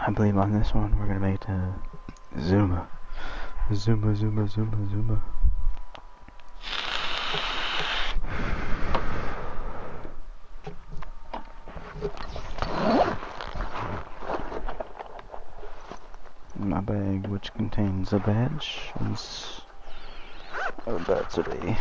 I believe on this one we're gonna make it to Zuma. Zuma, Zuma, Zuma, Zuma. My bag, which contains a badge, is about today.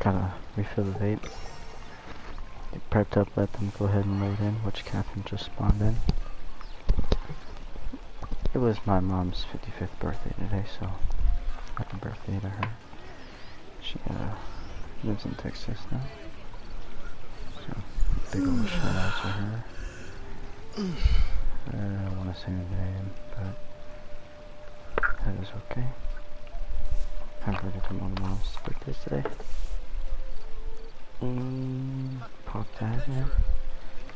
Gotta refill the vape. Get prepped up, let them go ahead and load in, which Catherine just spawned in. It was my mom's 55th birthday today, so happy birthday to her. She lives in Texas now. So big old shout out to her. I don't want to say her name, but that is okay. Happy birthday to my mom's birthday today. Pop that in,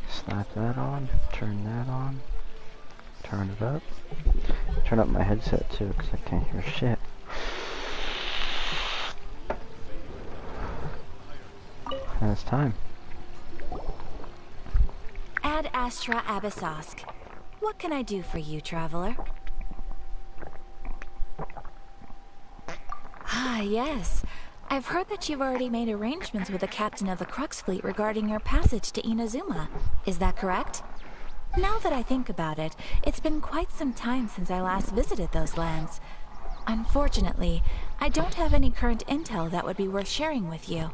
slap that on, turn that on, turn it up, turn up my headset too because I can't hear shit. And it's time. Ad Astra Abyssosque. What can I do for you, traveler? Ah, yes. I've heard that you've already made arrangements with the captain of the Crux fleet regarding your passage to InaZUma. Is that correct? Now that I think about it, it's been quite some time since I last visited those lands. Unfortunately, I don't have any current intel that would be worth sharing with you.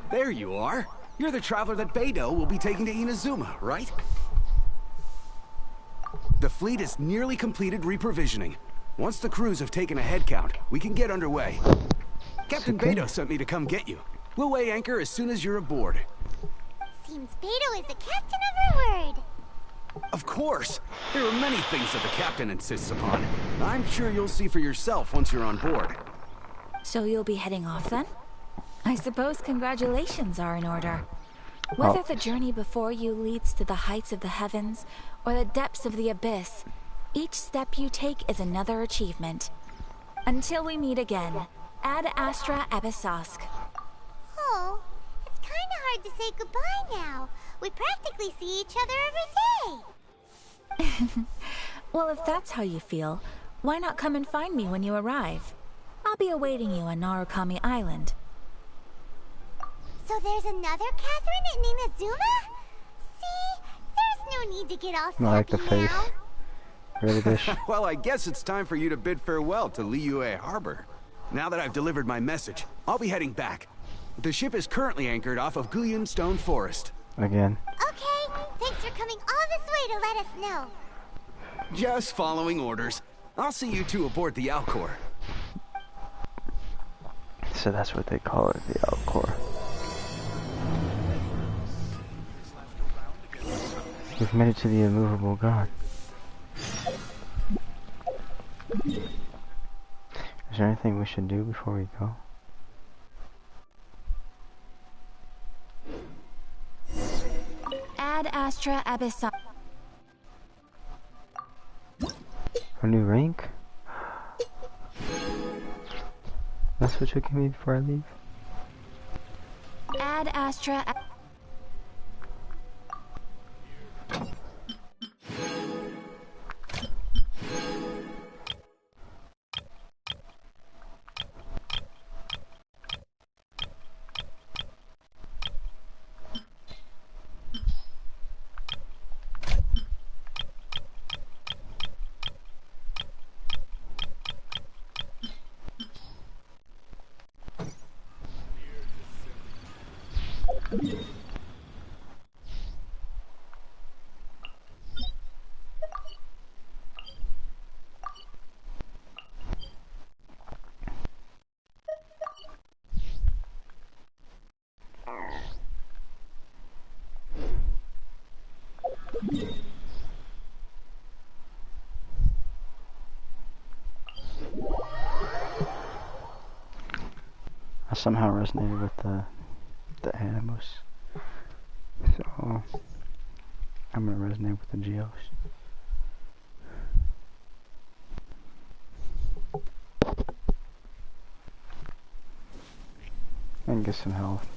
There you are. You're the traveler that Beidou will be taking to InaZUma, right? The fleet is nearly completed reprovisioning. Once the crews have taken a head count, we can get underway. Captain Beidou sent me to come get you. We'll weigh anchor as soon as you're aboard. Seems Beidou is the captain of her word. Of course. There are many things that the captain insists upon. I'm sure you'll see for yourself once you're on board. So you'll be heading off then? I suppose congratulations are in order. Whether the journey before you leads to the heights of the heavens or the depths of the abyss, each step you take is another achievement. Until we meet again, Ad Astra Abyssosque. Oh, it's kinda hard to say goodbye now. We practically see each other every day. Well, if that's how you feel, why not come and find me when you arrive? I'll be awaiting you on Narukami Island. So there's another Catherine in InaZUma? See, there's no need to get all I like the snappy face. now. Really, bish? Well, I guess it's time for you to bid farewell to Liyue Harbor. Now that I've delivered my message, I'll be heading back. The ship is currently anchored off of Guyun Stone Forest. Again. Okay, thanks for coming all this way to let us know. Just following orders. I'll see you two aboard the Alcor. So that's what they call it, the Alcor. We've made it to the immovable god. Is there anything we should do before we go? Ad Astra Abyssosque. A new rank? That's what you're giving me before I leave? Ad Astra. I somehow resonated with the Animus, so I'm gonna resonate with the Geos. And get some health.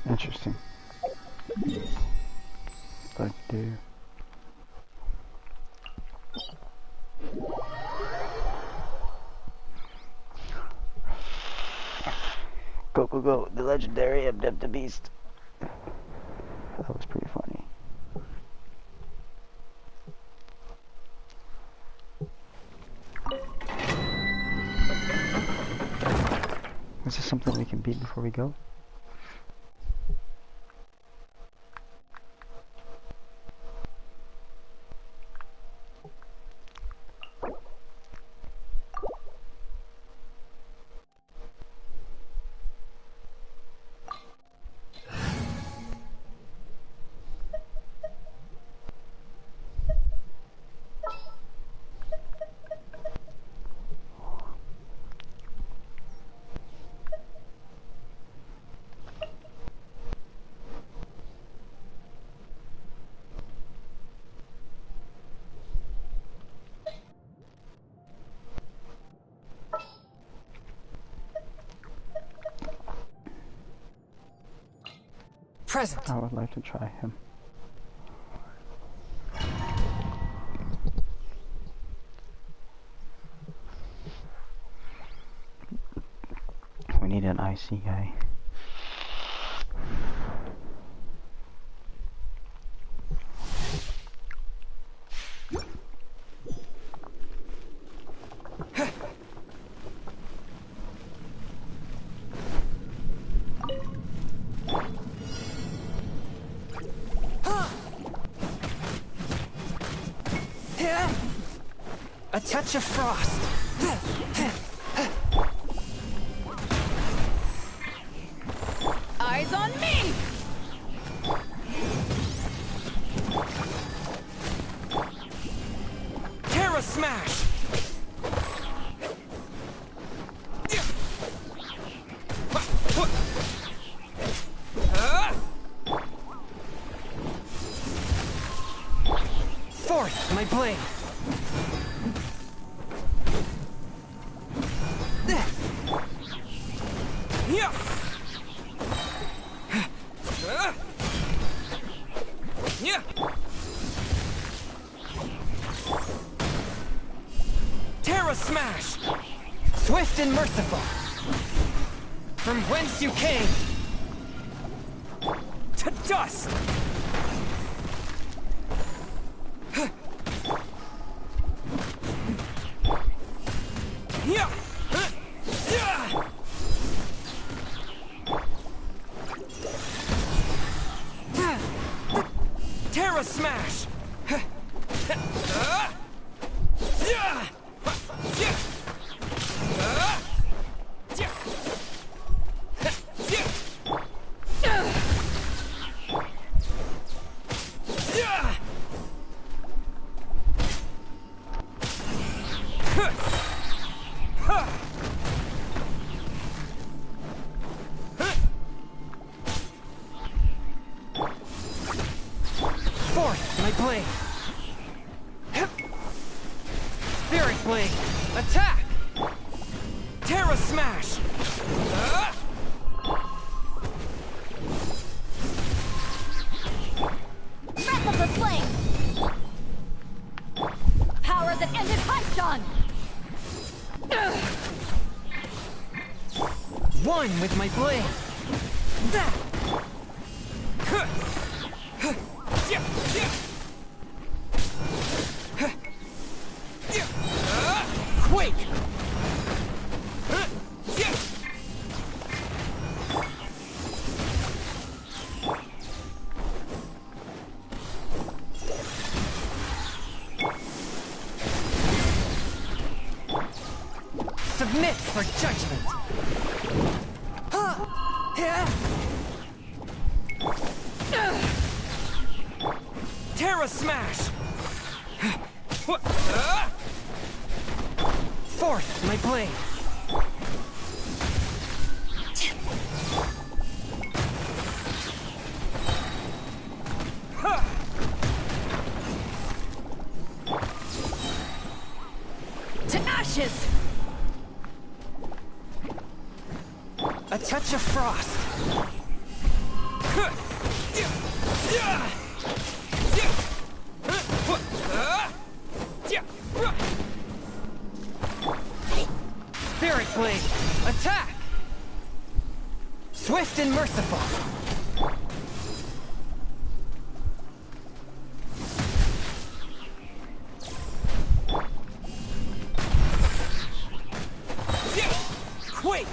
Interesting. But dude. Go, go, go. The legendary Abduct Beast. That was pretty funny. Is this something we can beat before we go? Present. I would like to try him. We need an IC guy. A touch of frost. Eyes on me! Terra smash. Fourth, my blade. Terra smash! Swift and merciful. From whence you came. To dust! Terra smash! Fourth, my blade. Spirit blade, attack! Terra smash! Wrap up the flame! Power that ended Python! One with my blade. That. Quake. Submit for judgment. Terra Smash! Fourth, my blade. To ashes! A touch of frost. Spirit Blade, attack! Swift and merciful. Quake!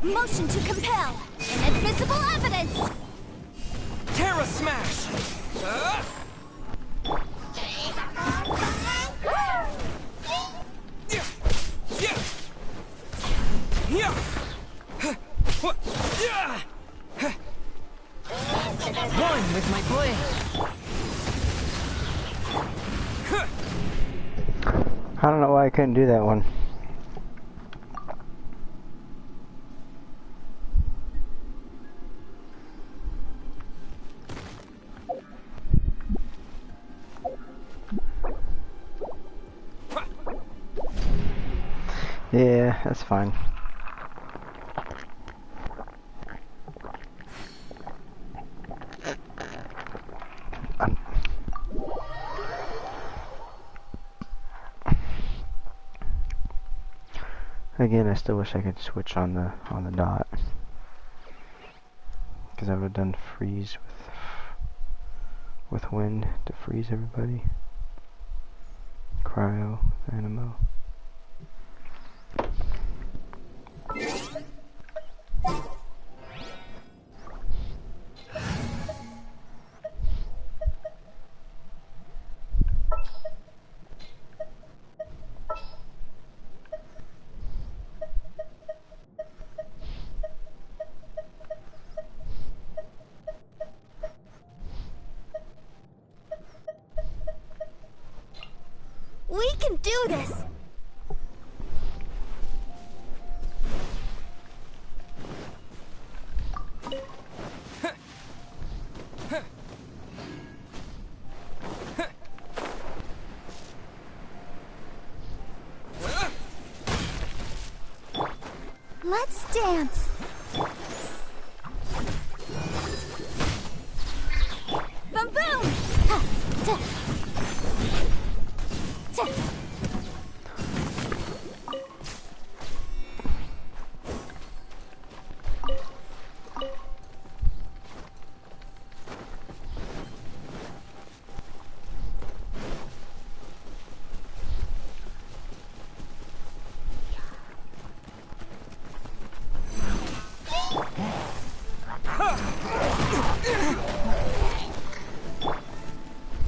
Motion to compel! Inadmissible evidence! Terra Smash! One with my blade. I don't know why I couldn't do that one. Yeah, that's fine. Again, I still wish I could switch on the dot, because I would have done freeze with wind to freeze everybody. Cryo, Animo. We can do this! Let's dance! Boom boom!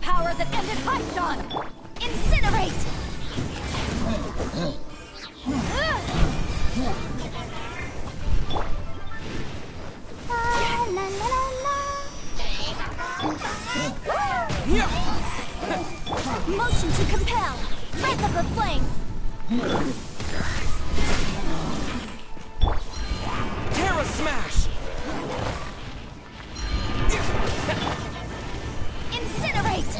Power that ended Python! Incinerate! La la la la. Motion to compel! Breath of the flame! Terra Smash! Incinerate!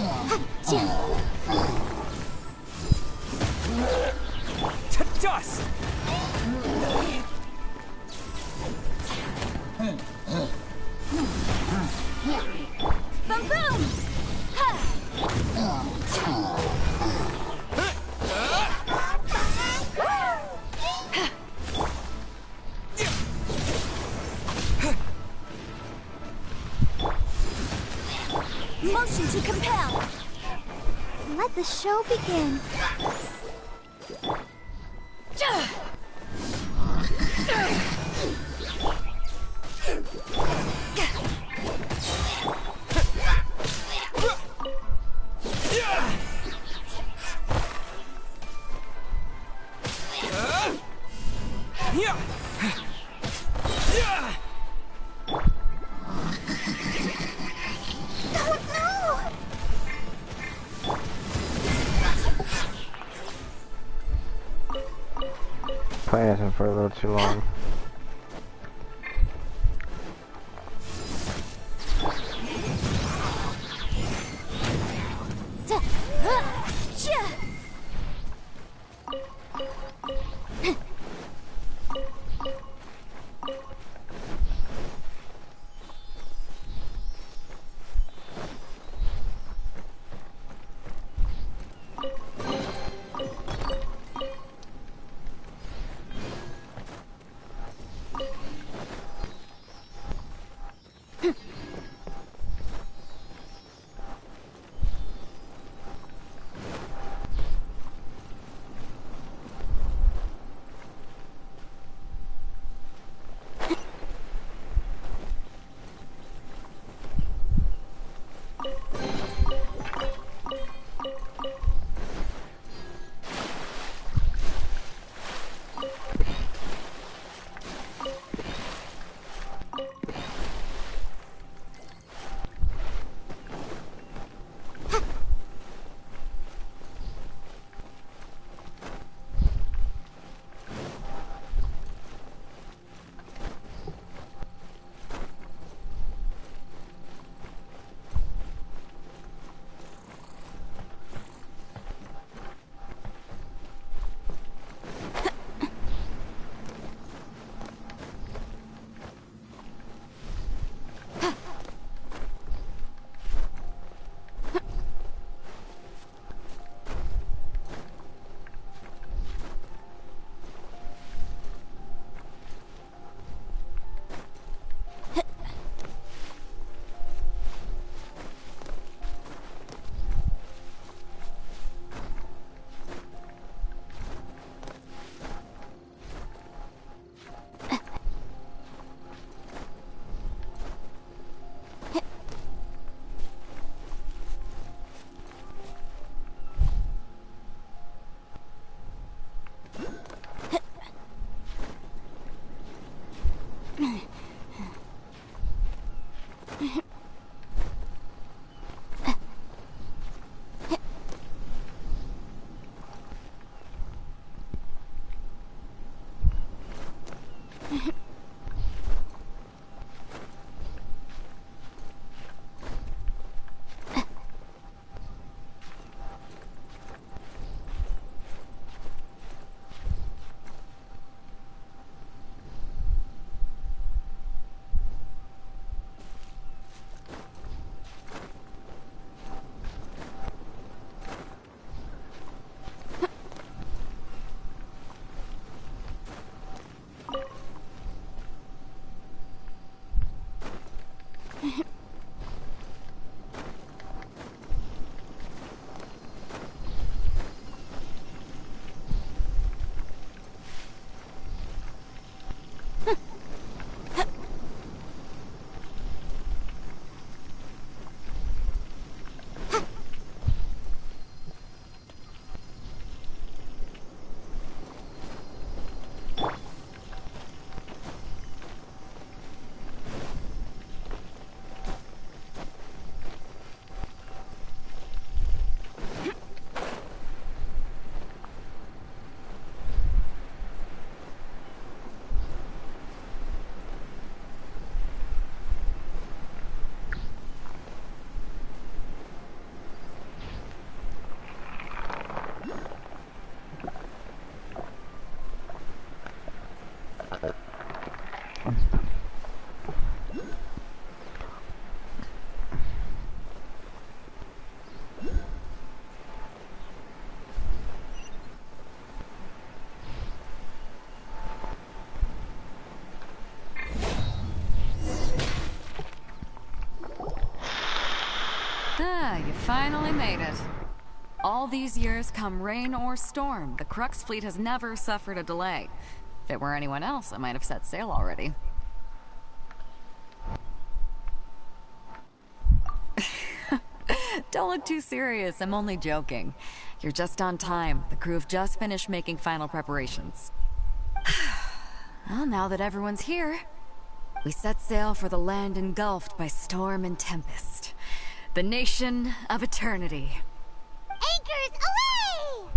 To dust! Let the show begin. Playing this one for a little too long. Ah, you finally made it. All these years, come rain or storm, the Crux fleet has never suffered a delay. If it were anyone else, I might have set sail already. Don't look too serious, I'm only joking. You're just on time. The crew have just finished making final preparations. Well, now that everyone's here, we set sail for the land engulfed by storm and tempest. The nation of eternity. Anchors away!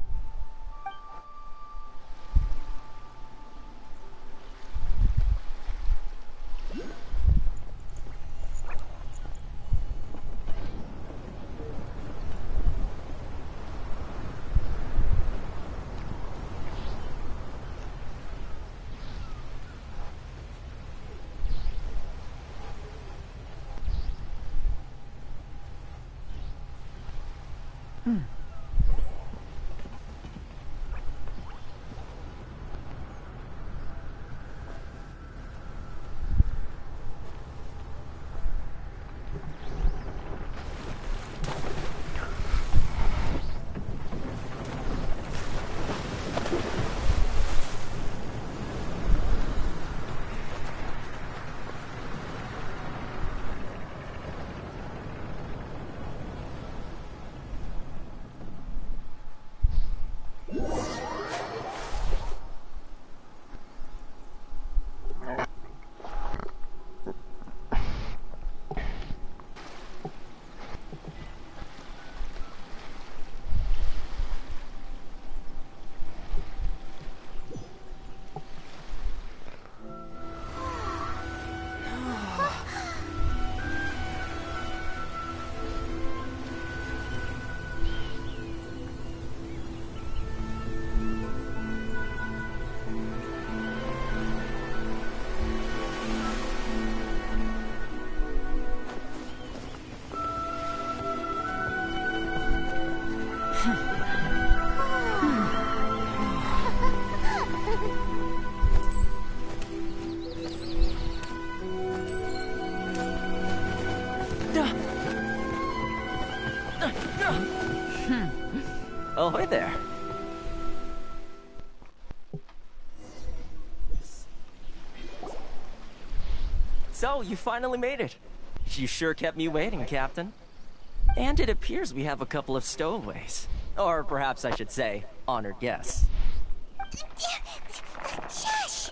Ahoy there. So, you finally made it. You sure kept me waiting, Captain. And it appears we have a couple of stowaways. Or perhaps I should say, honored guests. Shush!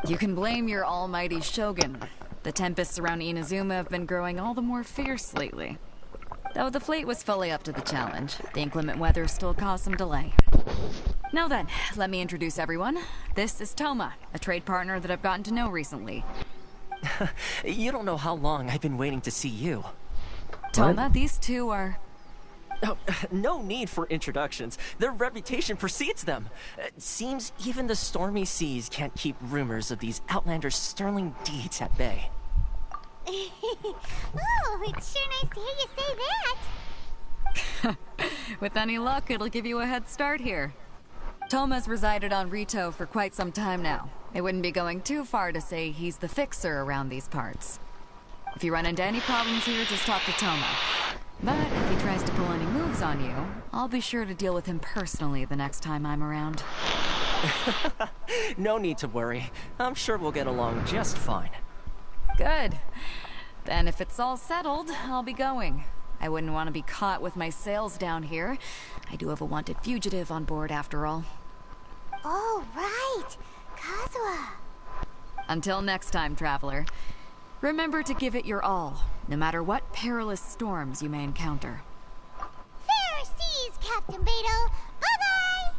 You can blame your almighty Shogun. The tempests around InaZUma have been growing all the more fierce lately. Though the fleet was fully up to the challenge, the inclement weather still caused some delay. Now then, let me introduce everyone. This is Toma, a trade partner that I've gotten to know recently. You don't know how long I've been waiting to see you. Toma, these two are... Oh, no need for introductions. Their reputation precedes them. It seems even the stormy seas can't keep rumors of these outlanders' sterling deeds at bay. Oh, it's sure nice to hear you say that. With any luck, it'll give you a head start here. Toma's resided on Rito for quite some time now. It wouldn't be going too far to say he's the fixer around these parts. If you run into any problems here, just talk to Toma. But if he tries to pull any moves on you, I'll be sure to deal with him personally the next time I'm around. No need to worry. I'm sure we'll get along just fine. Good. Then if it's all settled, I'll be going. I wouldn't want to be caught with my sails down here. I do have a wanted fugitive on board after all. Oh, right. Kazuha. Until next time, traveler. Remember to give it your all, no matter what perilous storms you may encounter. Fair seas, Captain Beto. Bye-bye!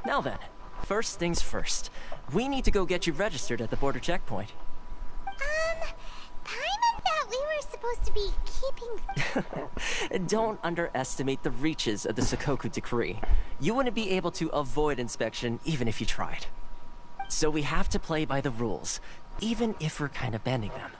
Now then, first things first. We need to go get you registered at the border checkpoint. Paimon thought we were supposed to be keeping... Don't underestimate the reaches of the Sakoku Decree. You wouldn't be able to avoid inspection even if you tried. So we have to play by the rules, even if we're kind of bending them.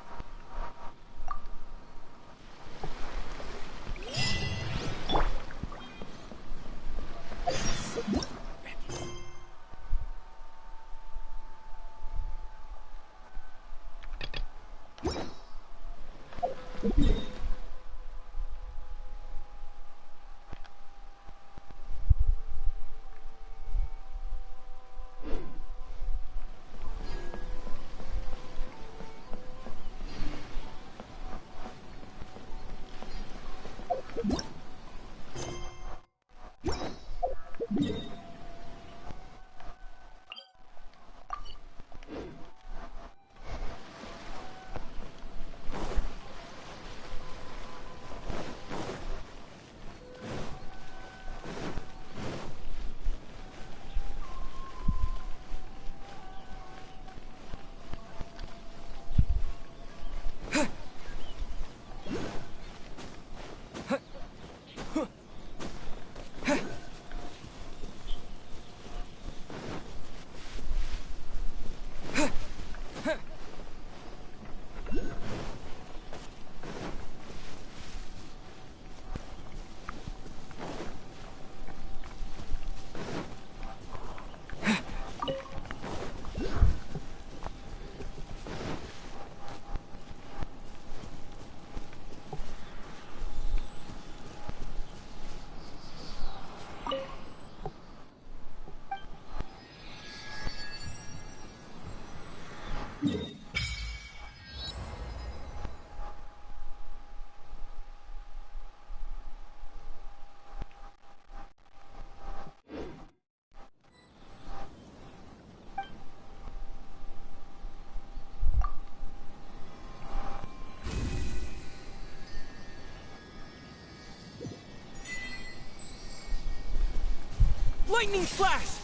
Lightning flash!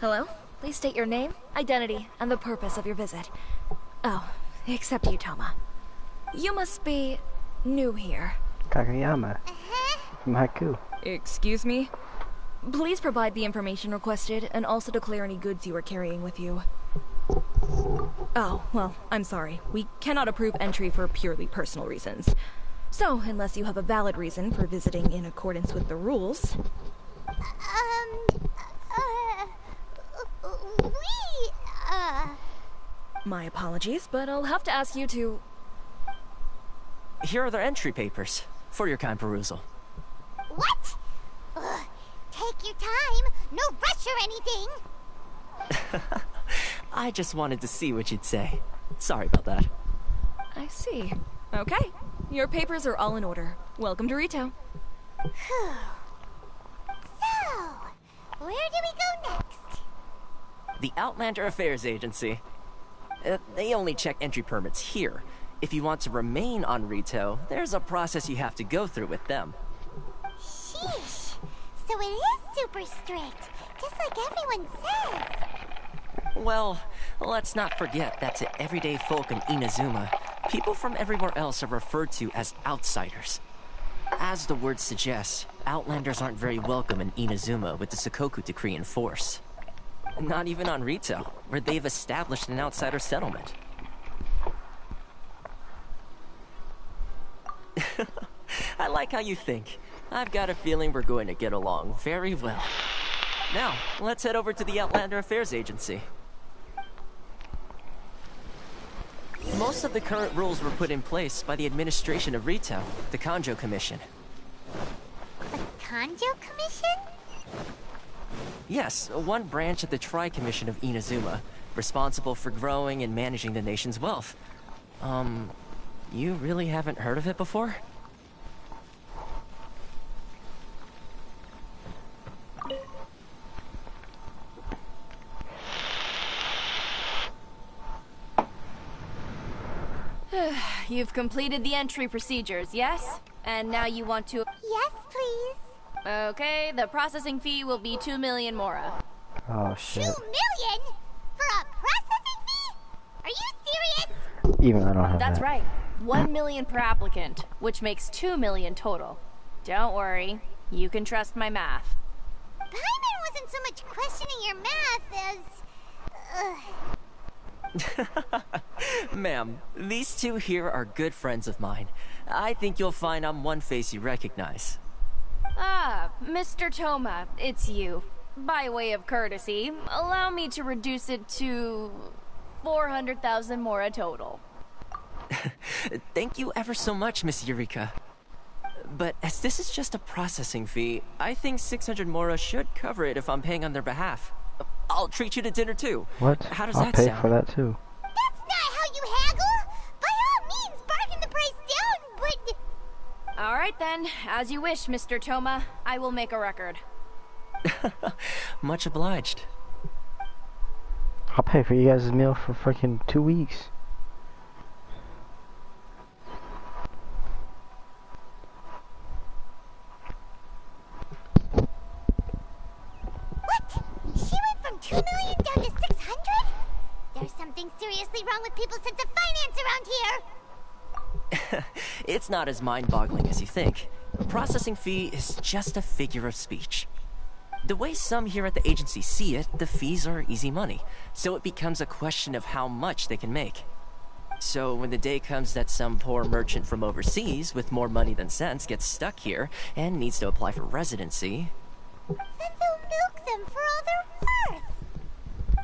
Hello? Please state your name, identity, and the purpose of your visit. Oh, except you, Toma. You must be new here. Kageyama. From Haiku. Excuse me? Please provide the information requested, and also declare any goods you are carrying with you. Oh, well, I'm sorry. We cannot approve entry for purely personal reasons. So, unless you have a valid reason for visiting in accordance with the rules... My apologies, but I'll have to ask you to... Here are their entry papers, for your kind perusal. What? Ugh, take your time. No rush or anything. I just wanted to see what you'd say. Sorry about that. I see. Okay. Your papers are all in order. Welcome to Rito. Whew. So, where do we go next? The Outlander Affairs Agency. They only check entry permits here. If you want to remain on Rito, there's a process you have to go through with them. Sheesh. So it is super strict, just like everyone says. Well, let's not forget that to everyday folk in InaZUma, people from everywhere else are referred to as outsiders. As the word suggests, Outlanders aren't very welcome in InaZUma with the Sakoku Decree in force. Not even on Rito, where they've established an outsider settlement. I like how you think. I've got a feeling we're going to get along very well. Now, let's head over to the Outlander Affairs Agency. Most of the current rules were put in place by the administration of Rito, the Kanjo Commission. The Kanjo Commission? Yes, one branch of the Tri-Commission of InaZUma, responsible for growing and managing the nation's wealth. You really haven't heard of it before? You've completed the entry procedures, yes? And now you want to... Yes, please. Okay, the processing fee will be 2 million mora. Oh 2 shit. million? For a processing fee? Are you serious? Even I don't have That's that. right. 1 million per applicant, which makes 2 million total. Don't worry, you can trust my math. Paimon wasn't so much questioning your math as... Ma'am, these two here are good friends of mine. I think you'll find I'm one face you recognize. Ah, Mr. Toma, it's you. By way of courtesy, allow me to reduce it to 400,000 mora total. Thank you ever so much, Miss Eureka. But as this is just a processing fee, I think 600 mora should cover it if I'm paying on their behalf. I'll treat you to dinner too. What? How does I'll that pay sound? for that too. That's not how you haggle! By all means, bargain the price down, but... Alright then, as you wish, Mr. Toma. I will make a record. Much obliged. I'll pay for you guys' meal for fucking 2 weeks. What? She went from 2 million down to 600? There's something seriously wrong with people's sense of finance around here! It's not as mind-boggling as you think. A processing fee is just a figure of speech. The way some here at the agency see it, the fees are easy money, so it becomes a question of how much they can make. So when the day comes that some poor merchant from overseas with more money than sense gets stuck here and needs to apply for residency... Then they'll milk them for all they're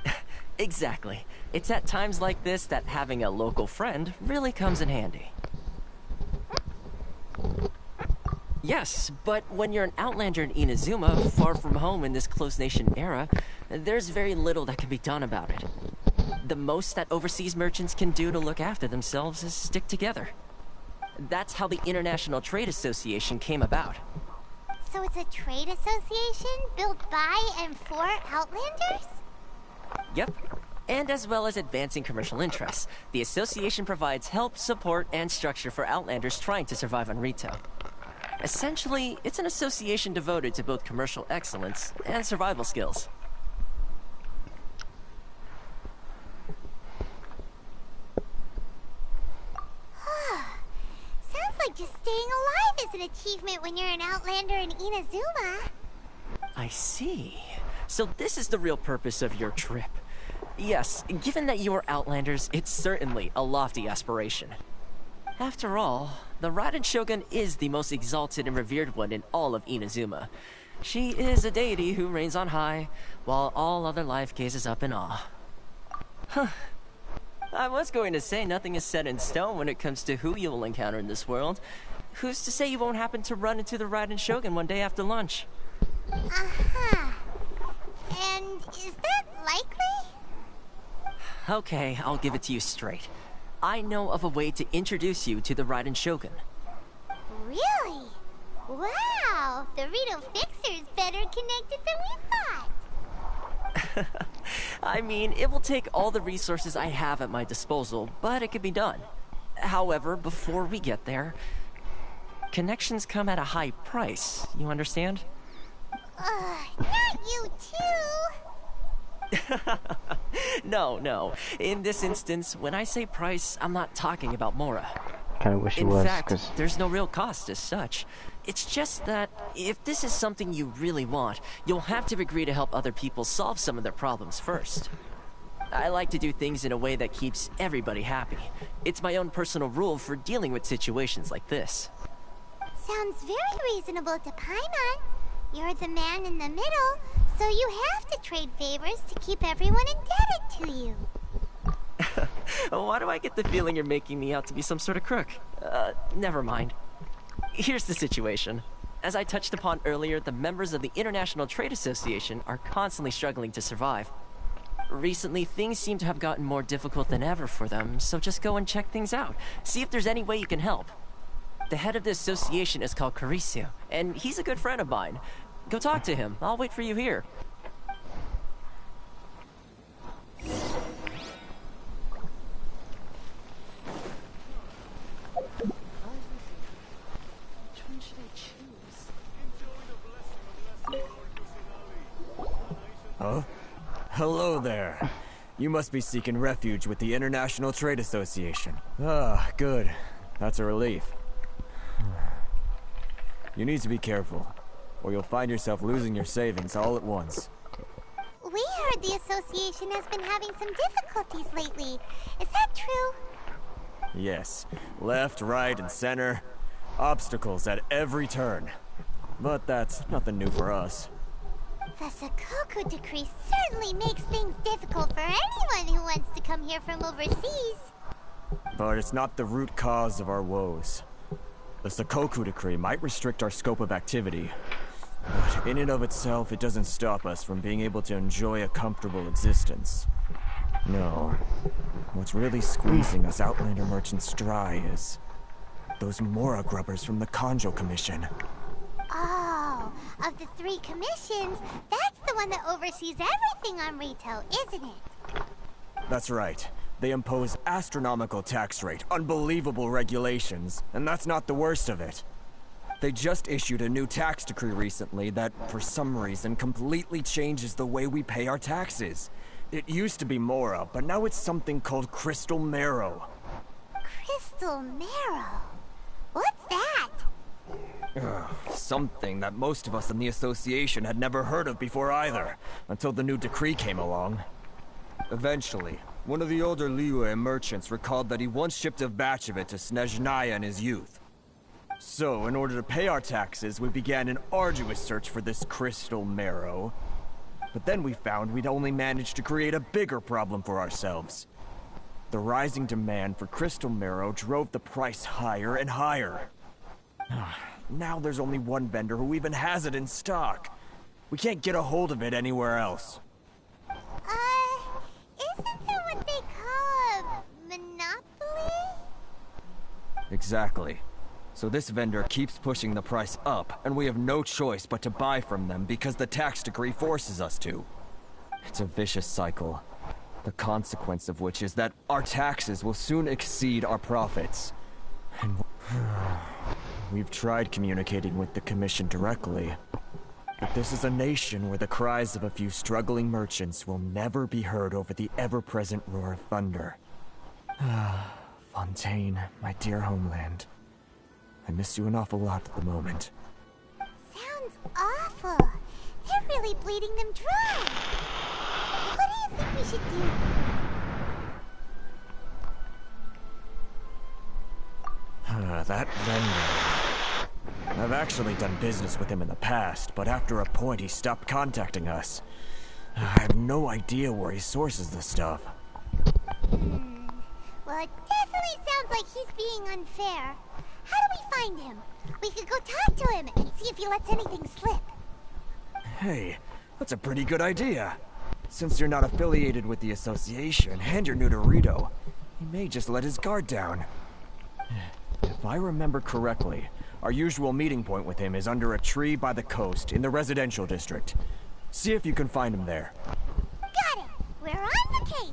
worth! Exactly. It's at times like this that having a local friend really comes in handy. Yes, but when you're an outlander in InaZUma, far from home in this closed nation era, there's very little that can be done about it. The most that overseas merchants can do to look after themselves is stick together. That's how the International Trade Association came about. So it's a trade association built by and for Outlanders? Yep. And as well as advancing commercial interests, the association provides help, support, and structure for Outlanders trying to survive on Rito. Essentially, it's an association devoted to both commercial excellence and survival skills. staying alive is an achievement when you're an Outlander in InaZUma. I see. So this is the real purpose of your trip. Yes, given that you are Outlanders, it's certainly a lofty aspiration. After all, the Raiden Shogun is the most exalted and revered one in all of InaZUma. She is a deity who reigns on high, while all other life gazes up in awe. Huh. I was going to say nothing is set in stone when it comes to who you will encounter in this world. Who's to say you won't happen to run into the Raiden Shogun one day after lunch? Uh-huh. And is that likely? Okay, I'll give it to you straight. I know of a way to introduce you to the Raiden Shogun. Really? Wow, the Rito Fixer is better connected than we thought. I mean, it will take all the resources I have at my disposal, but it can be done. However, before we get there, connections come at a high price, you understand? Not you too! No. In this instance, when I say price, I'm not talking about Mora. Kinda wish it In was, fact, 'cause there's no real cost as such. It's just that if this is something you really want, you'll have to agree to help other people solve some of their problems first. I like to do things in a way that keeps everybody happy. It's my own personal rule for dealing with situations like this. Sounds very reasonable to Paimon. You're the man in the middle, so you have to trade favors to keep everyone indebted to you. Why do I get the feeling you're making me out to be some sort of crook? Never mind. Here's the situation. As I touched upon earlier, the members of the International Trade Association are constantly struggling to survive. Recently, things seem to have gotten more difficult than ever for them, so just go and check things out. See if there's any way you can help. The head of the association is called Caricio, and he's a good friend of mine. Go talk to him. I'll wait for you here. Huh? Hello there. You must be seeking refuge with the International Trade Association. Ah, good. That's a relief. You need to be careful, or you'll find yourself losing your savings all at once. We heard the association has been having some difficulties lately. Is that true? Yes. Left, right, and center. Obstacles at every turn. But that's nothing new for us. The Sakoku decree certainly makes things difficult for anyone who wants to come here from overseas. But it's not the root cause of our woes. The Sakoku decree might restrict our scope of activity, but in and of itself, it doesn't stop us from being able to enjoy a comfortable existence. No. What's really squeezing us Outlander merchants dry is those Mora grubbers from the Kanjo Commission. Oh, of the 3 commissions, that's the one that oversees everything on Rito, isn't it? That's right. They impose astronomical tax rate, unbelievable regulations, and that's not the worst of it. They just issued a new tax decree recently that, for some reason, completely changes the way we pay our taxes. It used to be Mora, but now it's something called Crystal Marrow. Crystal Marrow? What's that? Something that most of us in the association had never heard of before either, until the new decree came along. Eventually, one of the older Liyue merchants recalled that he once shipped a batch of it to Snezhnaya in his youth. So, in order to pay our taxes, we began an arduous search for this Crystal Marrow. But then we found we'd only managed to create a bigger problem for ourselves. The rising demand for Crystal Marrow drove the price higher and higher. Now there's only one vendor who even has it in stock. We can't get a hold of it anywhere else. Isn't that what they call a monopoly? Exactly. So this vendor keeps pushing the price up, and we have no choice but to buy from them because the tax decree forces us to. It's a vicious cycle. The consequence of which is that our taxes will soon exceed our profits. And we've tried communicating with the Commission directly, but this is a nation where the cries of a few struggling merchants will never be heard over the ever-present roar of thunder. Fontaine, my dear homeland. I miss you an awful lot at the moment. Sounds awful. They're really bleeding them dry. What do you think we should do? That vendor. I've actually done business with him in the past, but after a point he stopped contacting us. I have no idea where he sources the stuff. Well, it definitely sounds like he's being unfair. How do we find him? We could go talk to him and see if he lets anything slip. Hey, that's a pretty good idea. Since you're not affiliated with the association and you're new to Rito, he may just let his guard down. If I remember correctly, our usual meeting point with him is under a tree by the coast in the residential district. See if you can find him there. Got it! We're on the case!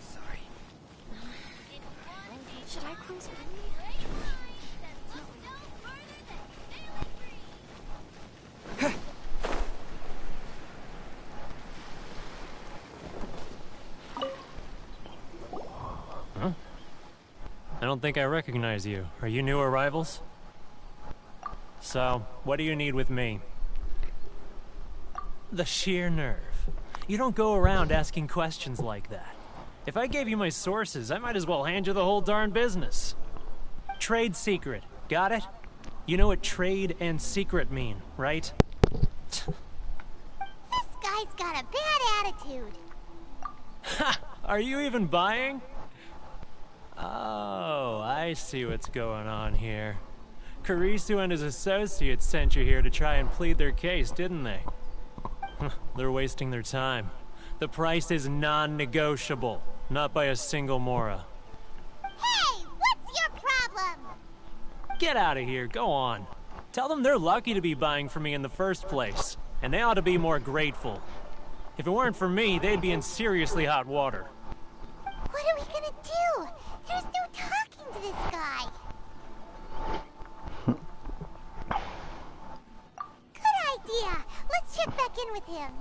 Sorry. Should I close early? I don't think I recognize you. Are you new arrivals? So, what do you need with me? The sheer nerve. You don't go around asking questions like that. If I gave you my sources, I might as well hand you the whole darn business. Trade secret. Got it? You know what trade and secret mean, right? This guy's got a bad attitude. Ha! Are you even buying? Oh, I see what's going on here. Karisu and his associates sent you here to try and plead their case, didn't they? They're wasting their time. The price is non-negotiable, not by a single Mora. Hey, what's your problem? Get out of here, go on. Tell them they're lucky to be buying from me in the first place, and they ought to be more grateful. If it weren't for me, they'd be in seriously hot water. What are we gonna do? There's no talking to this guy. Good idea. Let's check back in with him.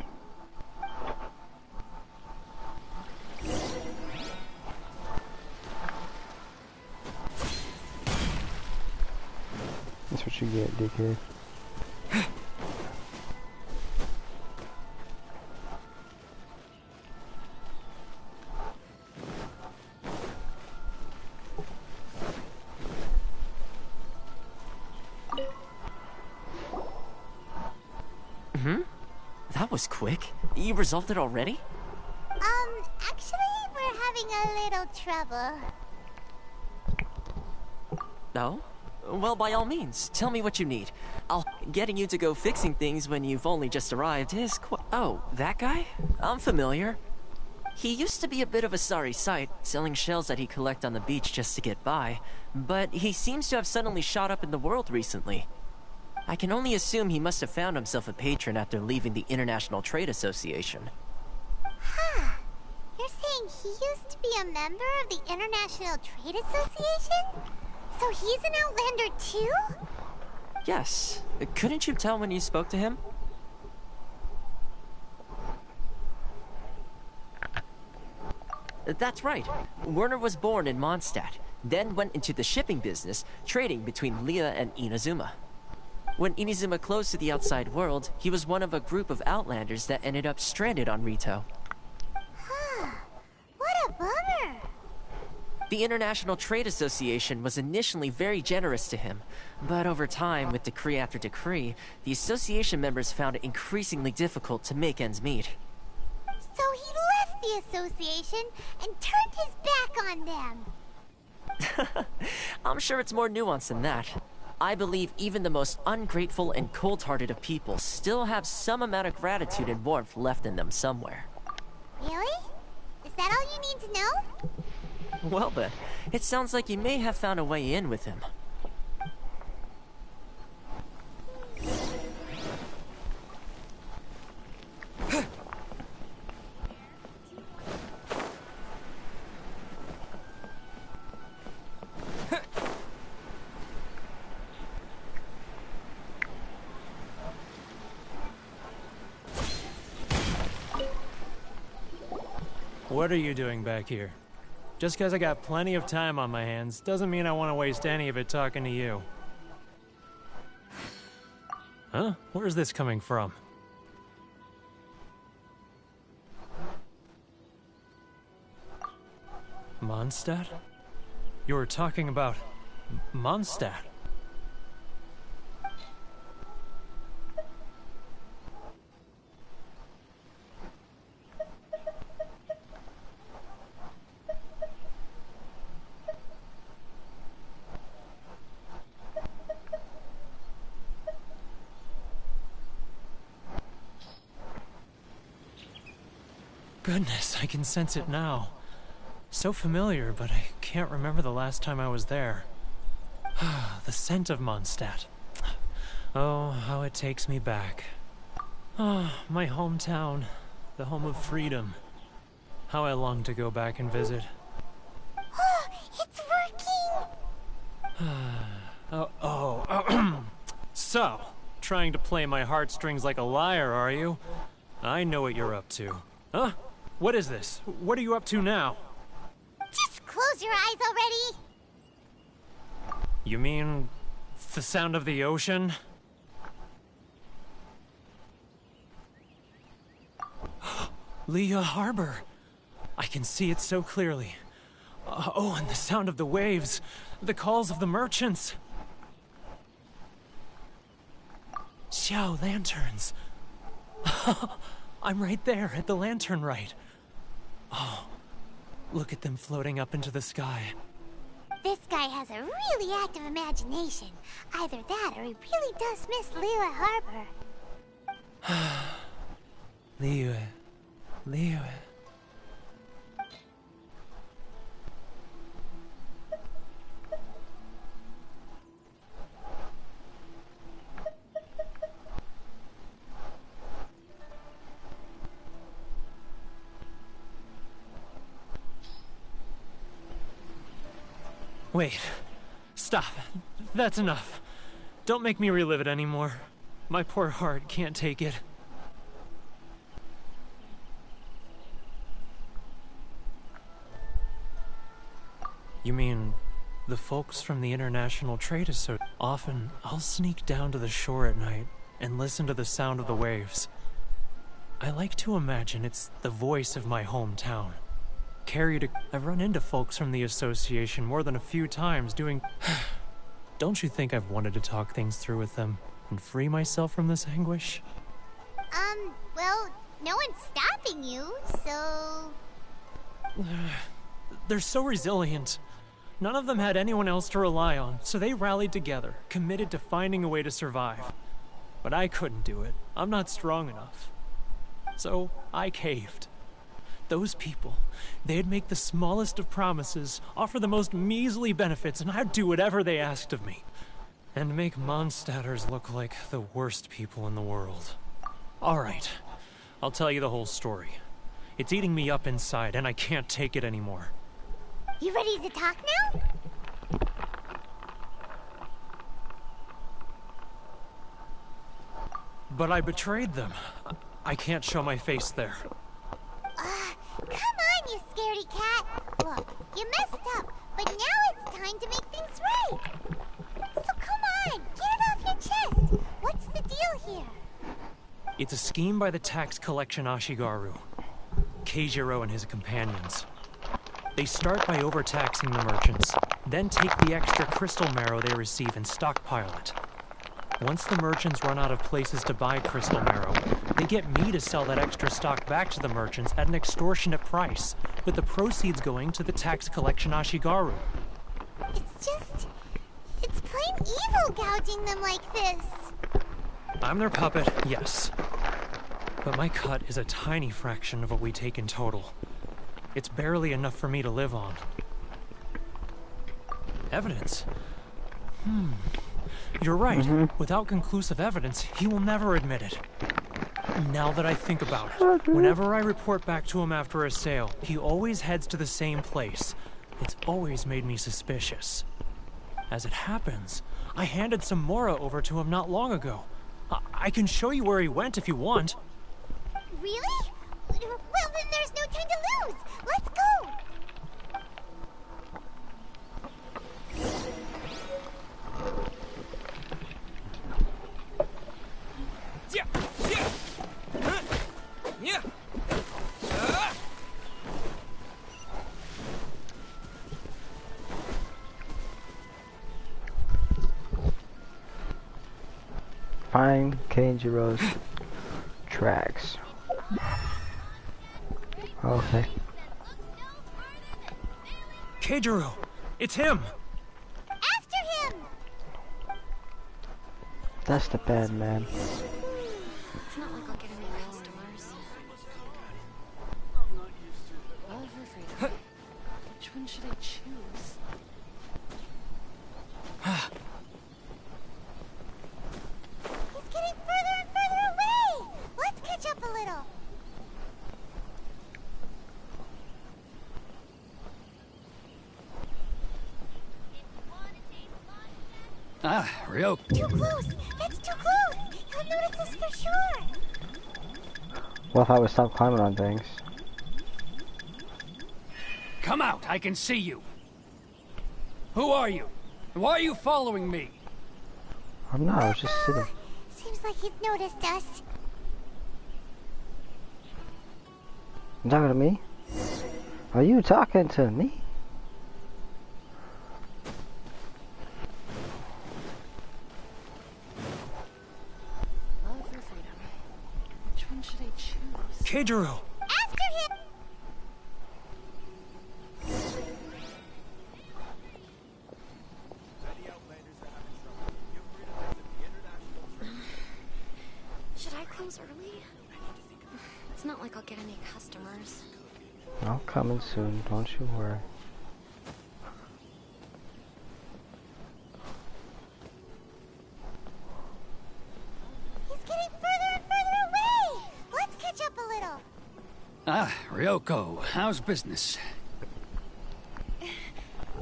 That's what you get, dickhead. That was quick. You resolved it already? Actually, we're having a little trouble. No? Well, by all means, tell me what you need. Getting you to go fixing things when you've only just arrived is Oh, that guy? I'm familiar. He used to be a bit of a sorry sight, selling shells that he collect on the beach just to get by, but he seems to have suddenly shot up in the world recently. I can only assume he must have found himself a patron after leaving the International Trade Association. Huh. You're saying he used to be a member of the International Trade Association? So he's an Outlander too? Yes. Couldn't you tell when you spoke to him? That's right. Werner was born in Mondstadt, then went into the shipping business, trading between Leah and InaZUma. When InaZUma closed to the outside world, he was one of a group of Outlanders that ended up stranded on Rito. Huh. What a bummer. The International Trade Association was initially very generous to him, but over time, with decree after decree, the association members found it increasingly difficult to make ends meet. So he left the association and turned his back on them. I'm sure it's more nuanced than that. I believe even the most ungrateful and cold-hearted of people still have some amount of gratitude and warmth left in them somewhere. Really? Is that all you need to know? Well then, it sounds like you may have found a way in with him. What are you doing back here? Just because I got plenty of time on my hands doesn't mean I want to waste any of it talking to you. Huh? Where's this coming from? Mondstadt? You were talking about Mondstadt. Goodness, I can sense it now. So familiar, but I can't remember the last time I was there. The scent of Mondstadt. Oh, how it takes me back. Oh, my hometown, the home of freedom. How I long to go back and visit. Oh, it's working! So, trying to play my heartstrings like a liar, are you? I know what you're up to. Huh? What is this? What are you up to now? Just close your eyes already! You mean the sound of the ocean? Leah Harbor. I can see it so clearly. Oh, and the sound of the waves. The calls of the merchants. Xiao lanterns. I'm right there at the lantern right. Oh, look at them floating up into the sky. This guy has a really active imagination. Either that or he really does miss Liyue Harbor. Liyue. Wait. Stop. That's enough. Don't make me relive it anymore. My poor heart can't take it. You mean the folks from the International Trade Association? Often, I'll sneak down to the shore at night and listen to the sound of the waves. I like to imagine it's the voice of my hometown. I've run into folks from the association more than a few times doing... Don't you think I've wanted to talk things through with them and free myself from this anguish? Well, no one's stopping you, so... They're so resilient. None of them had anyone else to rely on, so they rallied together, committed to finding a way to survive. But I couldn't do it. I'm not strong enough. So I caved. Those people, they'd make the smallest of promises, offer the most measly benefits, and I'd do whatever they asked of me. And make Mondstadters look like the worst people in the world. Alright, I'll tell you the whole story. It's eating me up inside, and I can't take it anymore. You ready to talk now? But I betrayed them. I can't show my face there. Come on, you scaredy cat. Look, you messed up, but now it's time to make things right. So come on, get it off your chest. What's the deal here? It's a scheme by the tax collection Ashigaru, Keijiro and his companions. They start by overtaxing the merchants, then take the extra crystal marrow they receive and stockpile it. Once the merchants run out of places to buy crystal marrow, they get me to sell that extra stock back to the merchants at an extortionate price, with the proceeds going to the tax collection Ashigaru. It's plain evil gouging them like this. I'm their puppet, yes. But my cut is a tiny fraction of what we take in total. It's barely enough for me to live on. Evidence? You're right. Without conclusive evidence, he will never admit it. Now that I think about it, whenever I report back to him after a sale, he always heads to the same place. It's always made me suspicious. As it happens, I handed some Mora over to him not long ago. I can show you where he went if you want. Really? Well, then there's no time to lose. Let's go. Find Keijiro's tracks. Okay. Keijiro! It's him! After him! That's the bad man. It's not like I'll get any customers. Love or freedom? Which one should I choose? He's getting further and further away! Let's catch up a little. Ah, Ryoko. Too close! That's too close! He'll notice us for sure! Well, if I would stop climbing on things. Come out, I can see you. Who are you? Why are you following me? I'm not, I was just sitting. Seems like he's noticed us. You talking to me? Are you talking to me? Love or freedom? Which one should I choose? Keijiro! After him! Should I close early? It's not like I'll get any customers. I'm coming soon, don't you worry. He's getting further and further away! Let's catch up a little. Ah, Ryoko, how's business?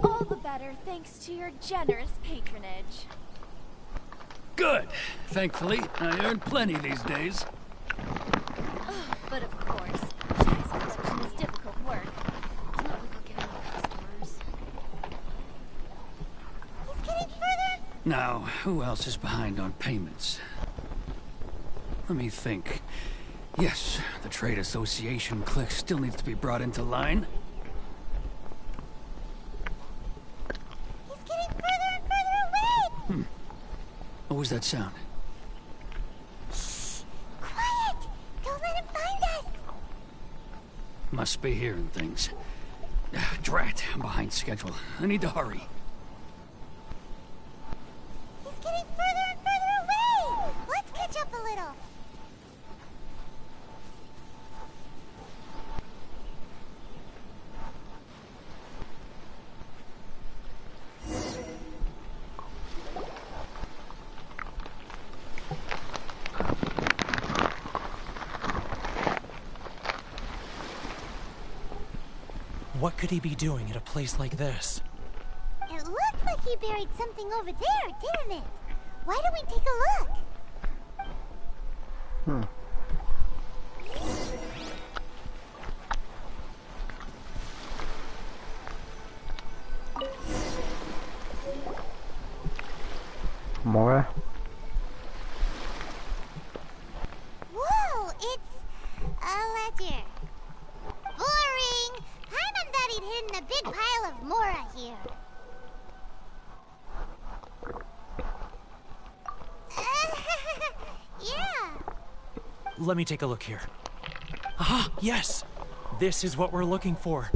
All the better thanks to your generous patronage. Good. Thankfully, I earn plenty these days. But of course, tax collection is difficult work. It's not like I'll get any customers. He's getting further and Now, who else is behind on payments? Let me think. Yes, the Trade Association clique still needs to be brought into line. he's getting further and further away! What was that sound? Quiet! Don't let him find us! Must be hearing things. Drat, I'm behind schedule. I need to hurry. He's getting further and further away! Let's catch up a little. What could he be doing at a place like this? It looked like he buried something over there, didn't it? Why don't we take a look? Mora? Whoa, it's a ledger. Boring! Paimon thought he'd hidden a big pile of Mora here. Yeah. Let me take a look here. Ah, yes! This is what we're looking for.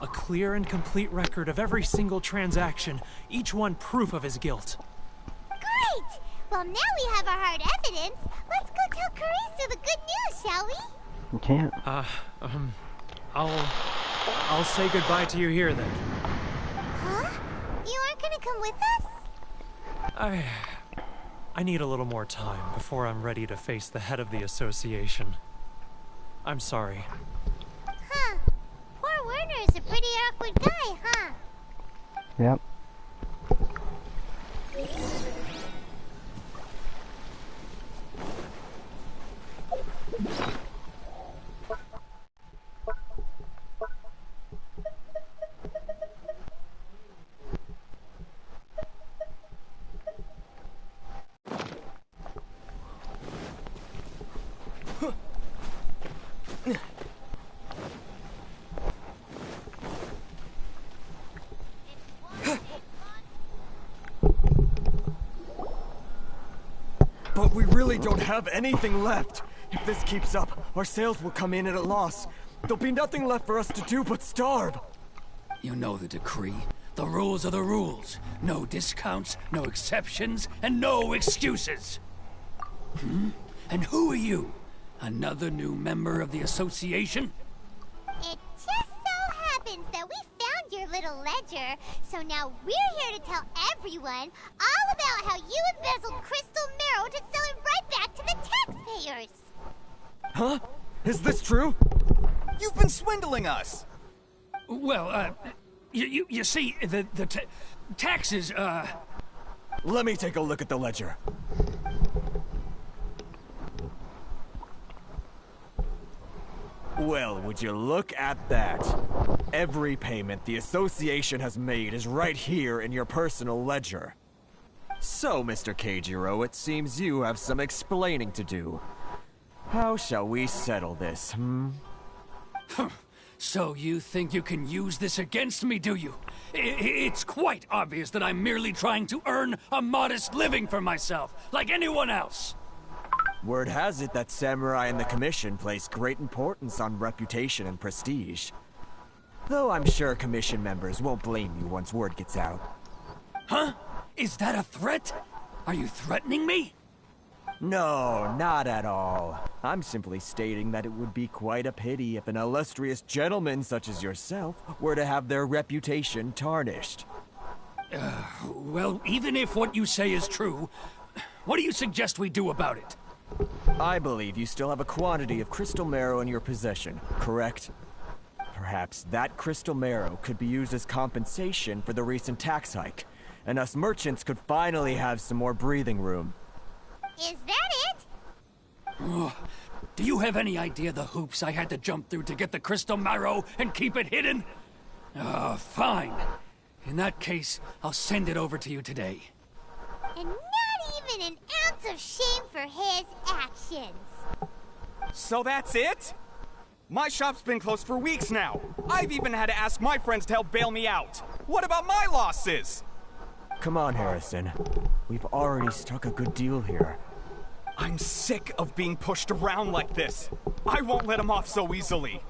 A clear and complete record of every single transaction, each one proof of his guilt. Great! Well, now we have our hard evidence. Let's go tell Karisu the good news, shall we? You can't. I'll say goodbye to you here then. Huh? You aren't gonna come with us? I need a little more time before I'm ready to face the head of the association. I'm sorry. Huh. Poor Werner's a pretty awkward guy, huh? Yep. But we really don't have anything left. If this keeps up, our sales will come in at a loss. There'll be nothing left for us to do but starve. You know the decree. The rules are the rules. No discounts, no exceptions, and no excuses. And who are you? Another new member of the association? It just so happens that we found your little ledger, so now we're here to tell everyone all about how you embezzled crystal marrow to sell it right back to the taxpayers. Huh? Is this true? You've been swindling us! Well, you see, the taxes, Let me take a look at the ledger. Well, would you look at that? Every payment the association has made is right here in your personal ledger. So, Mr. Keijiro, it seems you have some explaining to do. How shall we settle this, So you think you can use this against me, do you? It's quite obvious that I'm merely trying to earn a modest living for myself, like anyone else. Word has it that Samurai and the Commission place great importance on reputation and prestige. Though I'm sure Commission members won't blame you once word gets out. Huh? Is that a threat? Are you threatening me? No, not at all. I'm simply stating that it would be quite a pity if an illustrious gentleman such as yourself were to have their reputation tarnished. Well, even if what you say is true, what do you suggest we do about it? I believe you still have a quantity of crystal marrow in your possession, correct? Perhaps that crystal marrow could be used as compensation for the recent tax hike, and us merchants could finally have some more breathing room. Is that it? Do you have any idea the hoops I had to jump through to get the crystal marrow and keep it hidden? Fine. In that case, I'll send it over to you today. And not even an ounce of shame for his actions. So that's it? My shop's been closed for weeks now. I've even had to ask my friends to help bail me out. What about my losses? Come on, Harrison. We've already struck a good deal here. I'm sick of being pushed around like this. I won't let him off so easily.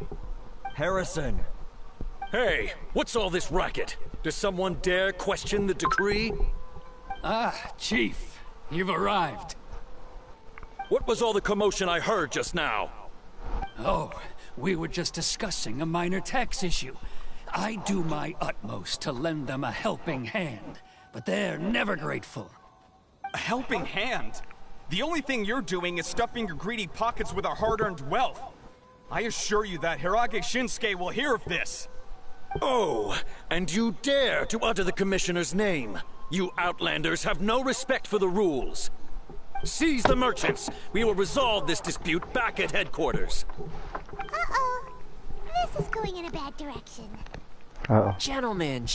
Harrison! Hey, what's all this racket? Does someone dare question the decree? Chief, you've arrived. What was all the commotion I heard just now? Oh, we were just discussing a minor tax issue. I do my utmost to lend them a helping hand, but they're never grateful. A helping hand? The only thing you're doing is stuffing your greedy pockets with our hard-earned wealth. I assure you that Hirage Shinsuke will hear of this. Oh, and you dare to utter the Commissioner's name. You outlanders have no respect for the rules. Seize the merchants. We will resolve this dispute back at headquarters. Uh-oh. This is going in a bad direction. Uh-oh. Gentlemen,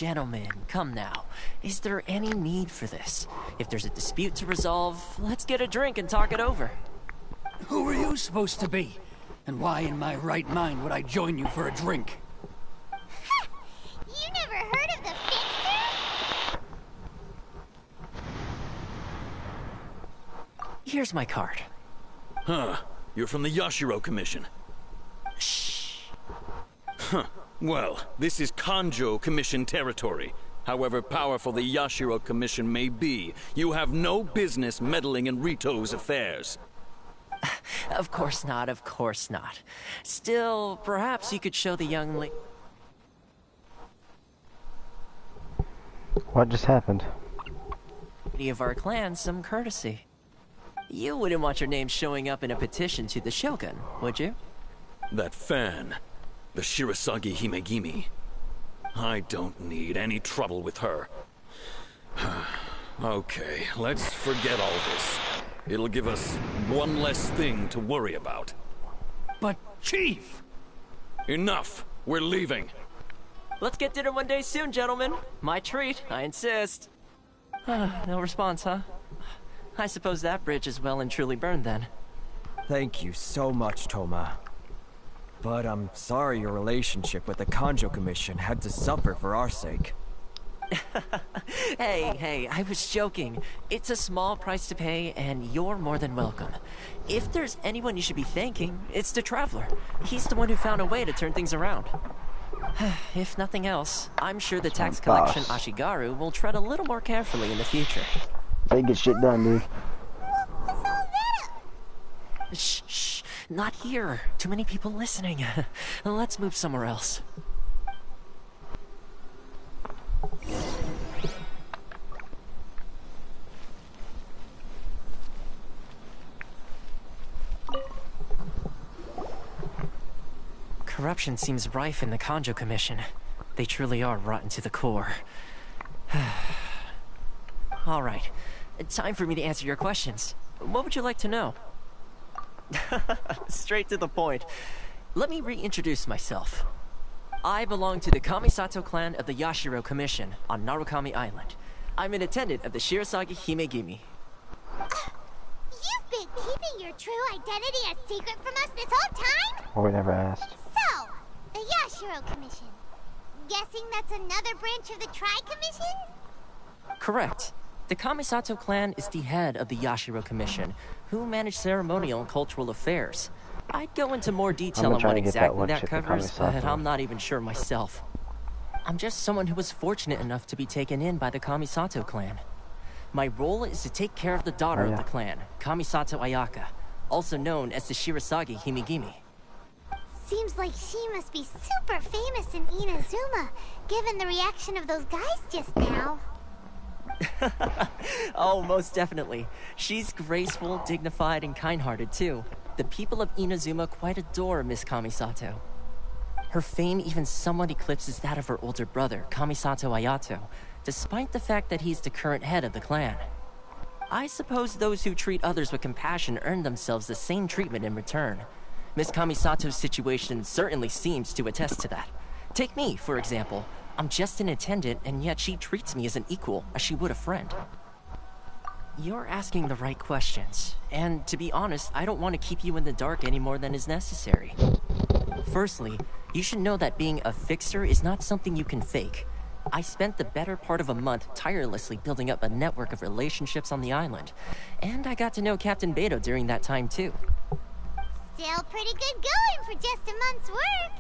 come now. Is there any need for this? If there's a dispute to resolve, let's get a drink and talk it over. Who are you supposed to be? And why in my right mind would I join you for a drink? You never heard of the Fixer? Here's my card. Huh. You're from the Yashiro Commission. Shh. Huh. Well, this is Kanjo Commission territory. However powerful the Yashiro Commission may be, you have no business meddling in Rito's affairs. Of course not, of course not. Still, perhaps you could show the young lady... What just happened? of our clan some courtesy. You wouldn't want your name showing up in a petition to the Shogun, would you? That fan, the Shirasagi Himegimi. I don't need any trouble with her. Okay, let's forget all this. It'll give us one less thing to worry about. But, Chief! Enough! We're leaving. Let's get dinner one day soon, gentlemen. My treat, I insist. No response, huh? I suppose that bridge is well and truly burned then. Thank you so much, Toma. But I'm sorry your relationship with the Kanjo Commission had to suffer for our sake. Hey, I was joking. It's a small price to pay, and you're more than welcome. If there's anyone you should be thanking, it's the Traveler. He's the one who found a way to turn things around. If nothing else, I'm sure the tax collection Ashigaru will tread a little more carefully in the future. They get shit done, dude. Shh, not here. Too many people listening. Let's move somewhere else. Corruption seems rife in the Kanjo Commission. They truly are rotten to the core. All right, time for me to answer your questions. What would you like to know? Straight to the point. Let me reintroduce myself. I belong to the Kamisato clan of the Yashiro Commission on Narukami Island. I'm an attendant of the Shirasagi Himegimi. You've been keeping your true identity a secret from us this whole time? Well, we never asked. So, the Yashiro Commission. Guessing that's another branch of the Tri-Commission? Correct. The Kamisato clan is the head of the Yashiro Commission, who manage ceremonial and cultural affairs. I'd go into more detail on what exactly that covers, but I'm not even sure myself. I'm just someone who was fortunate enough to be taken in by the Kamisato clan. My role is to take care of the daughter of the clan, Kamisato Ayaka, also known as the Shirasagi Himegimi. Seems like she must be super famous in InaZUma, given the reaction of those guys just now. Oh, most definitely. She's graceful, dignified, and kind-hearted, too. The people of InaZUma quite adore Miss Kamisato. Her fame even somewhat eclipses that of her older brother, Kamisato Ayato, despite the fact that he's the current head of the clan. I suppose those who treat others with compassion earn themselves the same treatment in return. Miss Kamisato's situation certainly seems to attest to that. Take me, for example. I'm just an attendant, and yet she treats me as an equal, as she would a friend. You're asking the right questions, and to be honest, I don't want to keep you in the dark any more than is necessary. Firstly, you should know that being a fixer is not something you can fake. I spent the better part of a month tirelessly building up a network of relationships on the island, and I got to know Captain Beto during that time too. Still pretty good going for just a month's work.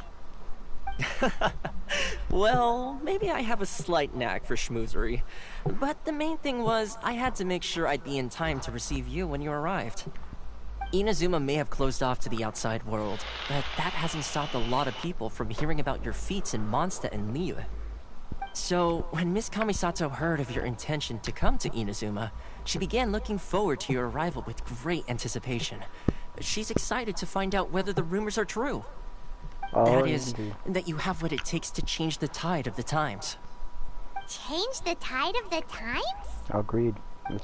Well, maybe I have a slight knack for schmoozery. But the main thing was, I had to make sure I'd be in time to receive you when you arrived. InaZUma may have closed off to the outside world, but that hasn't stopped a lot of people from hearing about your feats in Mondstadt and Liyue. So, when Miss Kamisato heard of your intention to come to InaZUma, she began looking forward to your arrival with great anticipation. She's excited to find out whether the rumors are true. That is, that you have what it takes to change the tide of the times. Change the tide of the times? Agreed.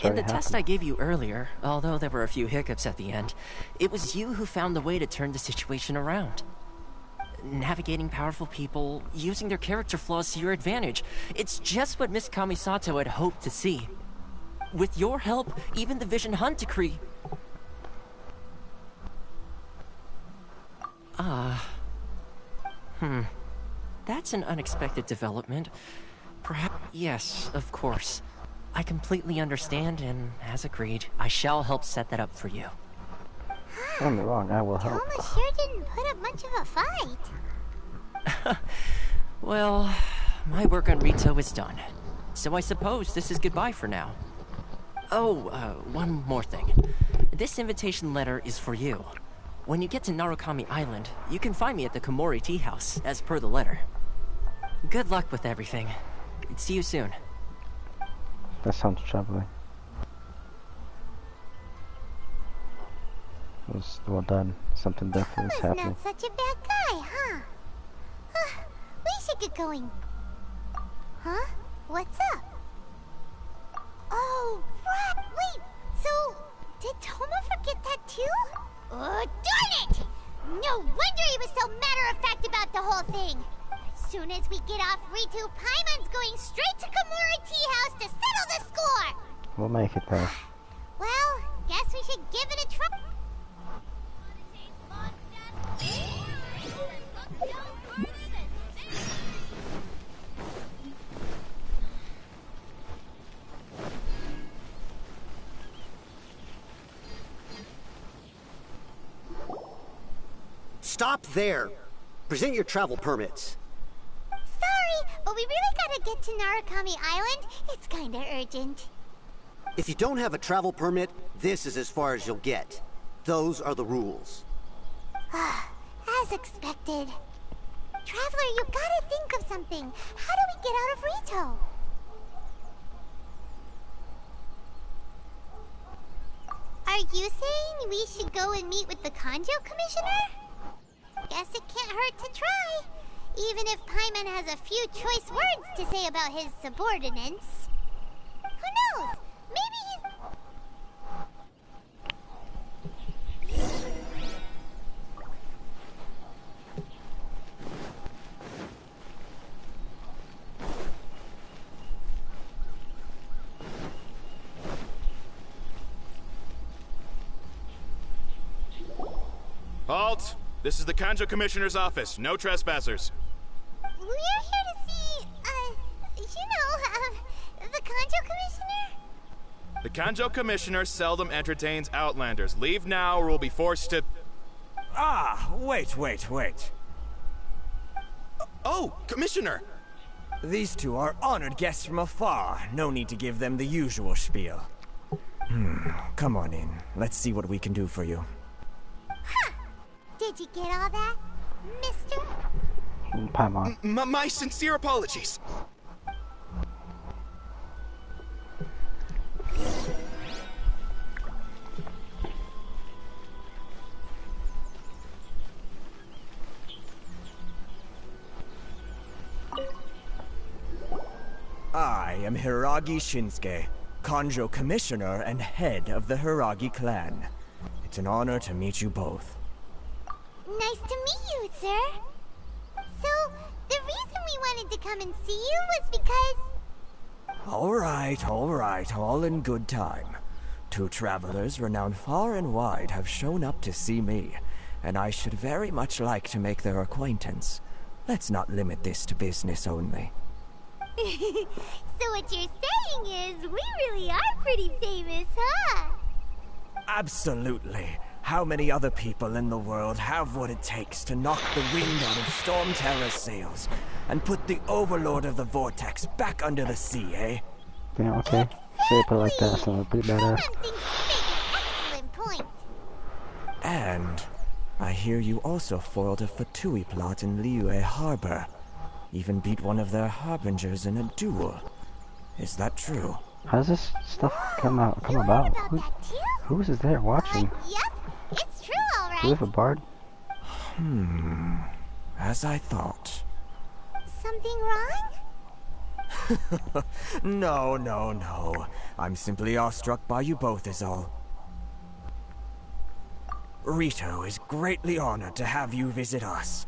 In the test I gave you earlier, although there were a few hiccups at the end, it was you who found the way to turn the situation around. Navigating powerful people, using their character flaws to your advantage. It's just what Miss Kamisato had hoped to see. With your help, even the Vision Hunt decree... That's an unexpected development. Perhaps... Yes, of course. I completely understand, and as agreed, I shall help set that up for you. Don't get me wrong, I will help. Toma sure didn't put up much of a fight. Well, my work on Rito is done. So I suppose this is goodbye for now. Oh, one more thing. This invitation letter is for you. When you get to Narukami Island, you can find me at the Komori Tea House, as per the letter. Good luck with everything. See you soon. That sounds troubling. Well done. Something definitely is happening. Not such a bad guy, huh? We should get going. Huh? What's up? Oh, right. Wait, so did Toma forget that too? Oh, darn it! No wonder he was so matter-of-fact about the whole thing. As soon as we get off Ritu, Paimon's going straight to Komori Tea House to settle the score! We'll make it though. Well, guess we should give it a try. Stop there! Present your travel permits. Sorry, but we really gotta get to Narukami Island. It's kinda urgent. If you don't have a travel permit, this is as far as you'll get. Those are the rules. As expected. Traveler, you gotta think of something. How do we get out of Rito? Are you saying we should go and meet with the Kanjo Commissioner? Guess it can't hurt to try. Even if Paimon has a few choice words to say about his subordinates. Who knows? Maybe he's... Halt! This is the Kanjo Commissioner's office. No trespassers. We're here to see, the Kanjo Commissioner? The Kanjo Commissioner seldom entertains Outlanders. Leave now or we'll be forced to... Ah, wait. Oh, Commissioner! These two are honored guests from afar. No need to give them the usual spiel. Come on in. Let's see what we can do for you. Huh! Did you get all that, mister? Paimon. My sincere apologies. I am Hiragi Shinsuke, Kanjo Commissioner and head of the Hiragi clan. It's an honor to meet you both. Nice to meet you, sir. So, the reason we wanted to come and see you was because... All right, all in good time. Two travelers renowned far and wide have shown up to see me, and I should very much like to make their acquaintance. Let's not limit this to business only. So what you're saying is, we really are pretty famous, huh? Absolutely. How many other people in the world have what it takes to knock the wind out of Storm Terror's sails and put the Overlord of the Vortex back under the sea, eh? Yeah, okay. Say it like that, so it'll be better. Excellent point. And I hear you also foiled a Fatui plot in Liyue Harbor. Even beat one of their harbingers in a duel. Is that true? How does this stuff come about? Who is there watching? Yep, it's true, alright. Do we have a bard? As I thought. Something wrong? No. I'm simply awestruck by you both is all. Rito is greatly honored to have you visit us.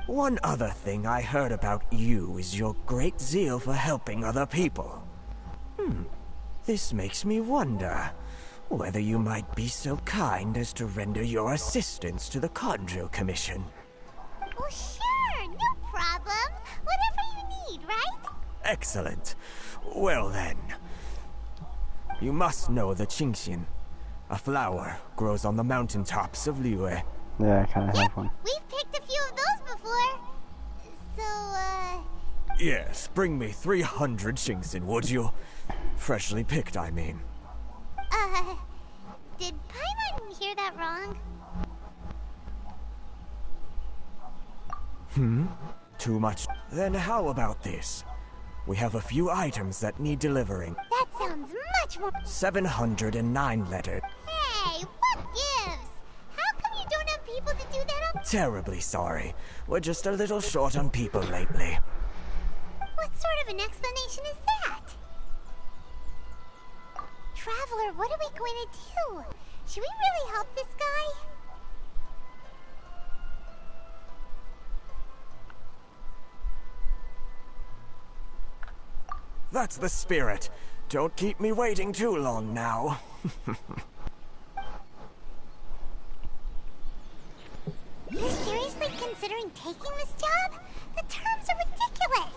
One other thing I heard about you is your great zeal for helping other people. This makes me wonder whether you might be so kind as to render your assistance to the Kanjo Commission. Well, sure, no problem. Whatever you need, right? Excellent. Well then, you must know the GeNShiN. A flower grows on the mountaintops of Liyue. Yeah, I kinda have one. We've picked a few of those before. So, Yes, bring me 300 GeNShiN, would you? Freshly picked, I mean. Did Paimon hear that wrong? Too much. Then how about this? We have a few items that need delivering. That sounds much more... 709 letters. Hey, what gives? How come you don't have people to do that on... Terribly sorry. We're just a little short on people lately. What sort of an explanation is that? Traveler, what are we going to do? Should we really help this guy? That's the spirit. Don't keep me waiting too long now. You're seriously considering taking this job? The terms are ridiculous!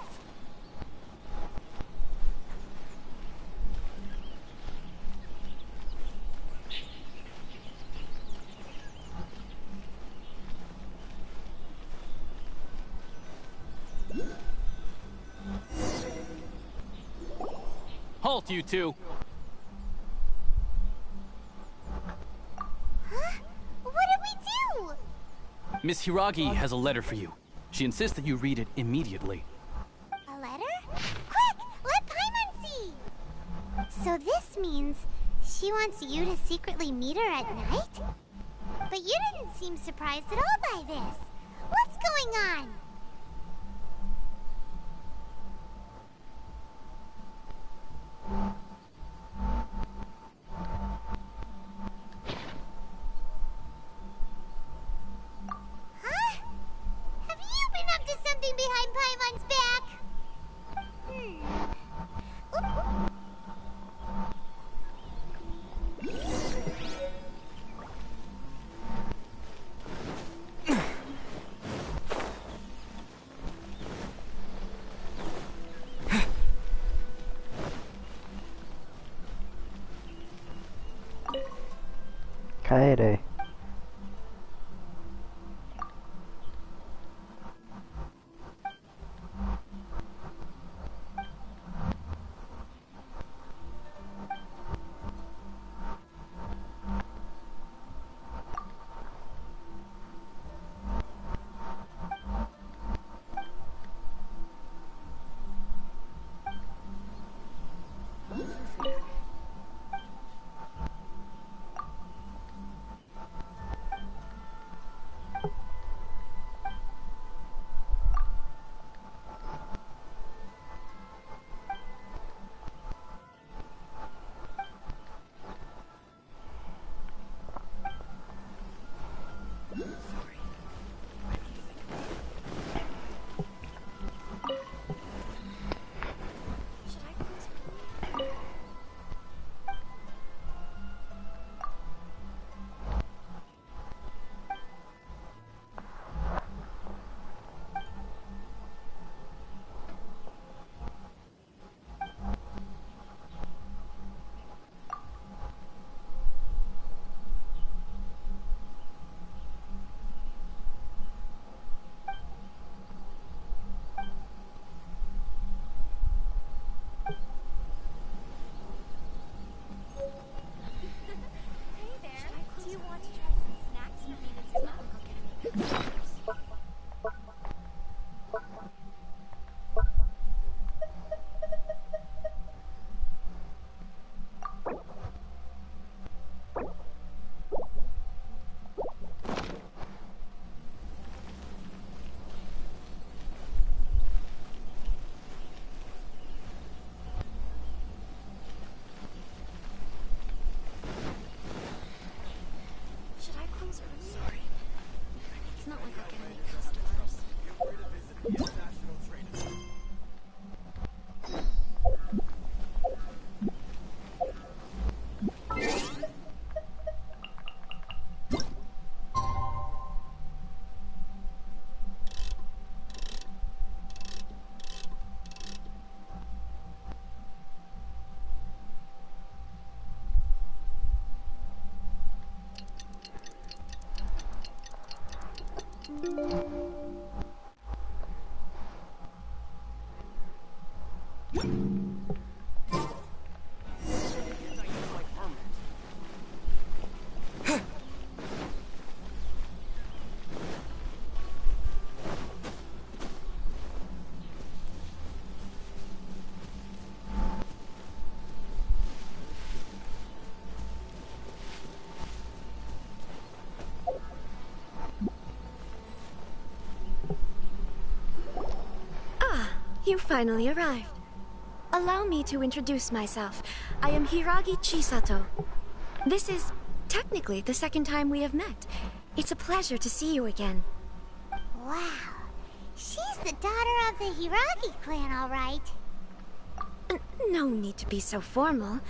to you too. Huh? What did we do? Miss Hiragi has a letter for you. She insists that you read it immediately. A letter? Quick! Let Paimon see! So this means she wants you to secretly meet her at night? But you didn't seem surprised at all by this. What's going on? Huh? Have you been up to something behind Paimon's back? Kaede. You finally arrived. Allow me to introduce myself. I am Hiragi Chisato. This is technically the second time we have met. It's a pleasure to see you again. Wow. She's the daughter of the Hiragi clan, all right. No need to be so formal.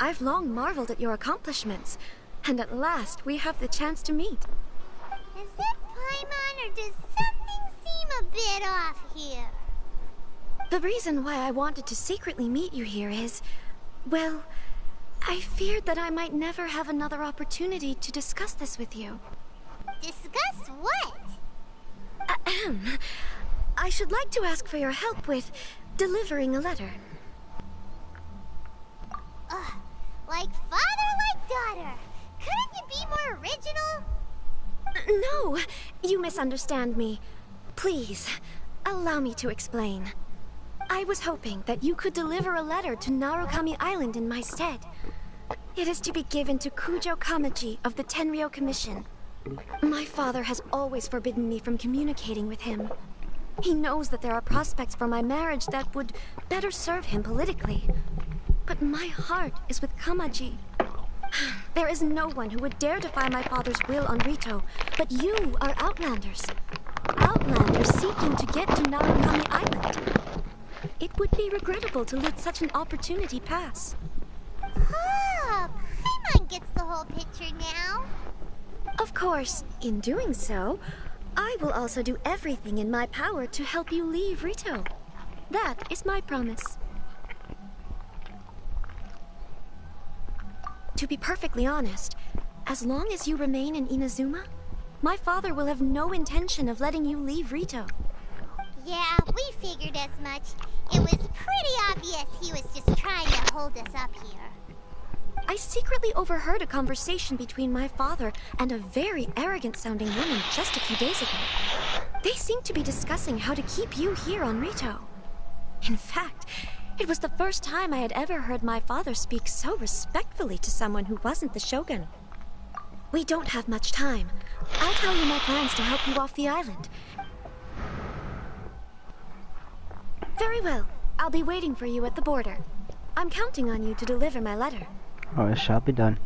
I've long marveled at your accomplishments. And at last, we have the chance to meet. Is it Paimon, or does something seem a bit off here? The reason why I wanted to secretly meet you here is, well, I feared that I might never have another opportunity to discuss this with you. Discuss what? Ahem. I should like to ask for your help with delivering a letter. Like father, like daughter. Couldn't you be more original? No, you misunderstand me. Please, allow me to explain. I was hoping that you could deliver a letter to Narukami Island in my stead. It is to be given to Kujo Kamaji of the Tenryou Commission. My father has always forbidden me from communicating with him. He knows that there are prospects for my marriage that would better serve him politically. But my heart is with Kamaji. There is no one who would dare defy my father's will on Rito, but you are Outlanders. Outlanders seeking to get to Narukami Island. It would be regrettable to let such an opportunity pass. Oh, Paimon gets the whole picture now. Of course, in doing so, I will also do everything in my power to help you leave Rito. That is my promise. To be perfectly honest, as long as you remain in InaZUma, my father will have no intention of letting you leave Rito. Yeah, we figured as much. It was pretty obvious he was just trying to hold us up here. I secretly overheard a conversation between my father and a very arrogant-sounding woman just a few days ago. They seemed to be discussing how to keep you here on Rito. In fact, it was the first time I had ever heard my father speak so respectfully to someone who wasn't the Shogun. We don't have much time. I'll tell you my plans to help you off the island. Very well. I'll be waiting for you at the border. I'm counting on you to deliver my letter. Oh, it shall be done.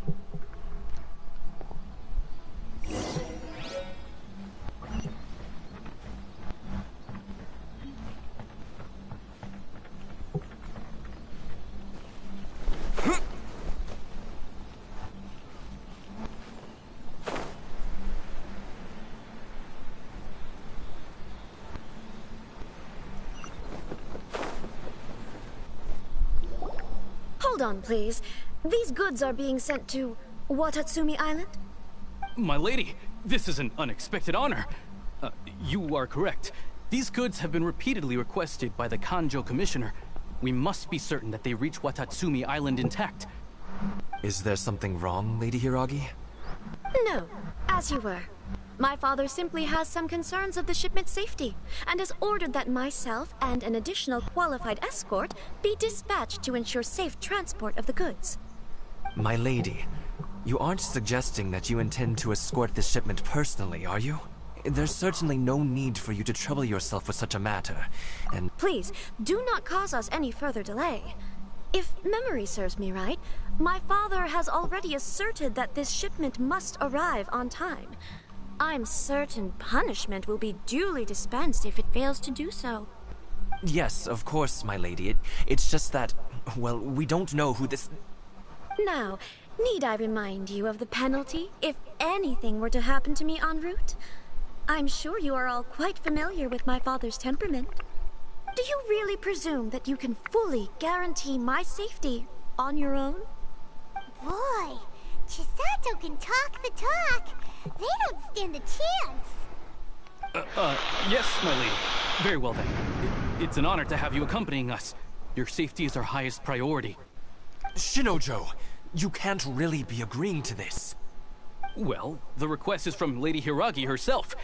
Hold on, please. These goods are being sent to Watatsumi Island? My lady, this is an unexpected honor. You are correct. These goods have been repeatedly requested by the Kanjo Commissioner. We must be certain that they reach Watatsumi Island intact. Is there something wrong, Lady Hiragi? No, as you were. My father simply has some concerns of the shipment's safety, and has ordered that myself and an additional qualified escort be dispatched to ensure safe transport of the goods. My lady, you aren't suggesting that you intend to escort this shipment personally, are you? There's certainly no need for you to trouble yourself with such a matter, and— Please, do not cause us any further delay. If memory serves me right, my father has already asserted that this shipment must arrive on time. I'm certain punishment will be duly dispensed if it fails to do so. Yes, of course, my lady. It's just that, well, we don't know who this— Now, need I remind you of the penalty if anything were to happen to me en route? I'm sure you are all quite familiar with my father's temperament. Do you really presume that you can fully guarantee my safety on your own? Boy, Chisato can talk the talk. They don't stand a chance. Yes, my lady. Very well then. It's an honor to have you accompanying us. Your safety is our highest priority. Shinojo, you can't really be agreeing to this. Well, the request is from Lady Hiragi herself.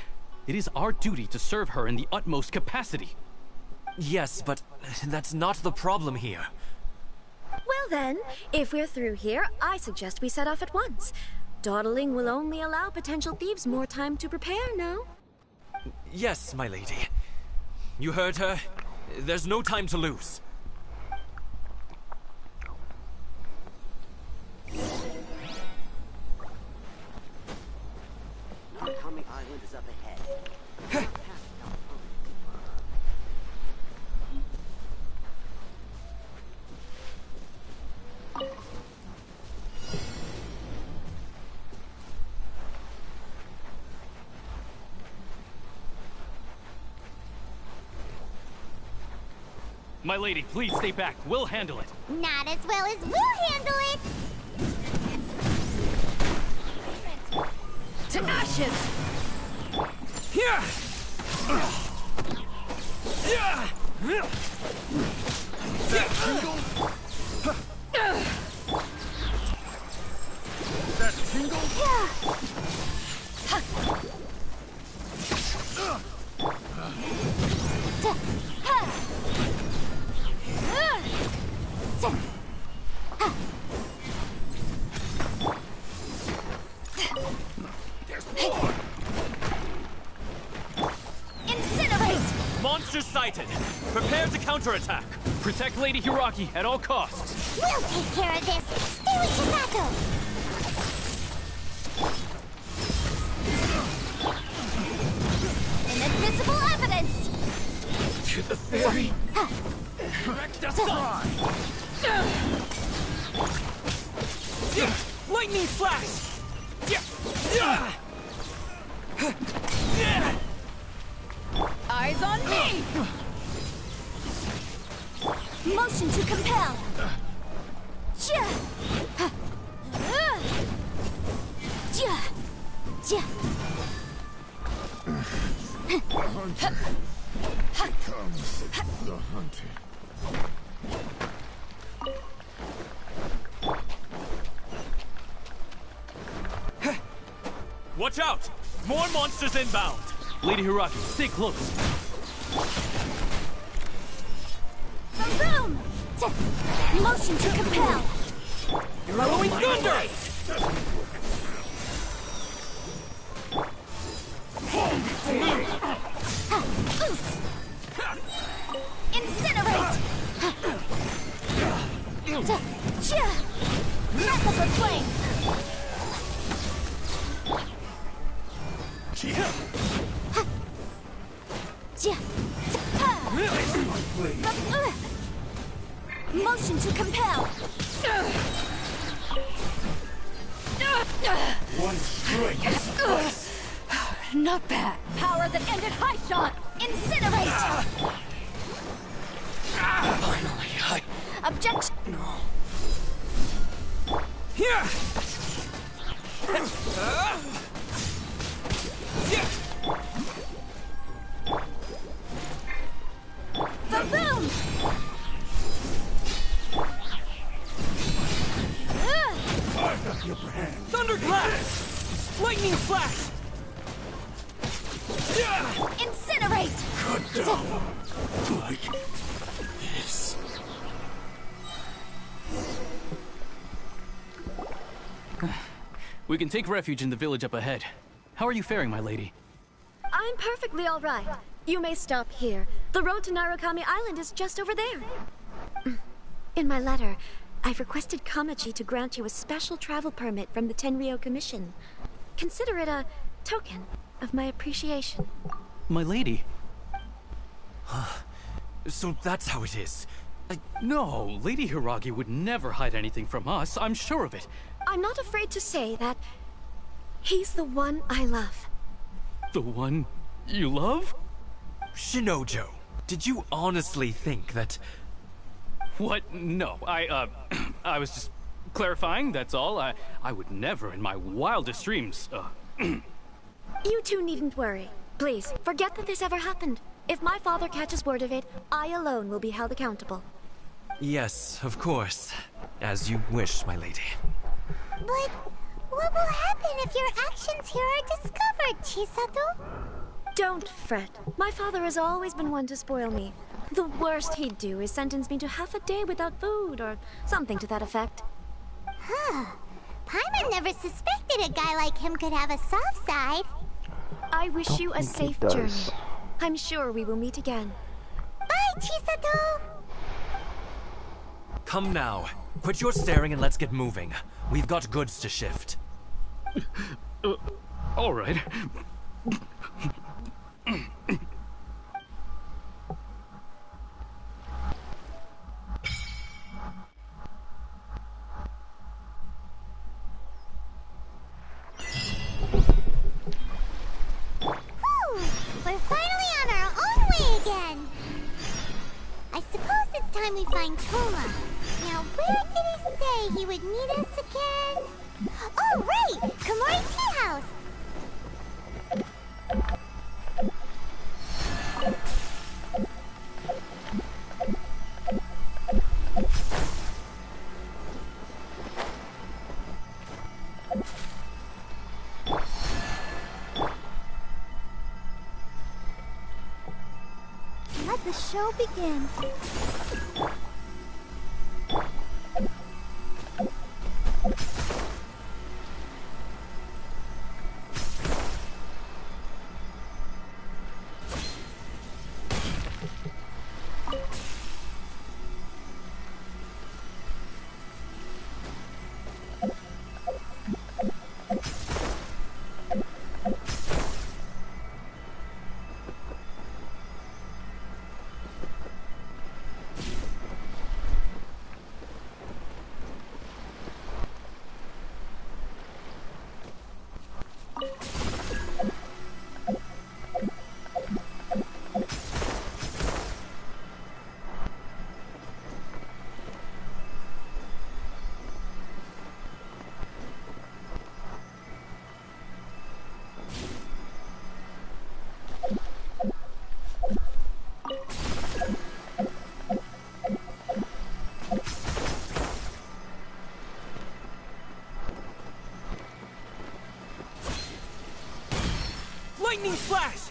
It is our duty to serve her in the utmost capacity. Yes, but that's not the problem here. Well then, if we're through here, I suggest we set off at once. Dawdling will only allow potential thieves more time to prepare, no? Yes, my lady. You heard her. There's no time to lose. Narukami Island is up ahead. My lady, please stay back. We'll handle it. Not as well as we'll handle it. To ashes! Here! Incinerate! Monsters sighted. Prepare to counterattack. Protect Lady Hiragi at all costs. We'll take care of this. Stay with Chisato. Invisible evidence! To the ferry. Lightning flash! Eyes on me! Motion to compel. Comes the hunted. Watch out! More monsters inbound! Lady Hiragi, stay close. Boom! Motion to compel. Blowing thunder! Incinerate! Wrap up a flame! Motion to compel! One strike is suffice. Not bad. Power that ended high shot! Incinerate! Finally, Objection! Here! Boom! Thunderclap! Lightning flash! Incinerate! Cut down. Like this. We can take refuge in the village up ahead. How are you faring, my lady? I'm perfectly all right. You may stop here. The road to Narukami Island is just over there. In my letter, I've requested Kamachi to grant you a special travel permit from the Tenryou Commission. Consider it a token of my appreciation. My lady? So that's how it is. No, Lady Hiragi would never hide anything from us. I'm sure of it. I'm not afraid to say that he's the one I love. The one you love? Shinojo, did you honestly think that... What? No, I was just clarifying, that's all. I would never in my wildest dreams, You two needn't worry. Please, forget that this ever happened. If my father catches word of it, I alone will be held accountable. Yes, of course. As you wish, my lady. But what will happen if your actions here are discovered, Chisato? Don't fret. My father has always been one to spoil me. The worst he'd do is sentence me to half a day without food, or something to that effect. Huh. Paimon never suspected a guy like him could have a soft side. I wish you a safe journey. I'm sure we will meet again. Bye, Chisato! Come now. Quit your staring and let's get moving. We've got goods to shift. All right. We're finally on our own way again. I suppose it's time we find Toma. Now, where did he say he would meet us again? Oh, right! Komori Tea House! the show begins. Lightning flash!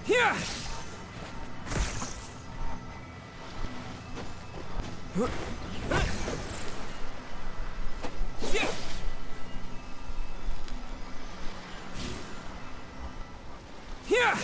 Here! Here!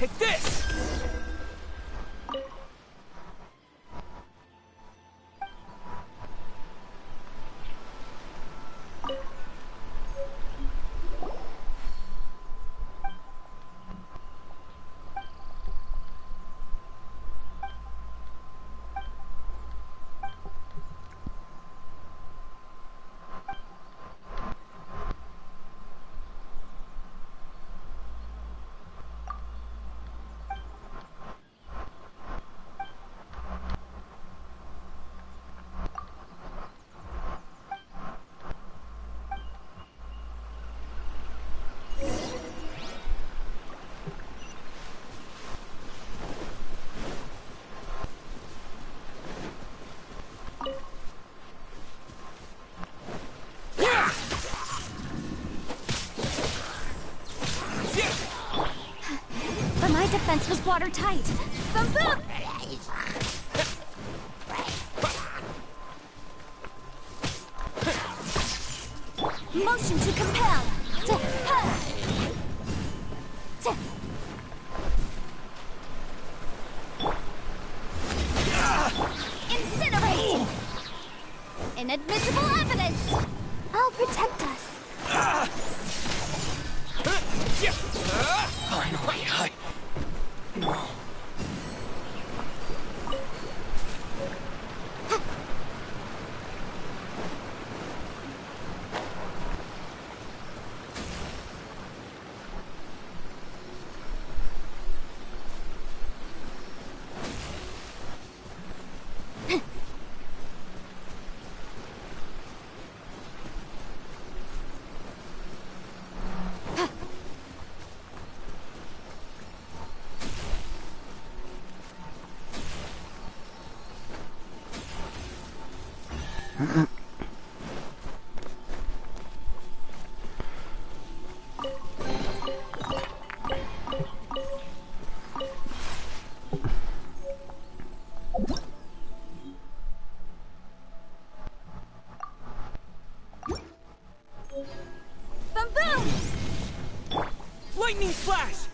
Take this! But my defense was watertight. Boom, boom! Motion to compel. Incinerate! Inadmissible evidence! I'll protect us. Finally, No. Boom, boom! Lightning flash!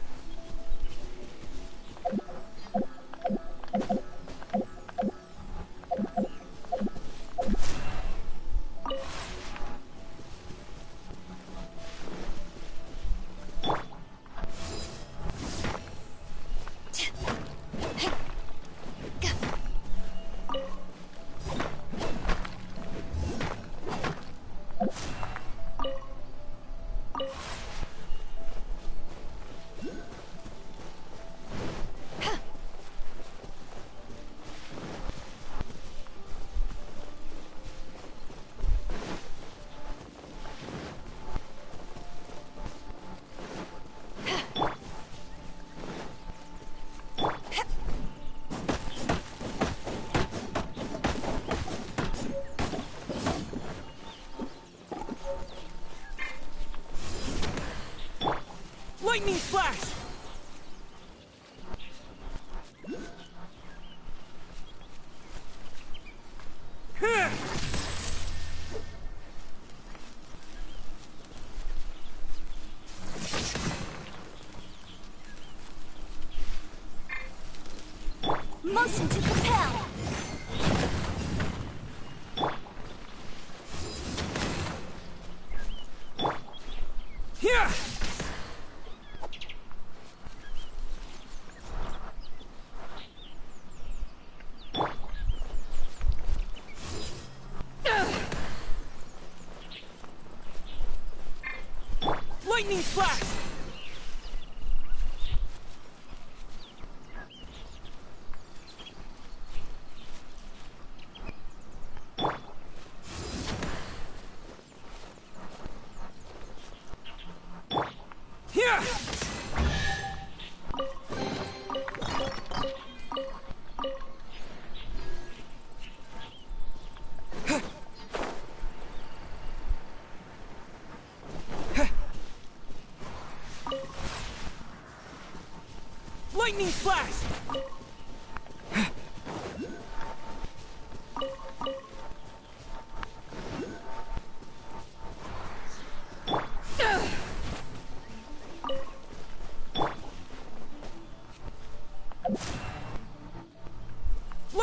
Lightning flash! Motion to compel. Here! Lightning flash! Here! Lightning flash!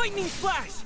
Lightning Flash!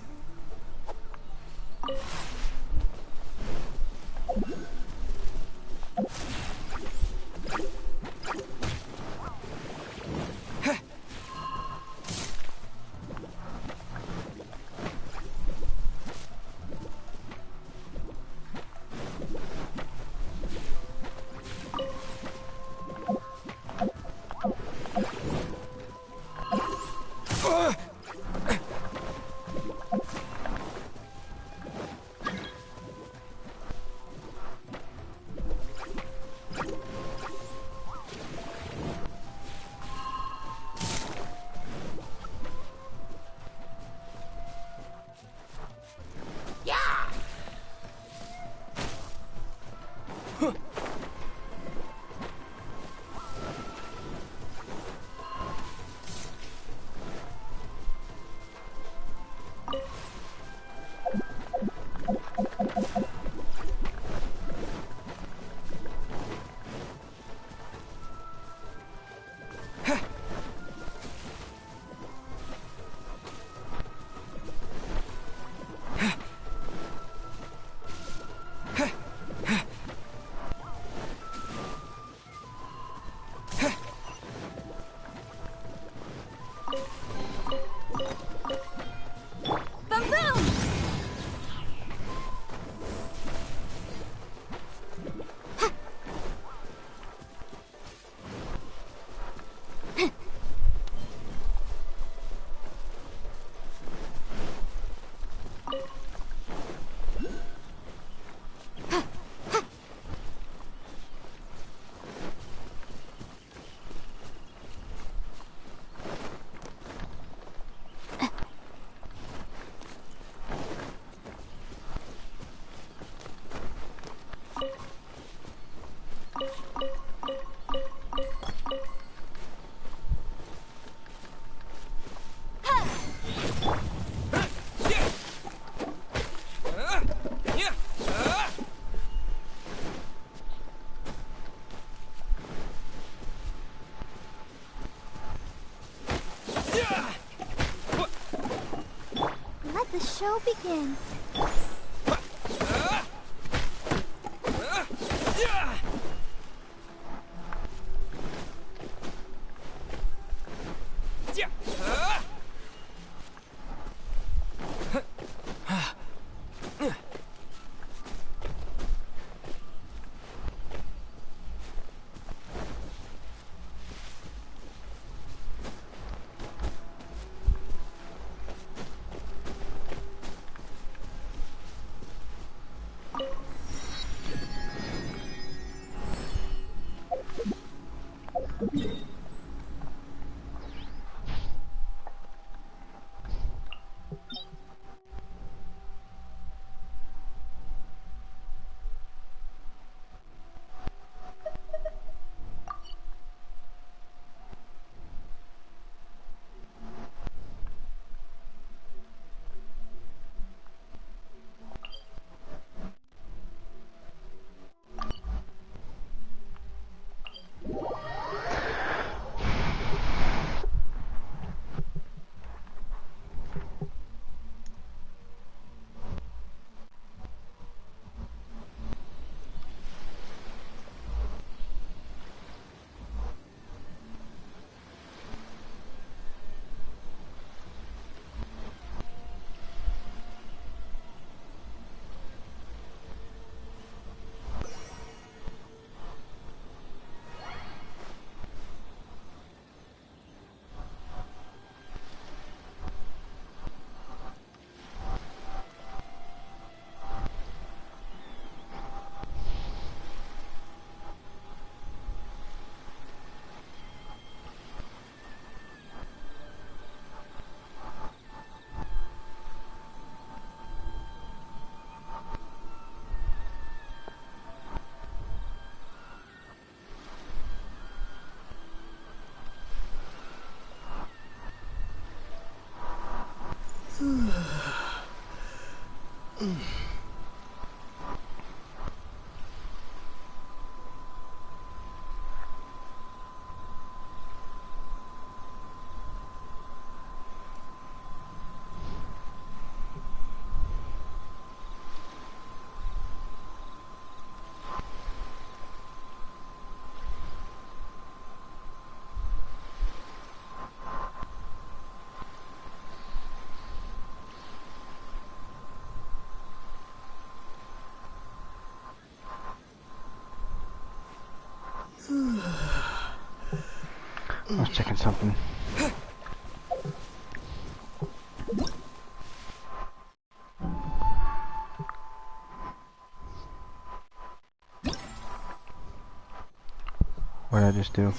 Let the show begin. I was checking something. What did I just do?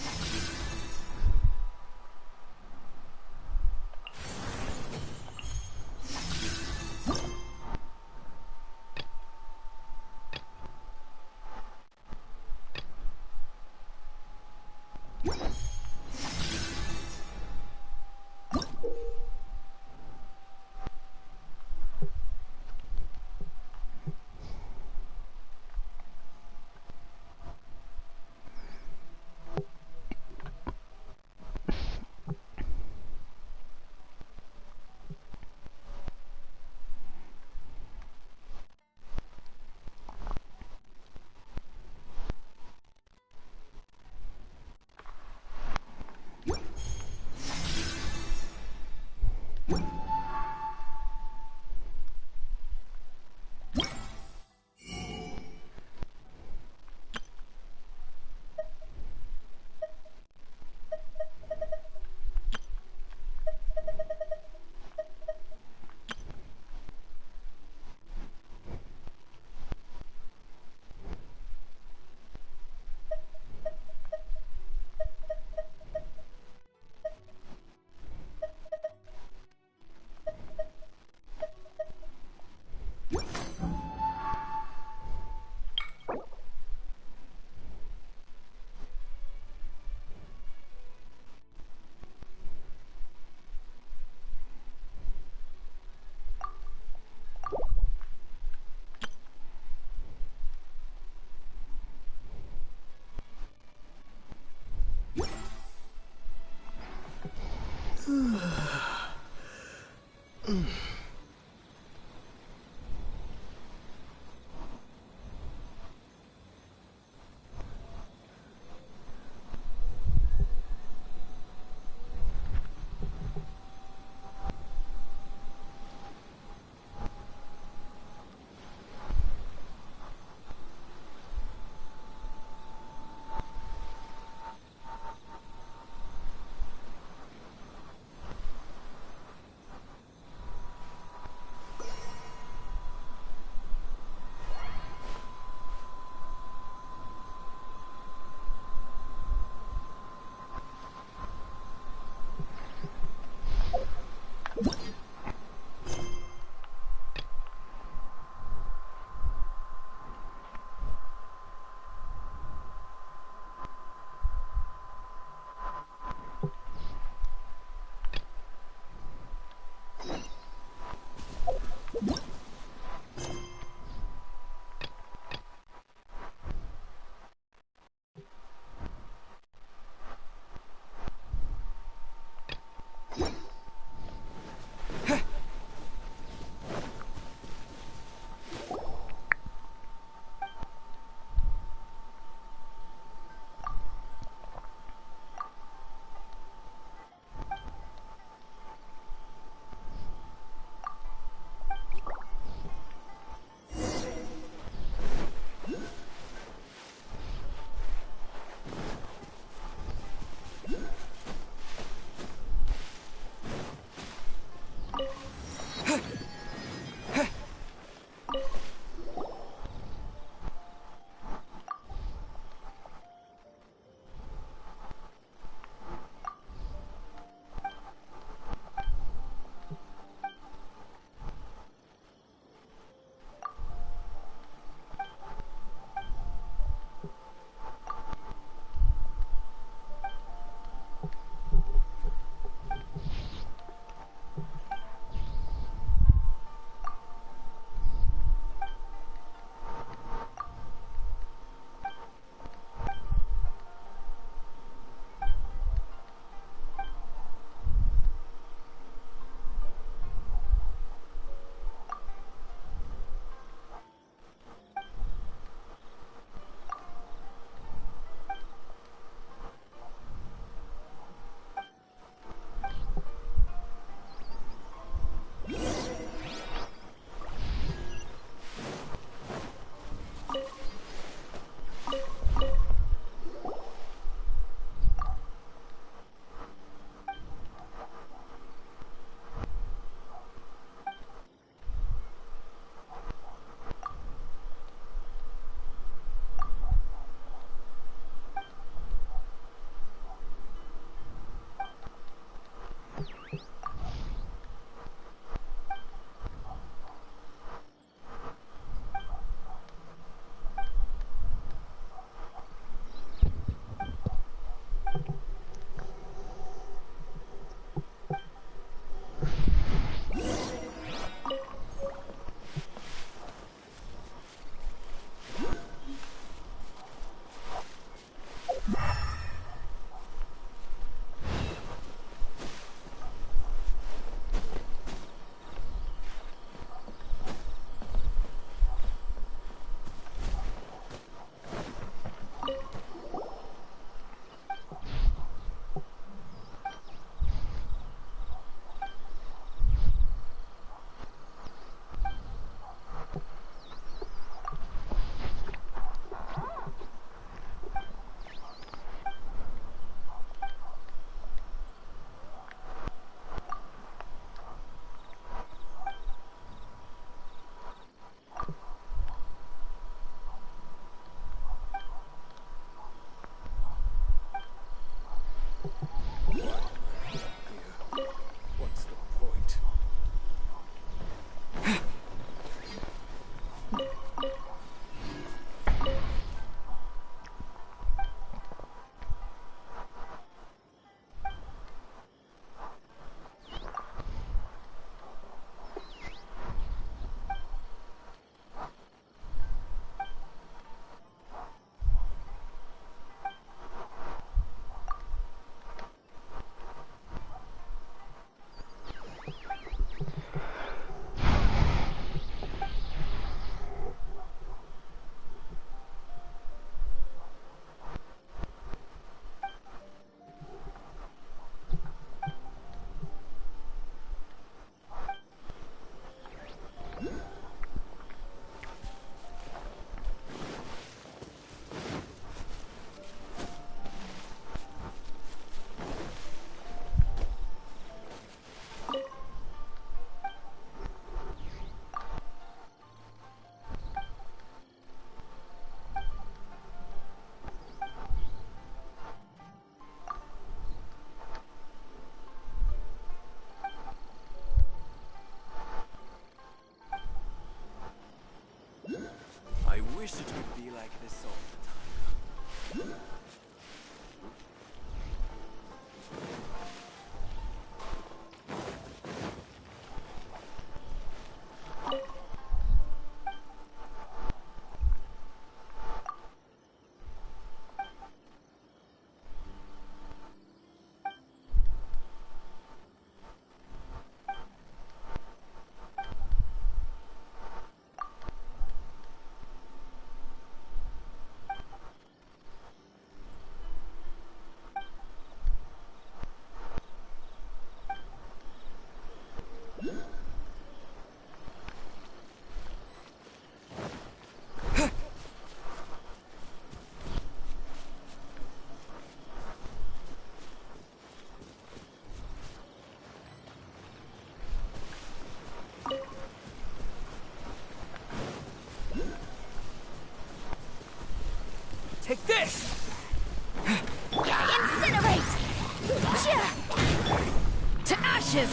inches.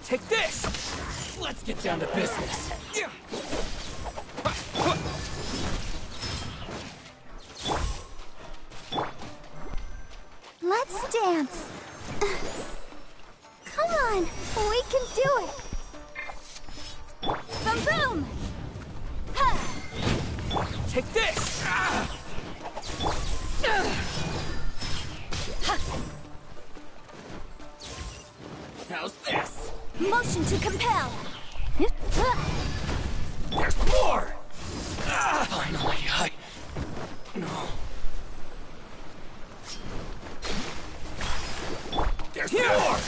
Take this! Let's get down to business. Let's dance. Come on, we can do it. Boom boom! Take this! How's this? Motion to compel. There's more! Finally, No. There's more!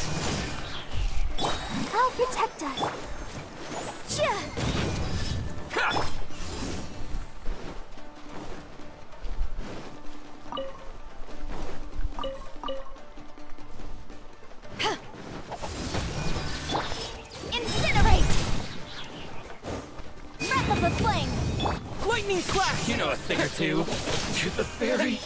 I'll protect us. Incinerate! Breath of the flame! Lightning slash! You know a thing or two. To the fairy.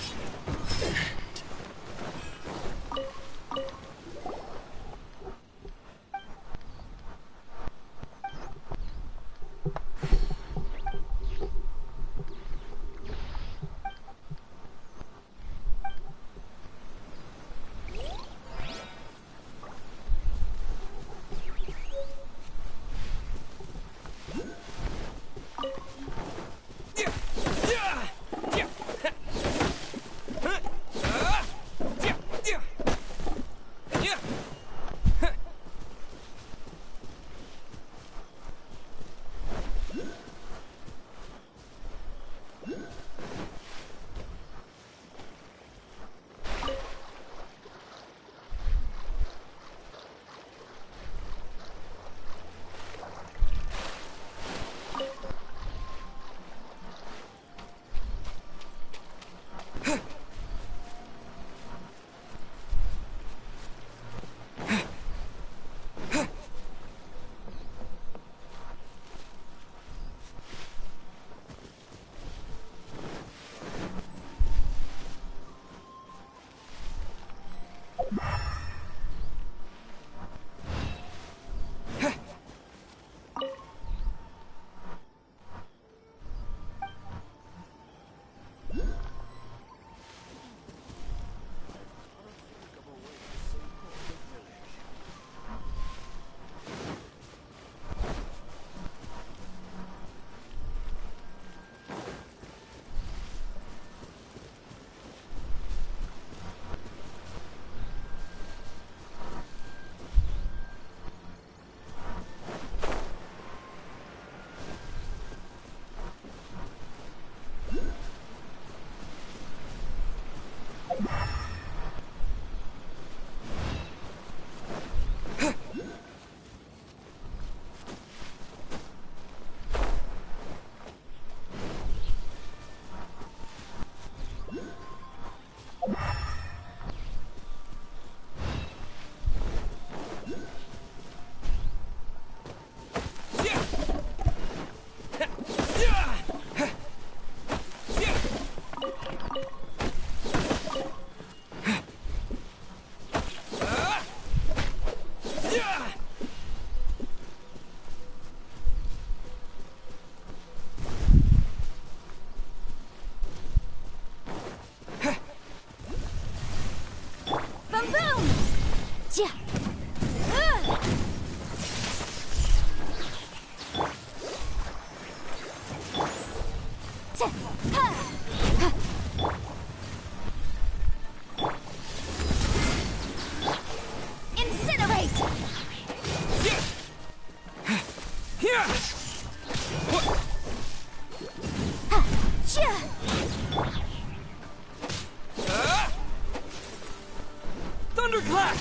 Thunderclap!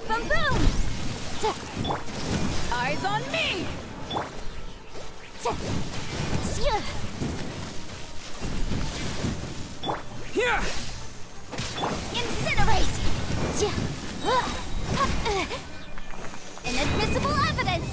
Boom boom! Eyes on me! Here! Incinerate! Inadmissible evidence!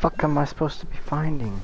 fuck am I supposed to be finding?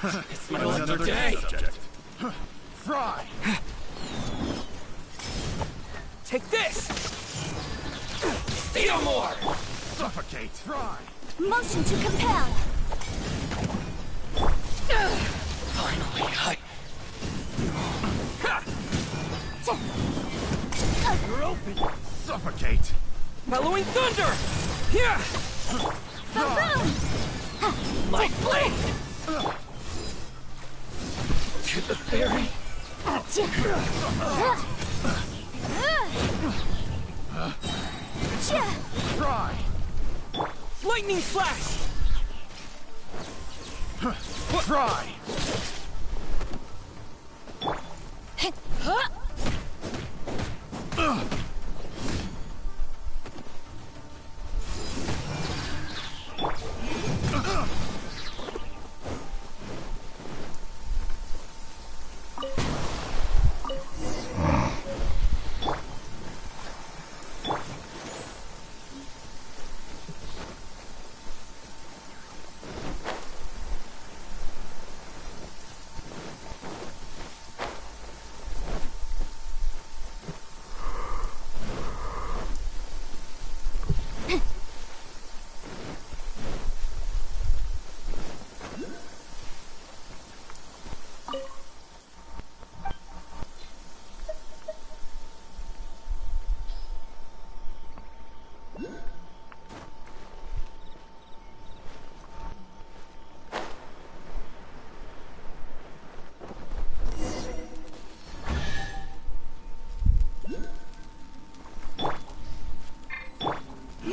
It's my lucky day. Fry! Take this! Theomore! Suffocate! Fry! Motion to compel. Finally, You're open! Suffocate! Bellowing thunder! Here! Light blade! To the berry! Fry! Lightning flash! Fry!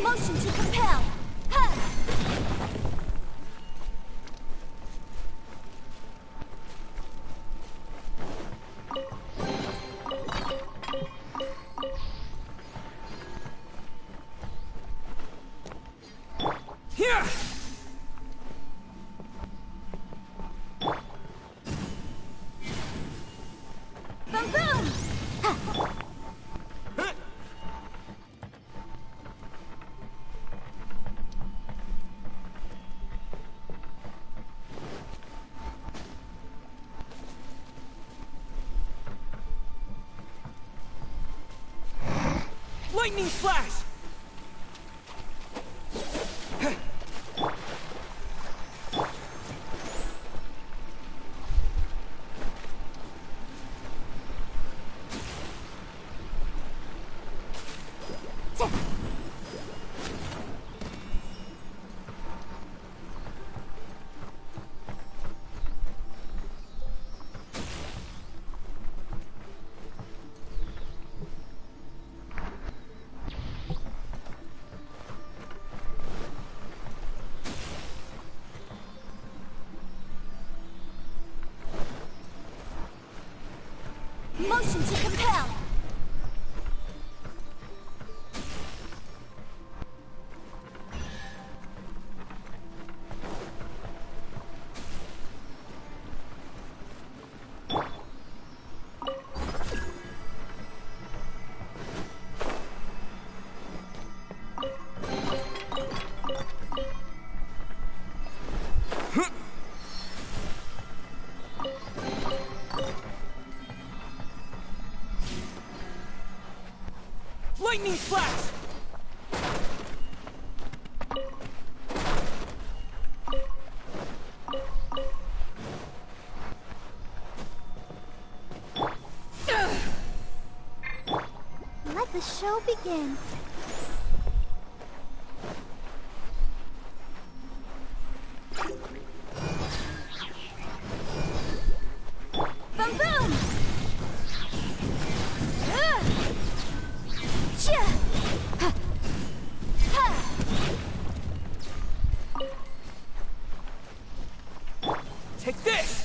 Motion to compel. Here! Boom boom. Lightning flash! Motion to compel. Lightning flash! Let the show begin. Boom boom. Take this!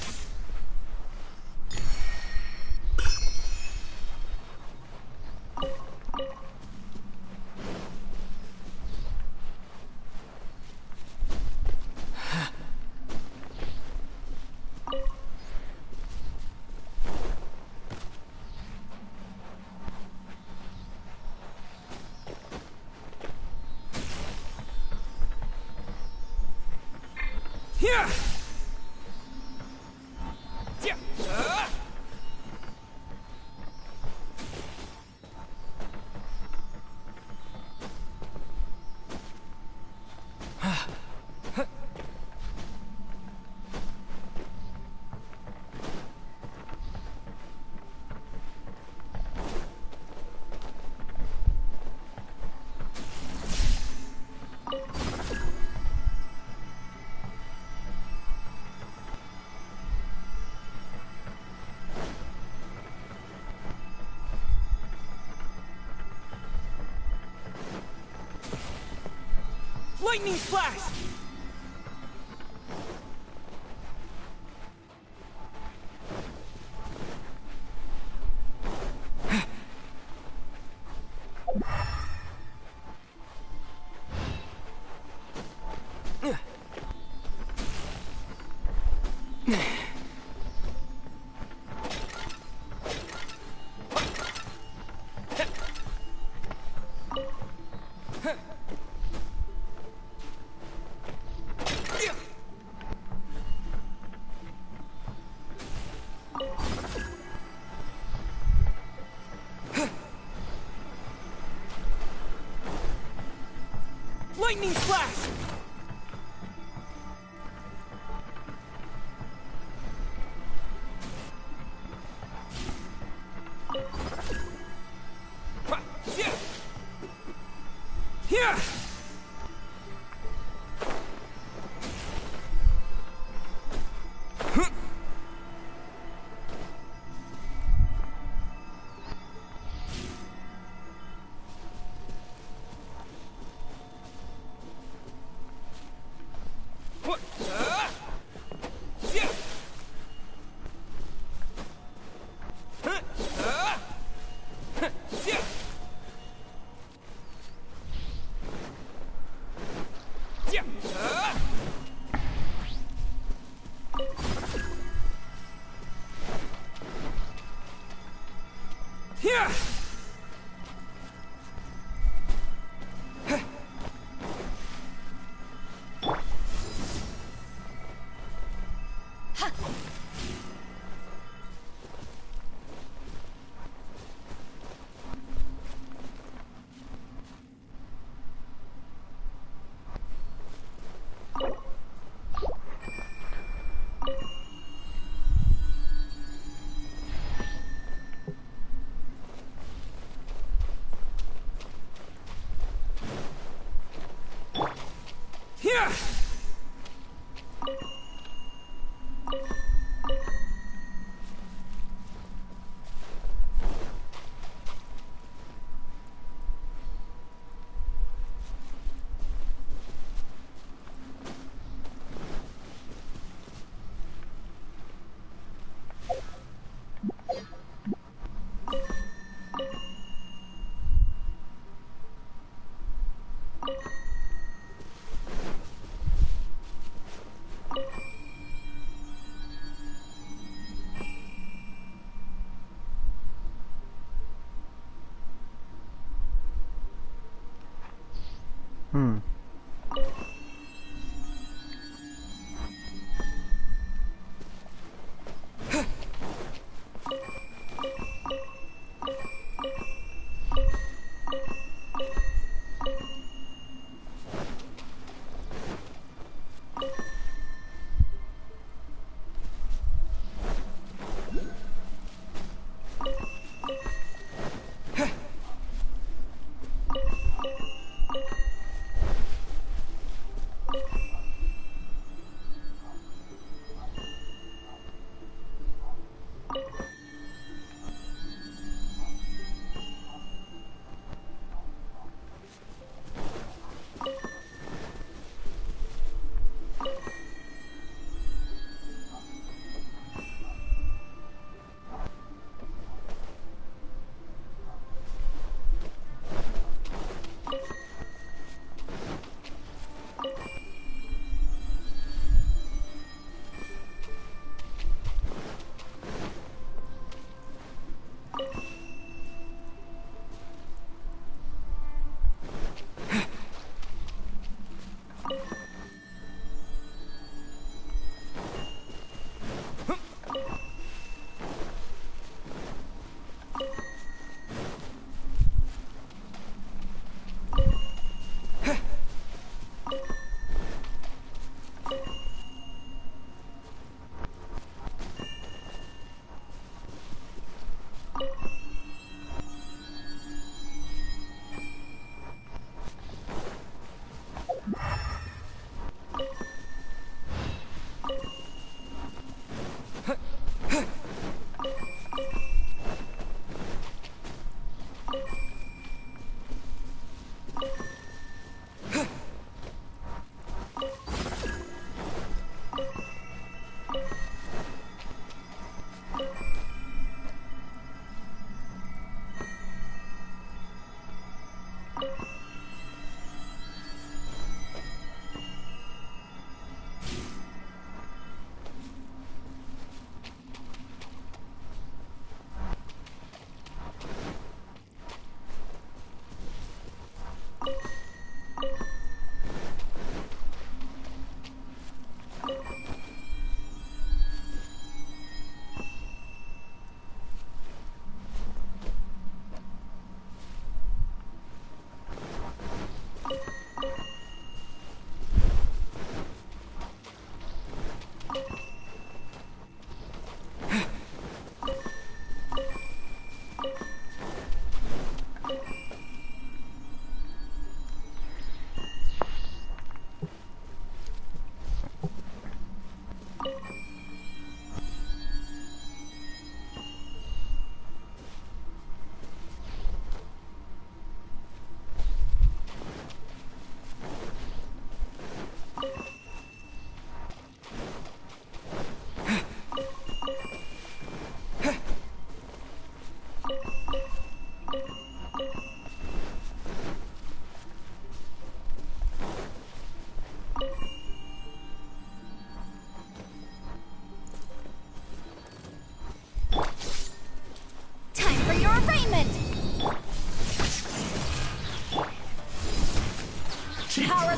Here! Lightning flash! Lightning flash! Here! Here! Here!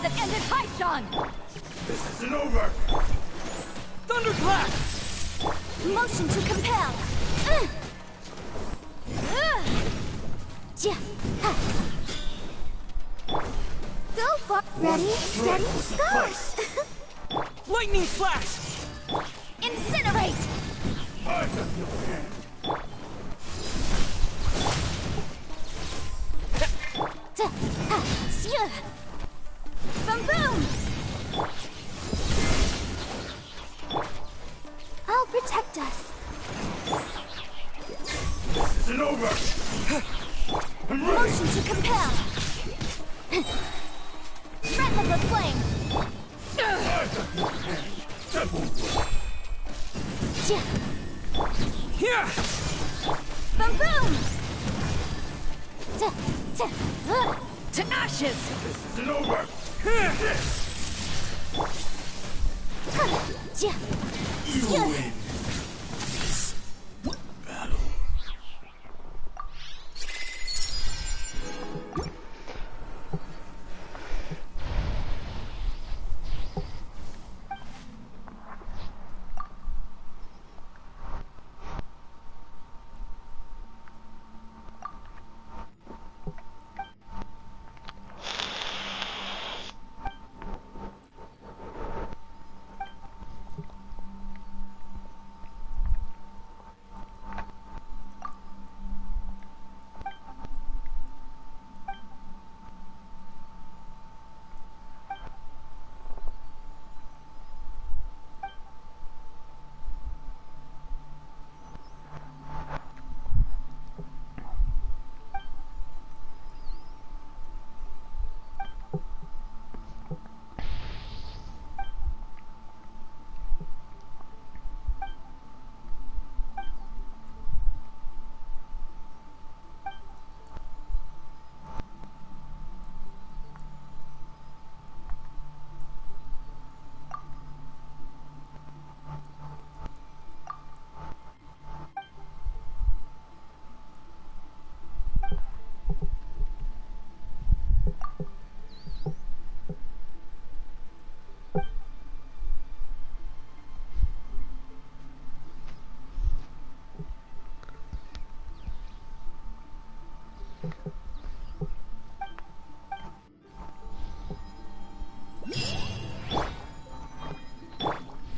that ended Haishan! This isn't over! Thunderclap! Motion to compel. Go for ready, steady, go! Lightning flash! Incinerate! Boom boom! I'll protect us. This isn't over! Motion to compel. Breath of the flame. Here! Boom boom! To ashes! This isn't over! You win!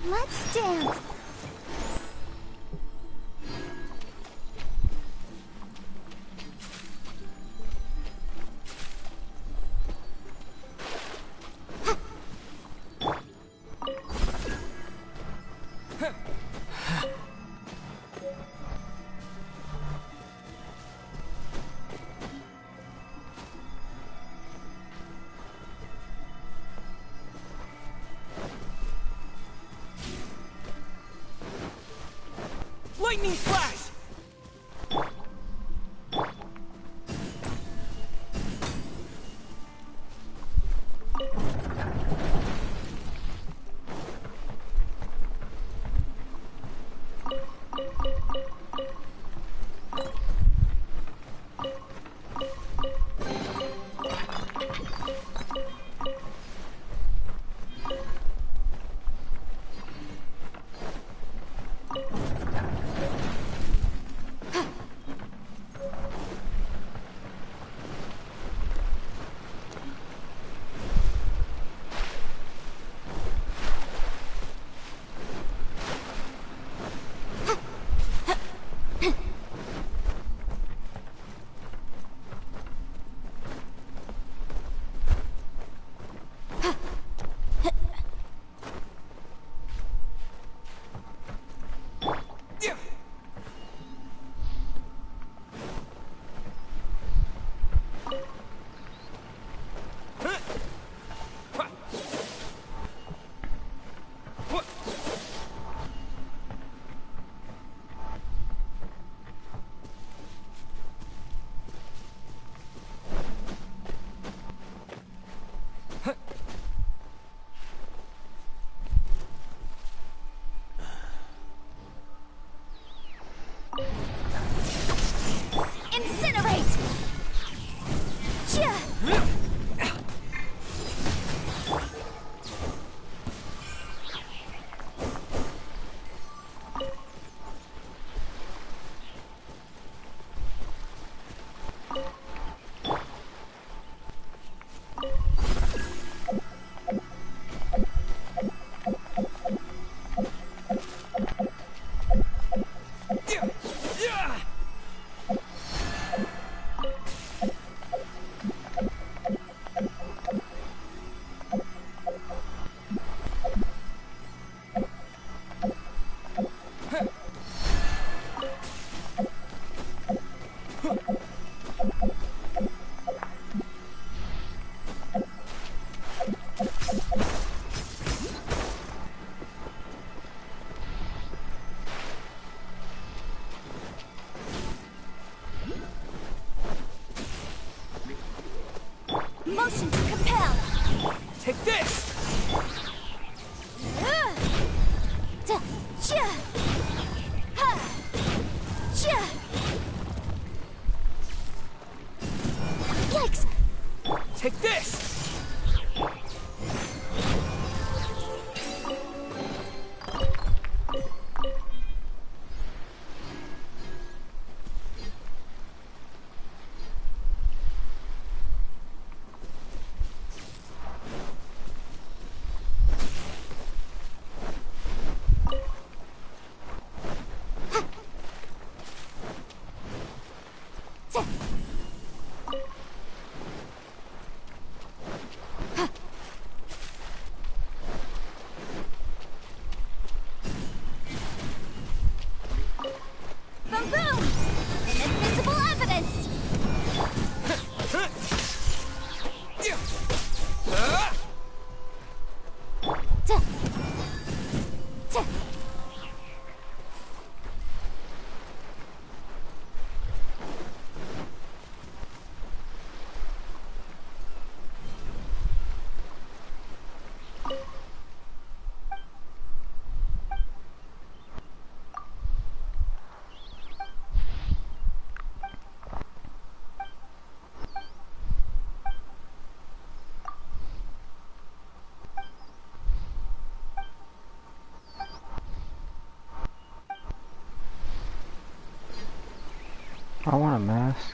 Let's dance. Lightning flash! Motion to compel. Take this! Yikes! Take this! Boom boom! Inadmissible evidence! I want a mask.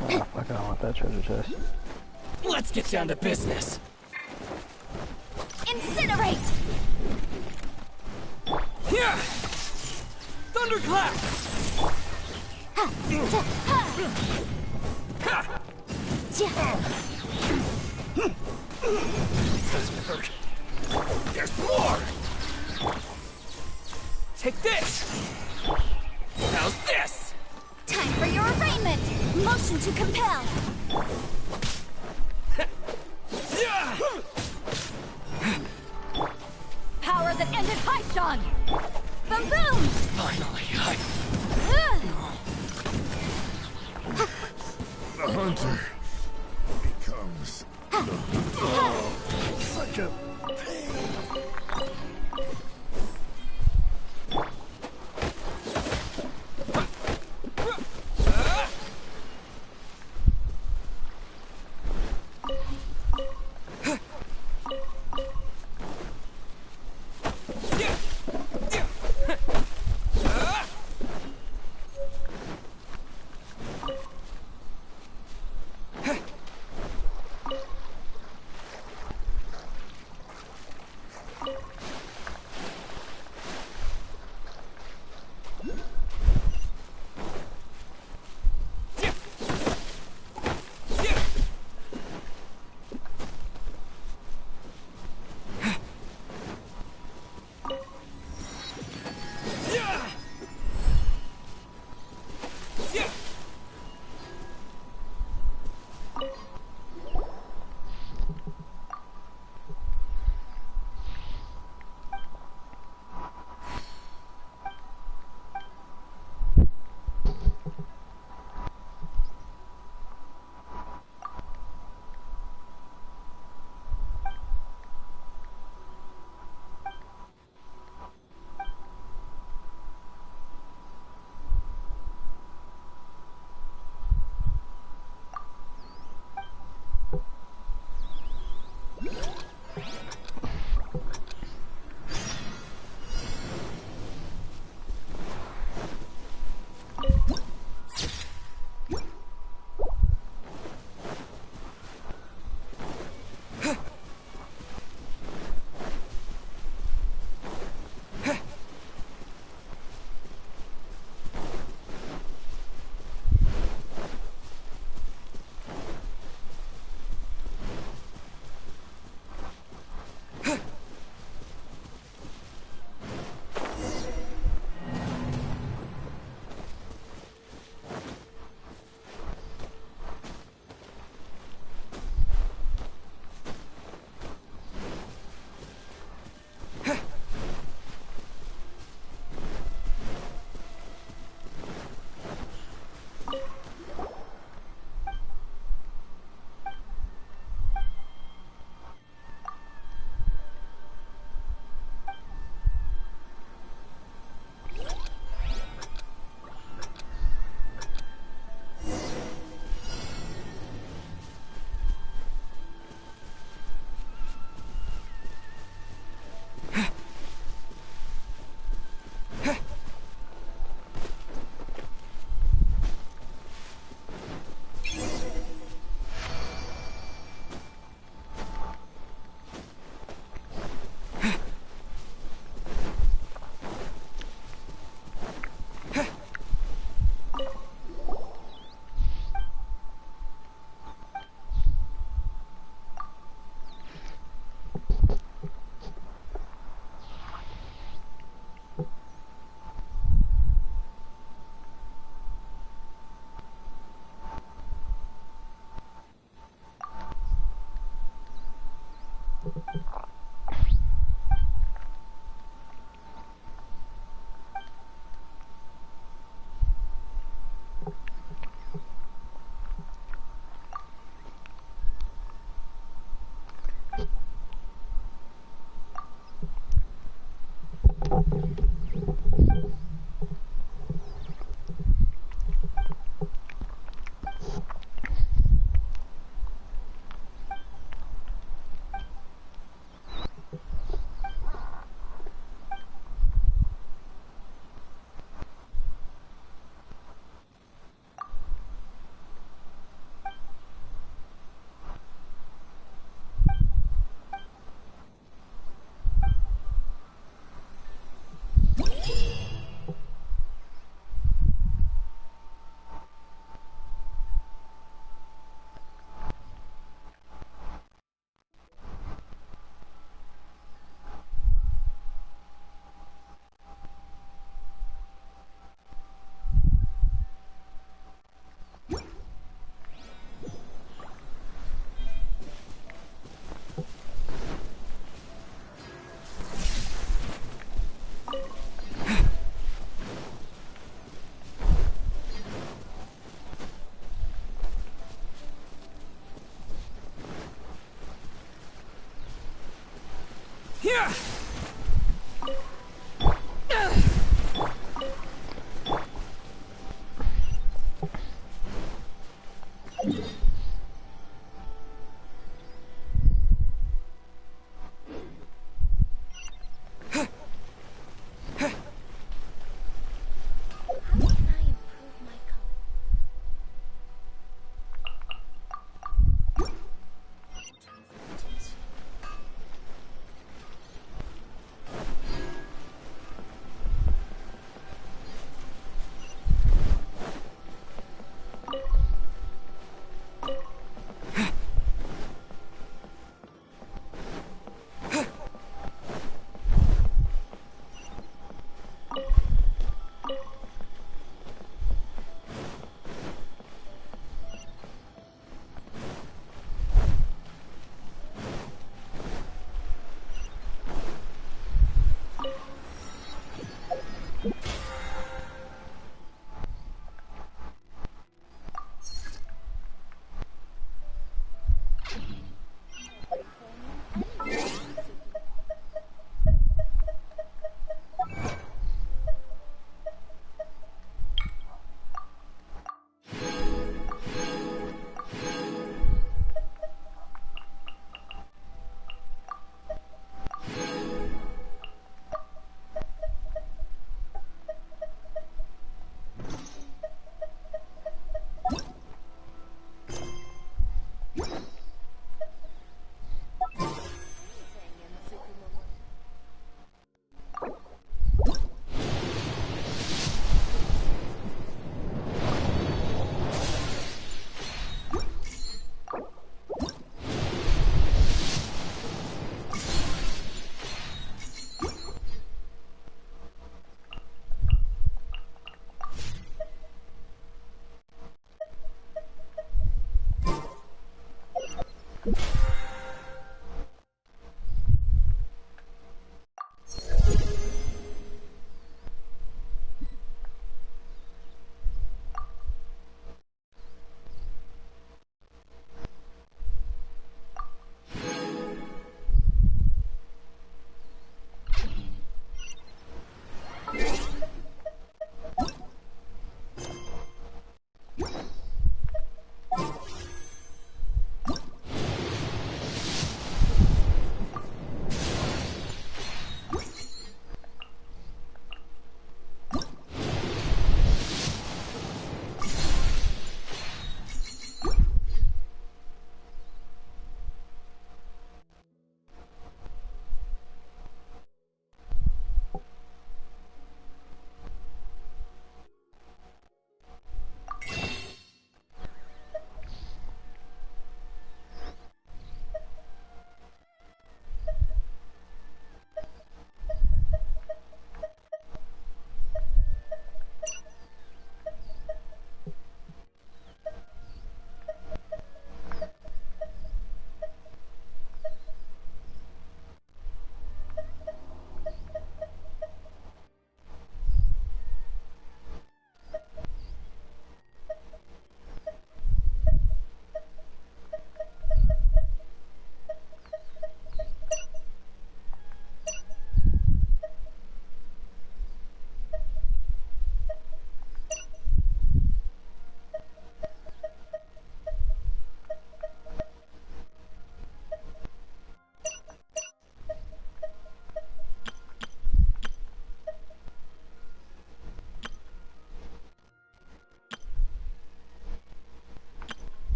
Oh, fuck, I don't want that treasure chest. Let's get down to business. Incinerate! Here! Thunderclap! Doesn't hurt. There's more! Take this! How's this? Time for your arraignment! Motion to compel! Power that ended Haishan! Boom boom! Finally, The hunter becomes such a pain.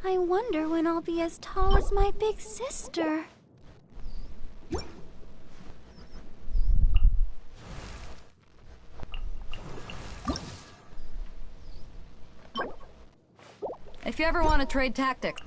I wonder when I'll be as tall as my big sister. If you ever want to trade tactics,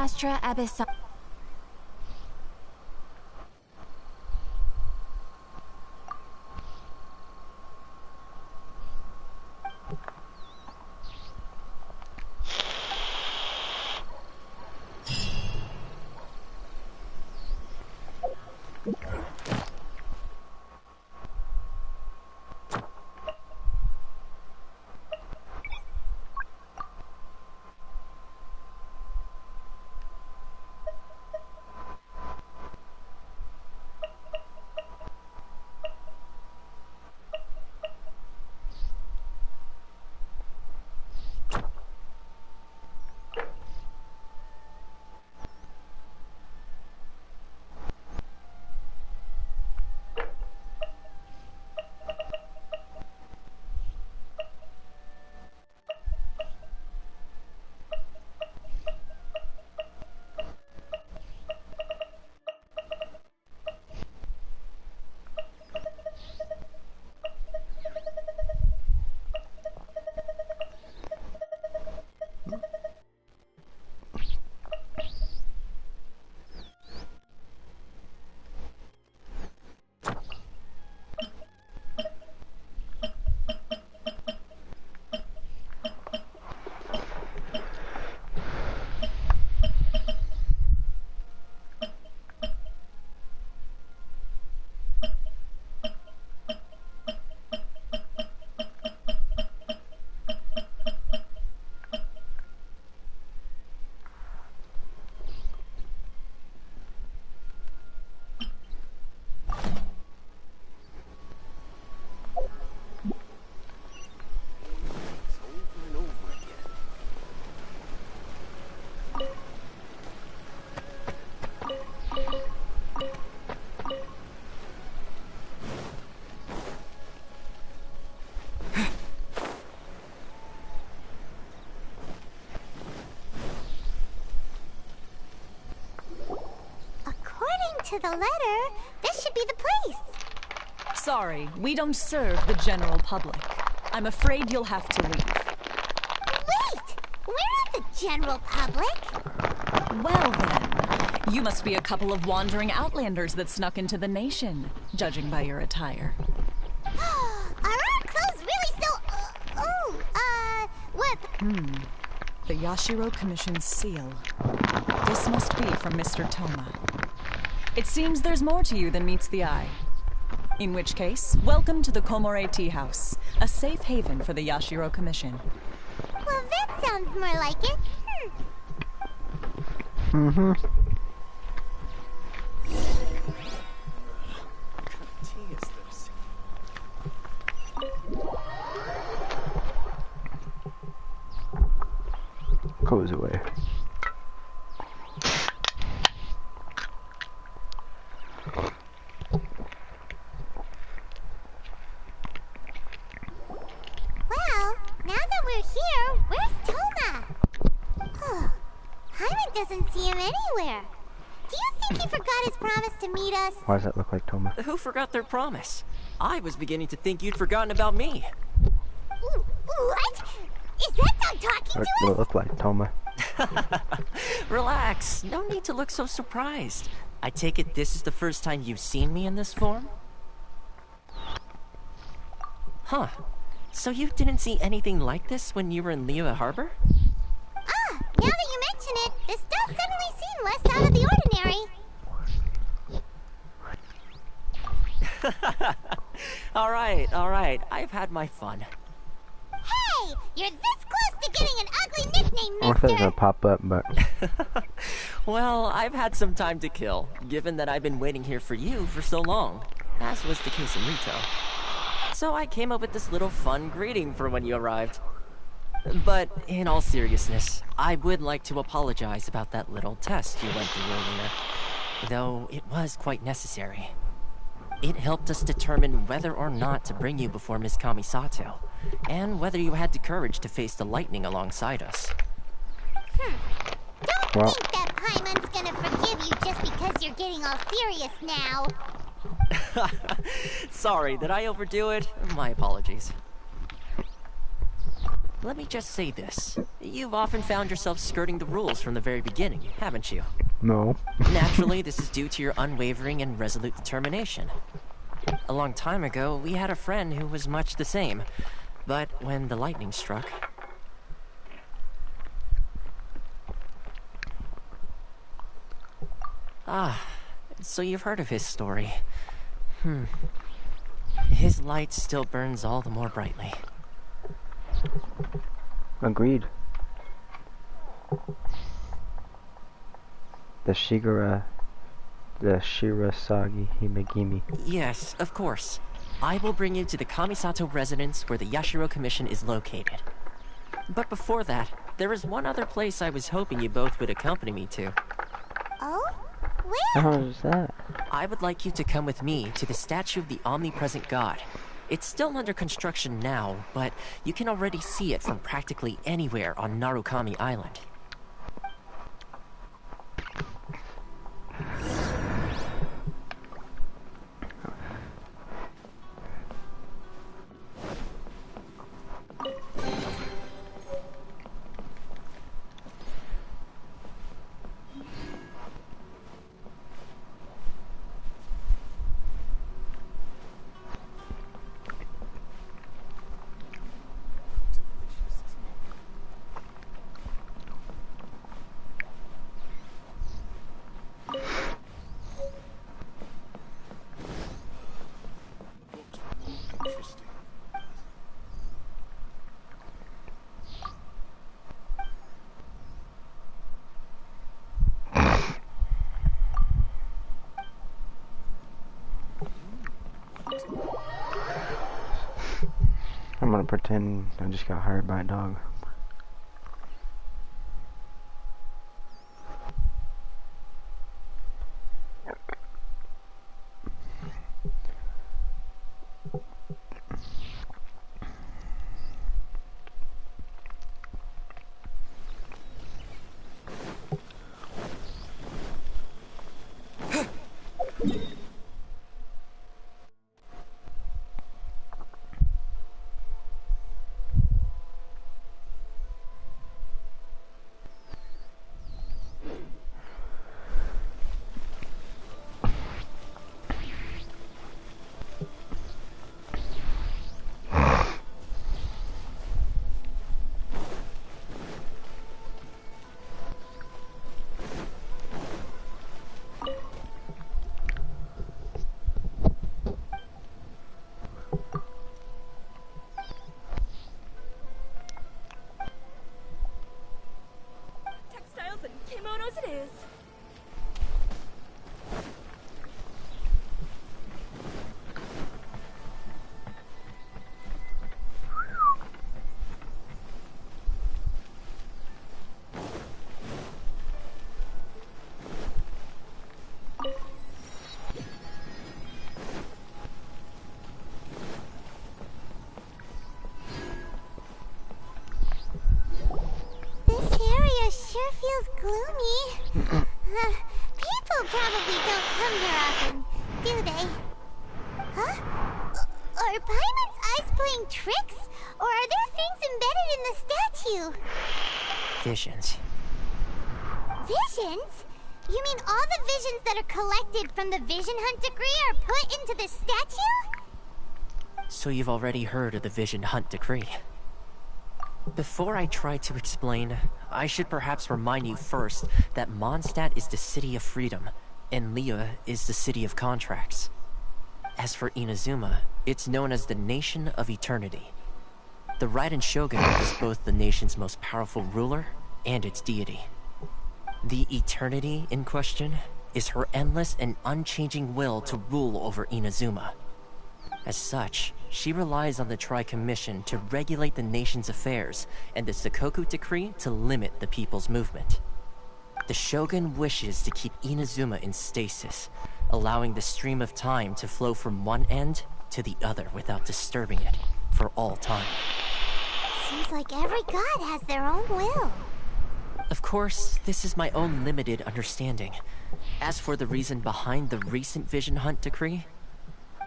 Nostra Abyssal. To the letter, this should be the place. Sorry, we don't serve the general public. I'm afraid you'll have to leave. Wait! We're not the general public. Well then, you must be a couple of wandering outlanders that snuck into the nation, judging by your attire. Are our clothes really so... what... The Yashiro Commission's seal. This must be from Mr. Toma. It seems there's more to you than meets the eye. In which case, welcome to the Komore Tea House, a safe haven for the Yashiro Commission. Well, that sounds more like it. Mm-hmm. What kind of tea is this? Goes away. Doesn't see him anywhere. Do you think he forgot his promise to meet us? Why does that look like Toma? Who forgot their promise? I was beginning to think you'd forgotten about me. What? Is that dog talking to us? What it look like, Toma? Relax. No need to look so surprised. I take it this is the first time you've seen me in this form? Huh. So you didn't see anything like this when you were in Liyue Harbor? Ah, now that you mention it, this does suddenly seem less out of the ordinary. Alright. I've had my fun. Hey! You're this close to getting an ugly nickname, I thought it was gonna pop up, but... Well, I've had some time to kill, given that I've been waiting here for you for so long, as was the case in Rito. So I came up with this little fun greeting for when you arrived. But in all seriousness, I would like to apologize about that little test you went through earlier, though it was quite necessary. It helped us determine whether or not to bring you before Miss Kamisato, and whether you had the courage to face the lightning alongside us. Don't think that Paimon's gonna forgive you just because you're getting all serious now. Sorry, did I overdo it? My apologies. let me just say this. You've often found yourself skirting the rules from the very beginning, haven't you? No. Naturally, this is due to your unwavering and resolute determination. A long time ago, we had a friend who was much the same. But when the lightning struck... Ah, so you've heard of his story. His light still burns all the more brightly. Agreed. The Shirasagi Himegimi. Yes, of course. I will bring you to the Kamisato residence where the Yashiro Commission is located. But before that, there is one other place I was hoping you both would accompany me to. Oh? Where? How is that? I would like you to come with me to the statue of the omnipresent god. It's still under construction now, but you can already see it from practically anywhere on Narukami Island. I'm gonna pretend I just got hired by a dog. Kimonos it is. Gloomy. People probably don't come here often, do they? Huh? Are Paimon's eyes playing tricks? Or are there things embedded in the statue? Visions. Visions? You mean all the visions that are collected from the Vision Hunt decree are put into the statue? So you've already heard of the Vision Hunt decree. Before I try to explain, I should perhaps remind you first that Mondstadt is the city of freedom, and Liyue is the city of contracts. As for InaZUma, it's known as the Nation of Eternity. The Raiden Shogun is both the nation's most powerful ruler and its deity. The Eternity in question is her endless and unchanging will to rule over InaZUma. As such, she relies on the Tri-Commission to regulate the nation's affairs and the Sakoku Decree to limit the people's movement. The Shogun wishes to keep InaZUma in stasis, allowing the stream of time to flow from one end to the other without disturbing it for all time. Seems like every god has their own will. Of course, this is my own limited understanding. As for the reason behind the recent Vision Hunt decree,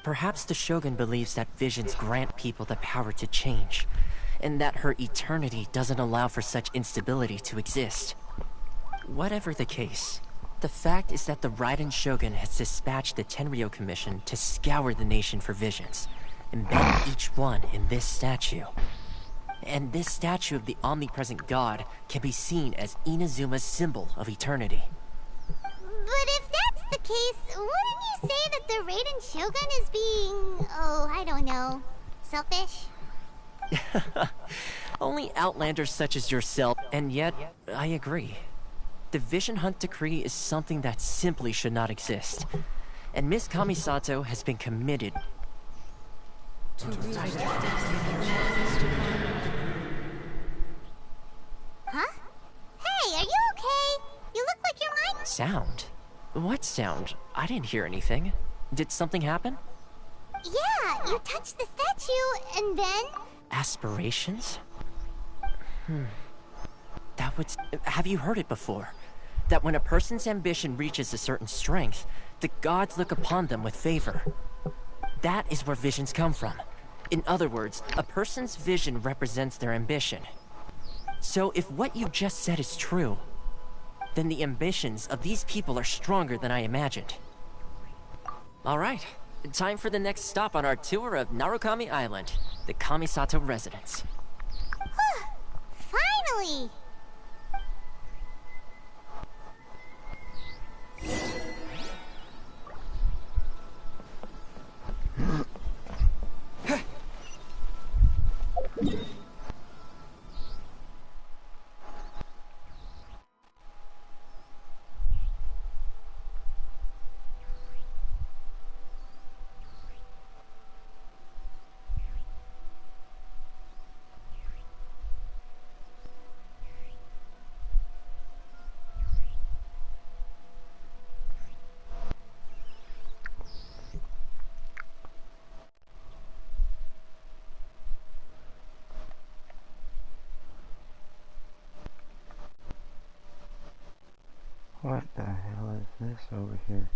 perhaps the Shogun believes that visions grant people the power to change, and that her eternity doesn't allow for such instability to exist. Whatever the case, the fact is that the Raiden Shogun has dispatched the Tenryo Commission to scour the nation for visions, embedding each one in this statue. And this statue of the omnipresent god can be seen as InaZUma's symbol of eternity. But if that's the case, wouldn't you say that the Raiden Shogun is being, oh, I don't know, selfish? Only outlanders such as yourself, and yet, I agree. The Vision Hunt Decree is something that simply should not exist. And Miss Kamisato has been committed to Huh? Hey, are you okay? You look like your mind... Sound? What sound? I didn't hear anything. Did something happen? Yeah, you touched the statue, and then... Aspirations? That would... Have you heard it before? That when a person's ambition reaches a certain strength, the gods look upon them with favor. That is where visions come from. In other words, a person's vision represents their ambition. So if what you just said is true, then the ambitions of these people are stronger than I imagined. Alright, time for the next stop on our tour of Narukami Island, the Kamisato residence. Finally! What the hell is this over here?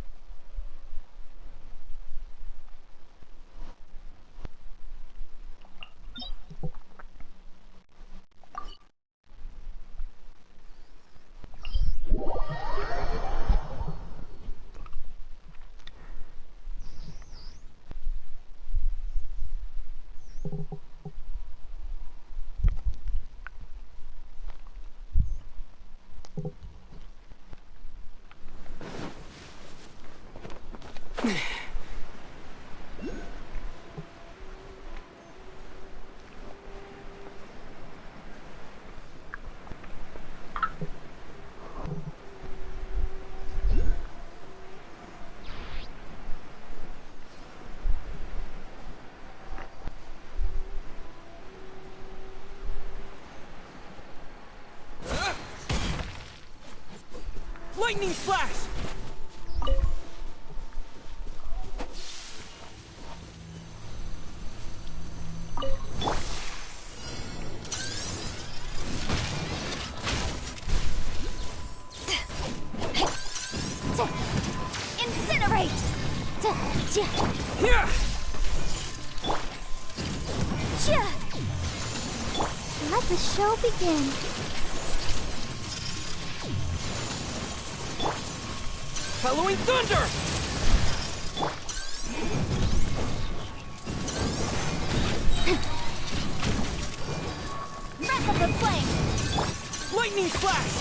Lightning flash! Incinerate! Here! Let the show begin. Halloween thunder! Wrap up the flame! Lightning flash!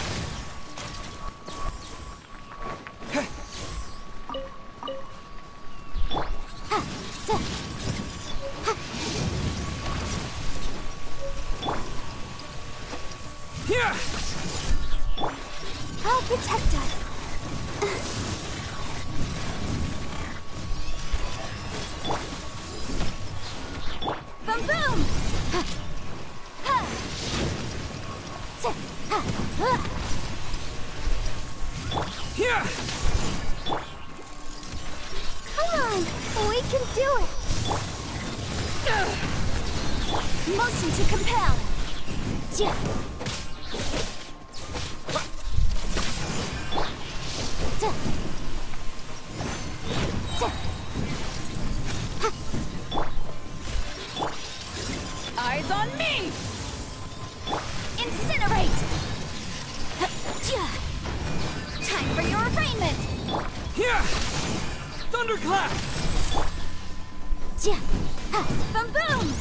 Here! I'll protect us. Boom boom! Here! Come on, we can do it. Motion to compel. Eyes on me! Thunderclap! Ja! Ha! Boom boom!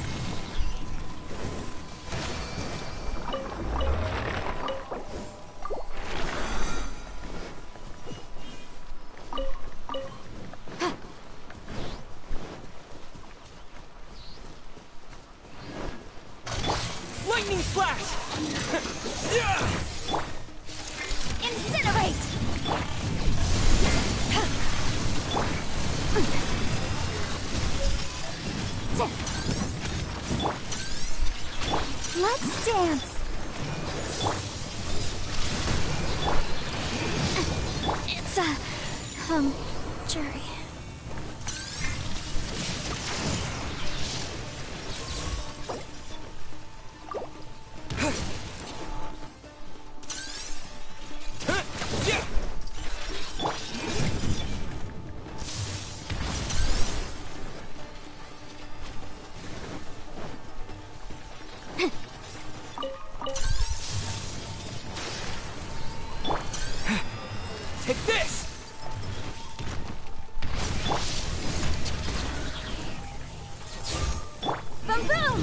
Lightning flash! Incinerate! Let's dance. It's a jury. Take this! Boom boom!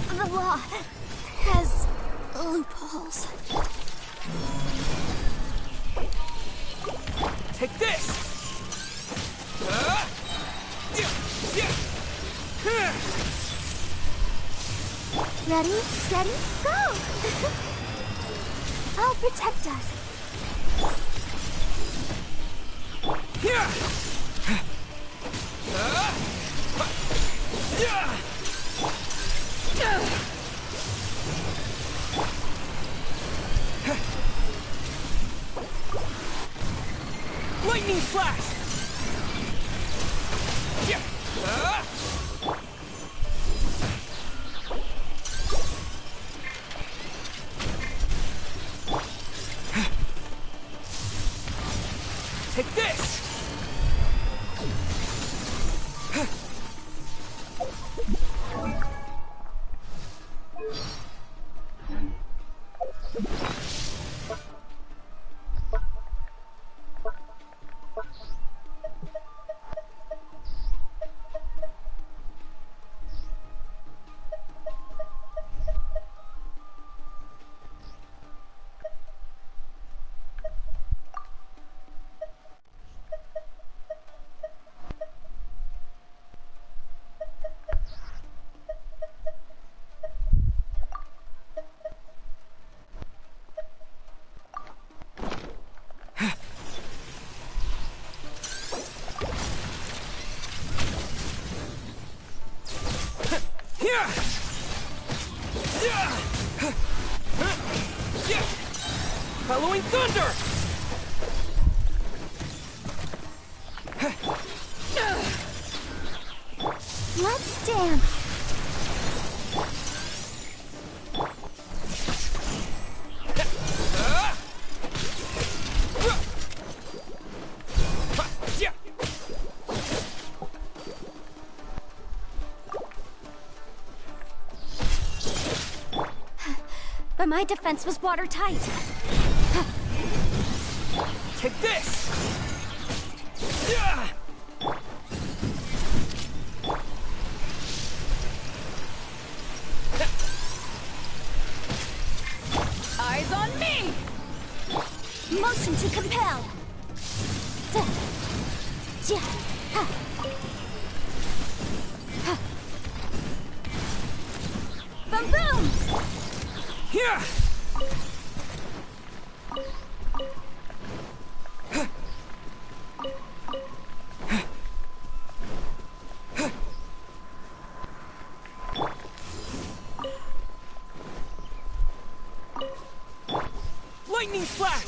The law has loopholes. Take this! Ready, steady, go! I'll protect us. Lightning flash! Take this! Following thunder! Let's dance. But my defense was watertight. Take this! Eyes on me! Motion to compel. Boom boom! Here! Lightning flash!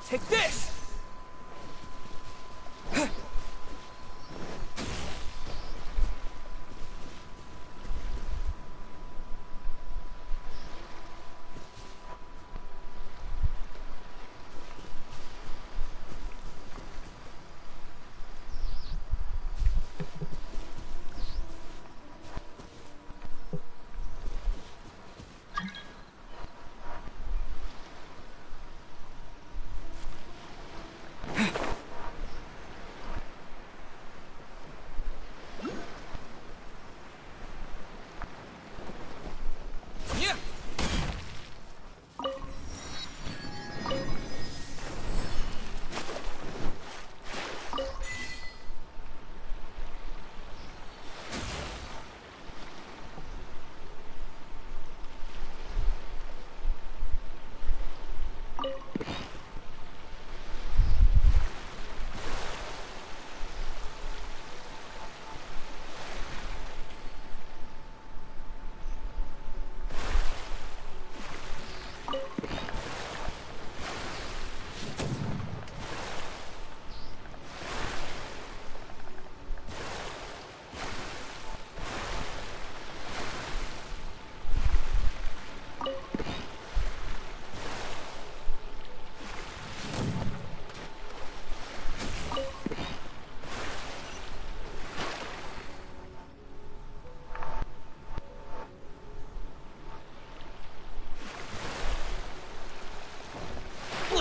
Take this!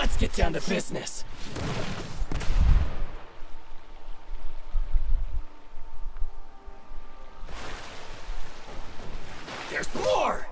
Let's get down to business. There's more!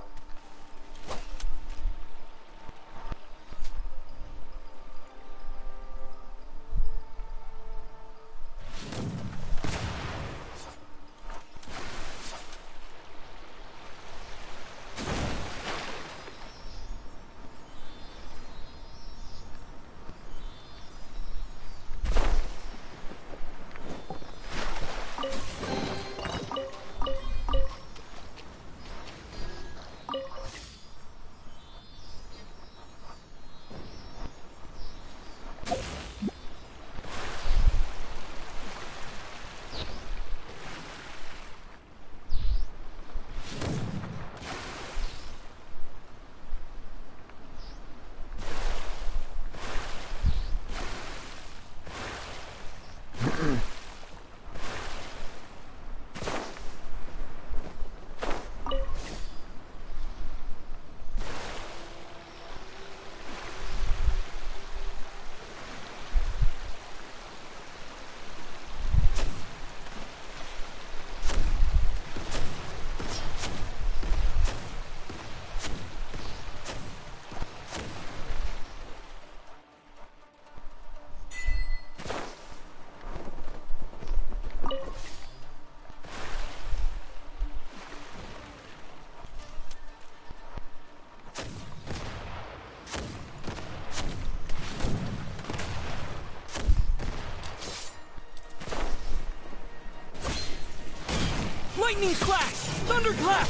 Lightning slash! Thunderclap!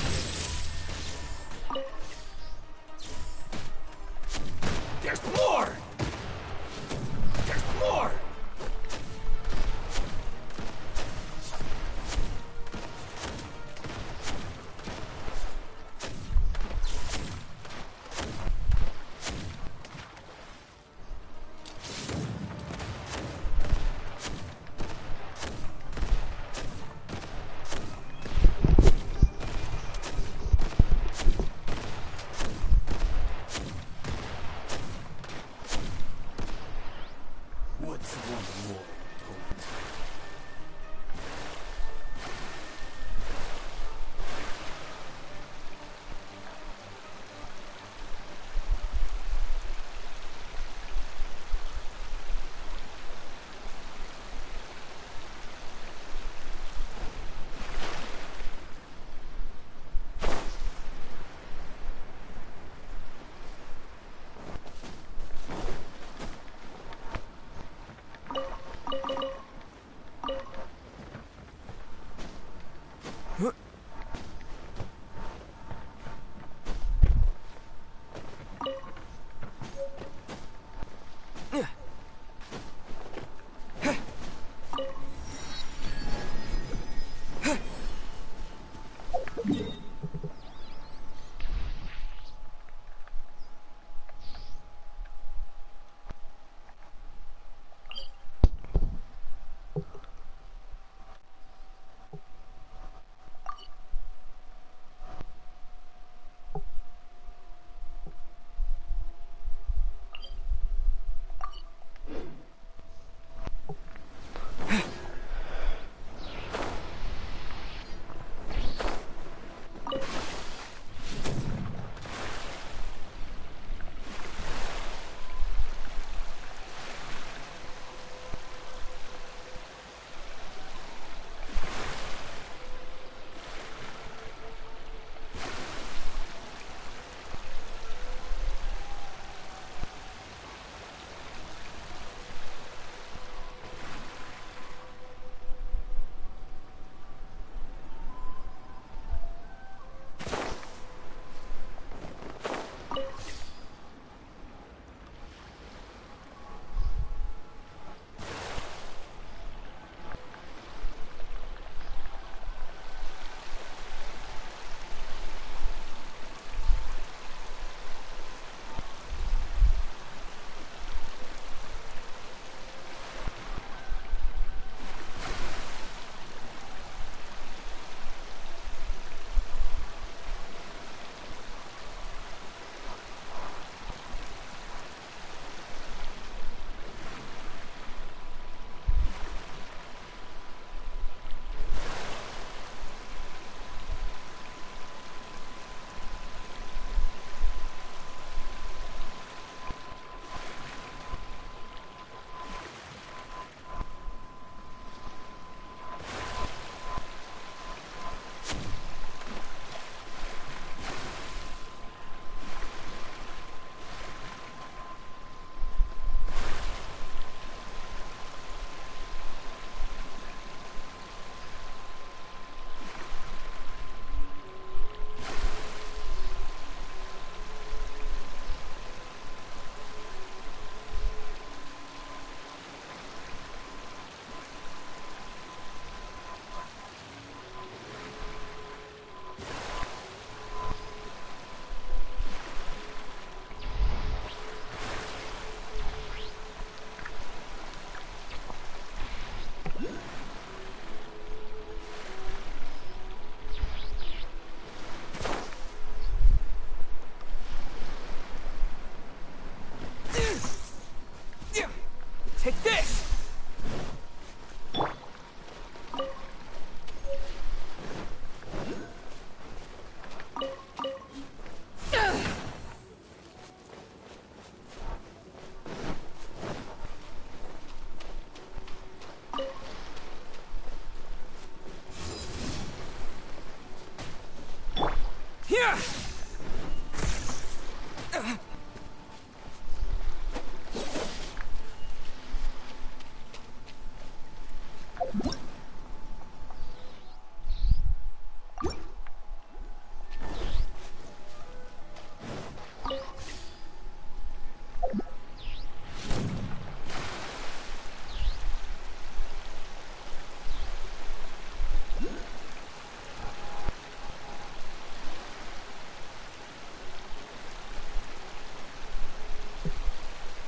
There's more! There's more!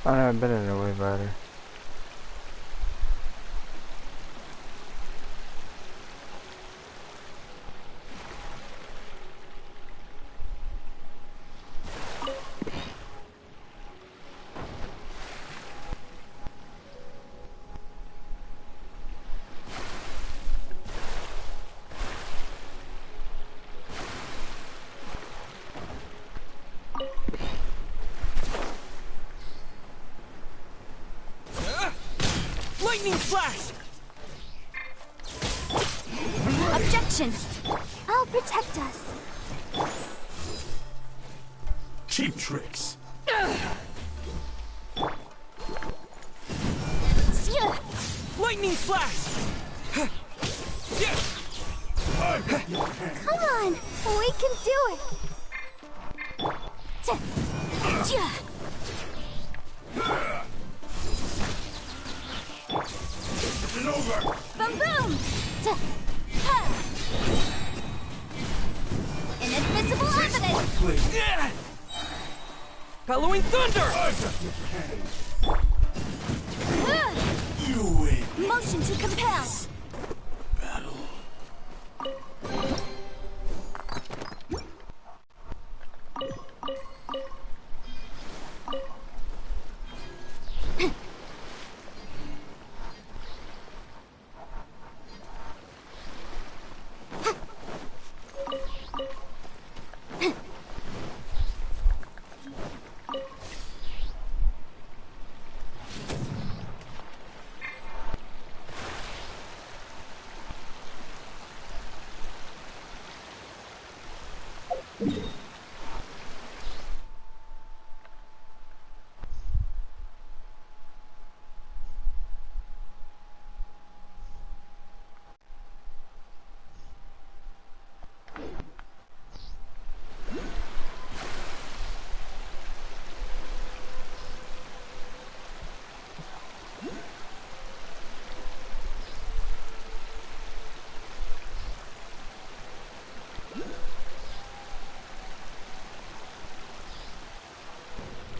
I've never been in a wave rider. Lightning flash! Objection! I'll protect us. Cheap tricks. Lightning flash! Come on, we can do it. This isn't over. Boom boom! Inadmissible evidence! Halloween thunder! You win. Motion to compel.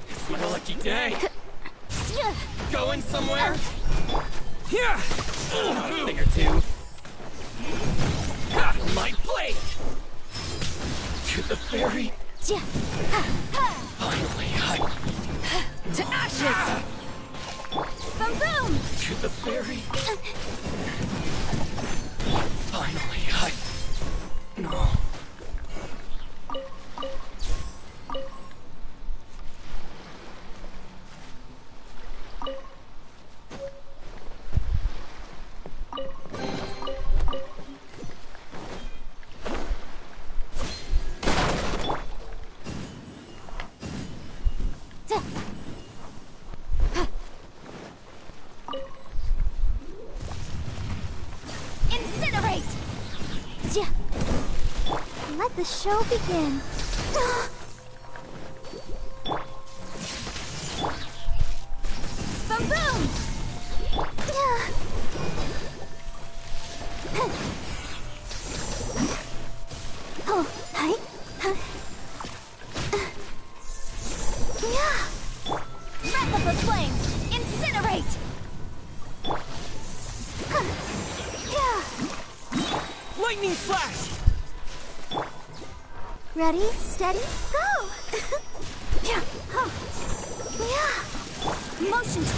It's my lucky day. Going somewhere? Here! A thing or two. Ha! My blade! To the fairy. Finally, To ashes! Boom boom! To the fairy. Finally, No. Incinerate! Let the show begin. Boom boom! Oh, hi. Wrap up the flames! Incinerate! Lightning flash! Ready, steady, go! Motion to...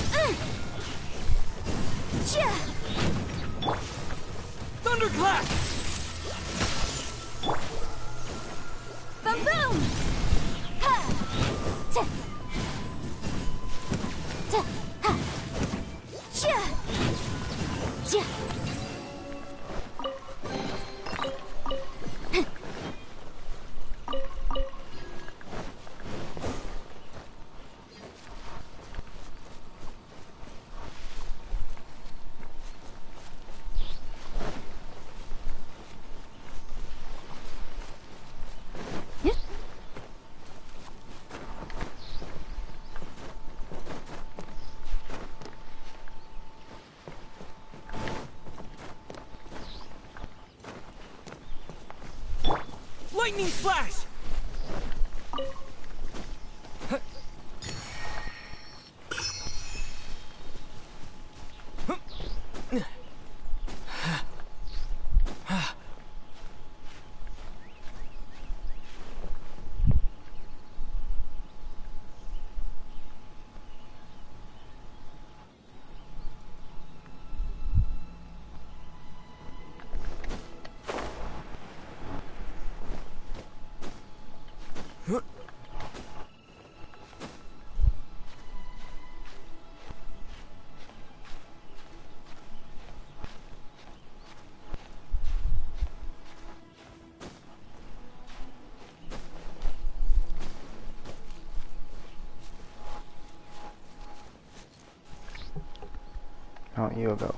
Thunderclap! Boom boom! Lightning flash! Oh, you go.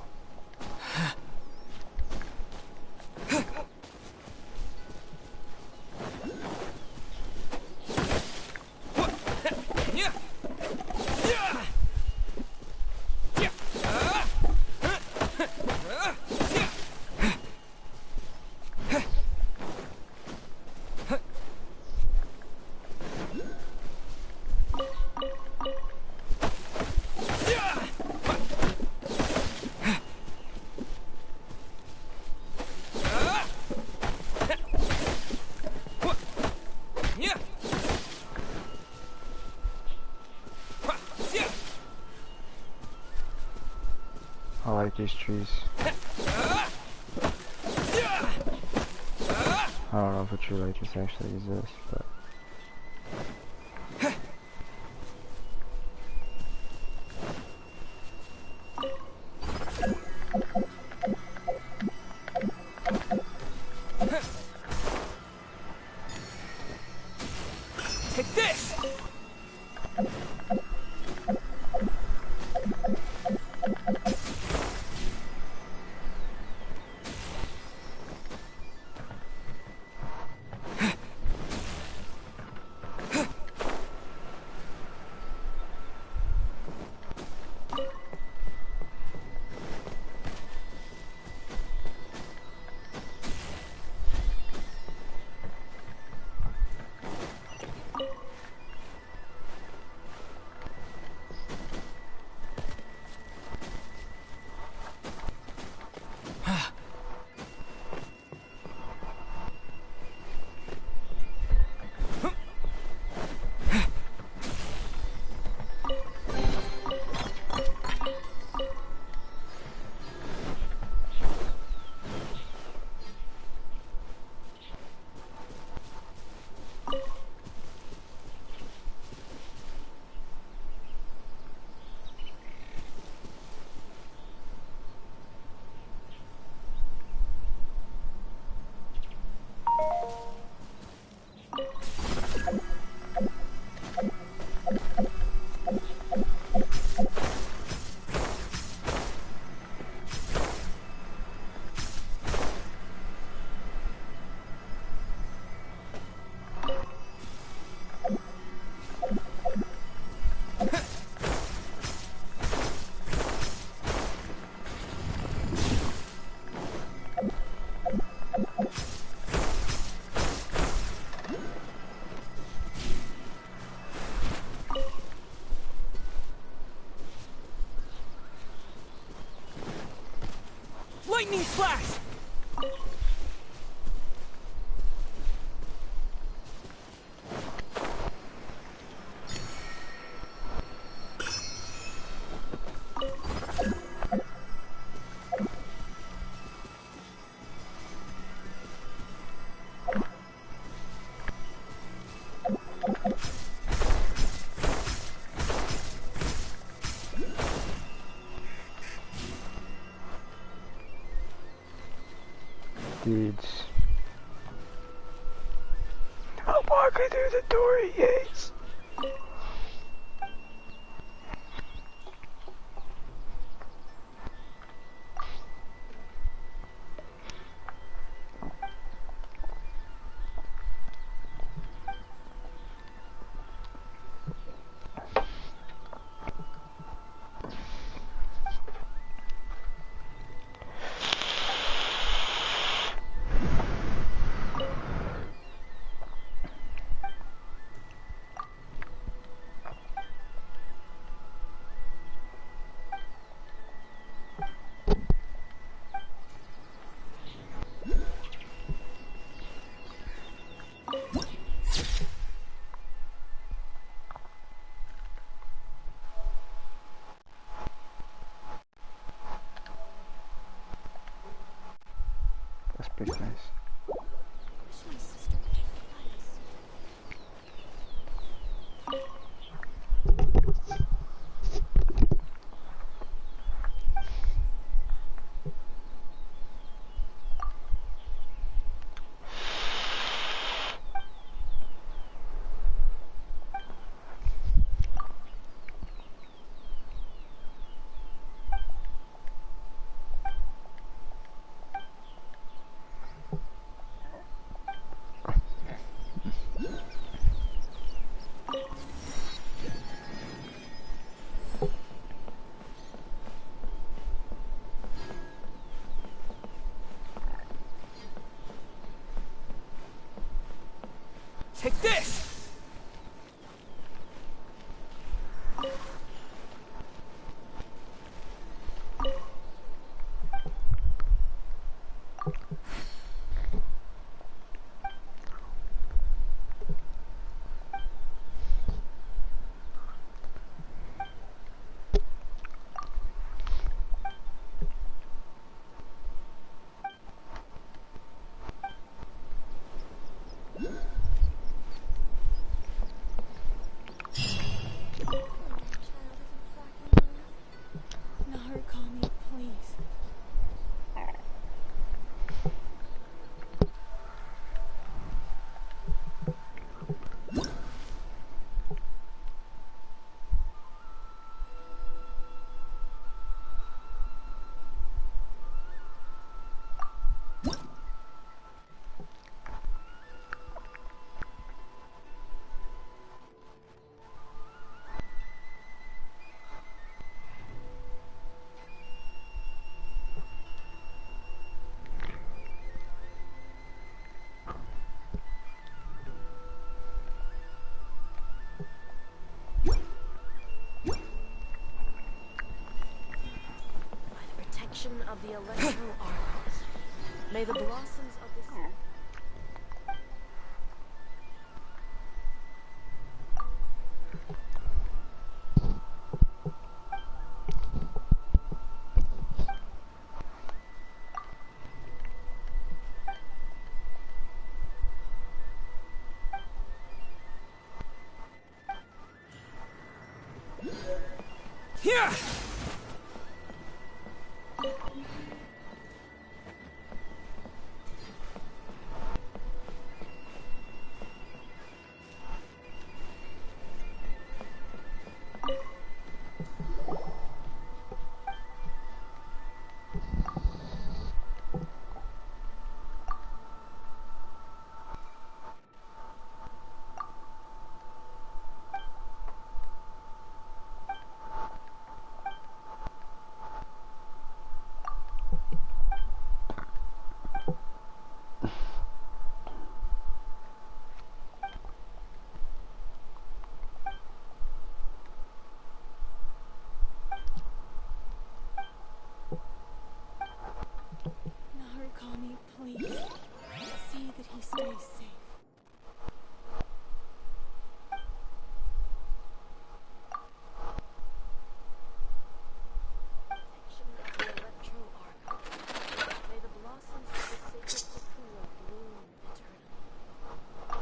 I like these trees. I don't know if a tree like this actually exists, but... Take this! Lightning flash! Dudes. I'll walk her through the door he hates. That's pretty nice. the electro arc. May the blossoms of the sun. Yeah! Narukami, please. See that he stays safe. Section of the electro arc. May the blossoms of the sacred sakura bloom eternally.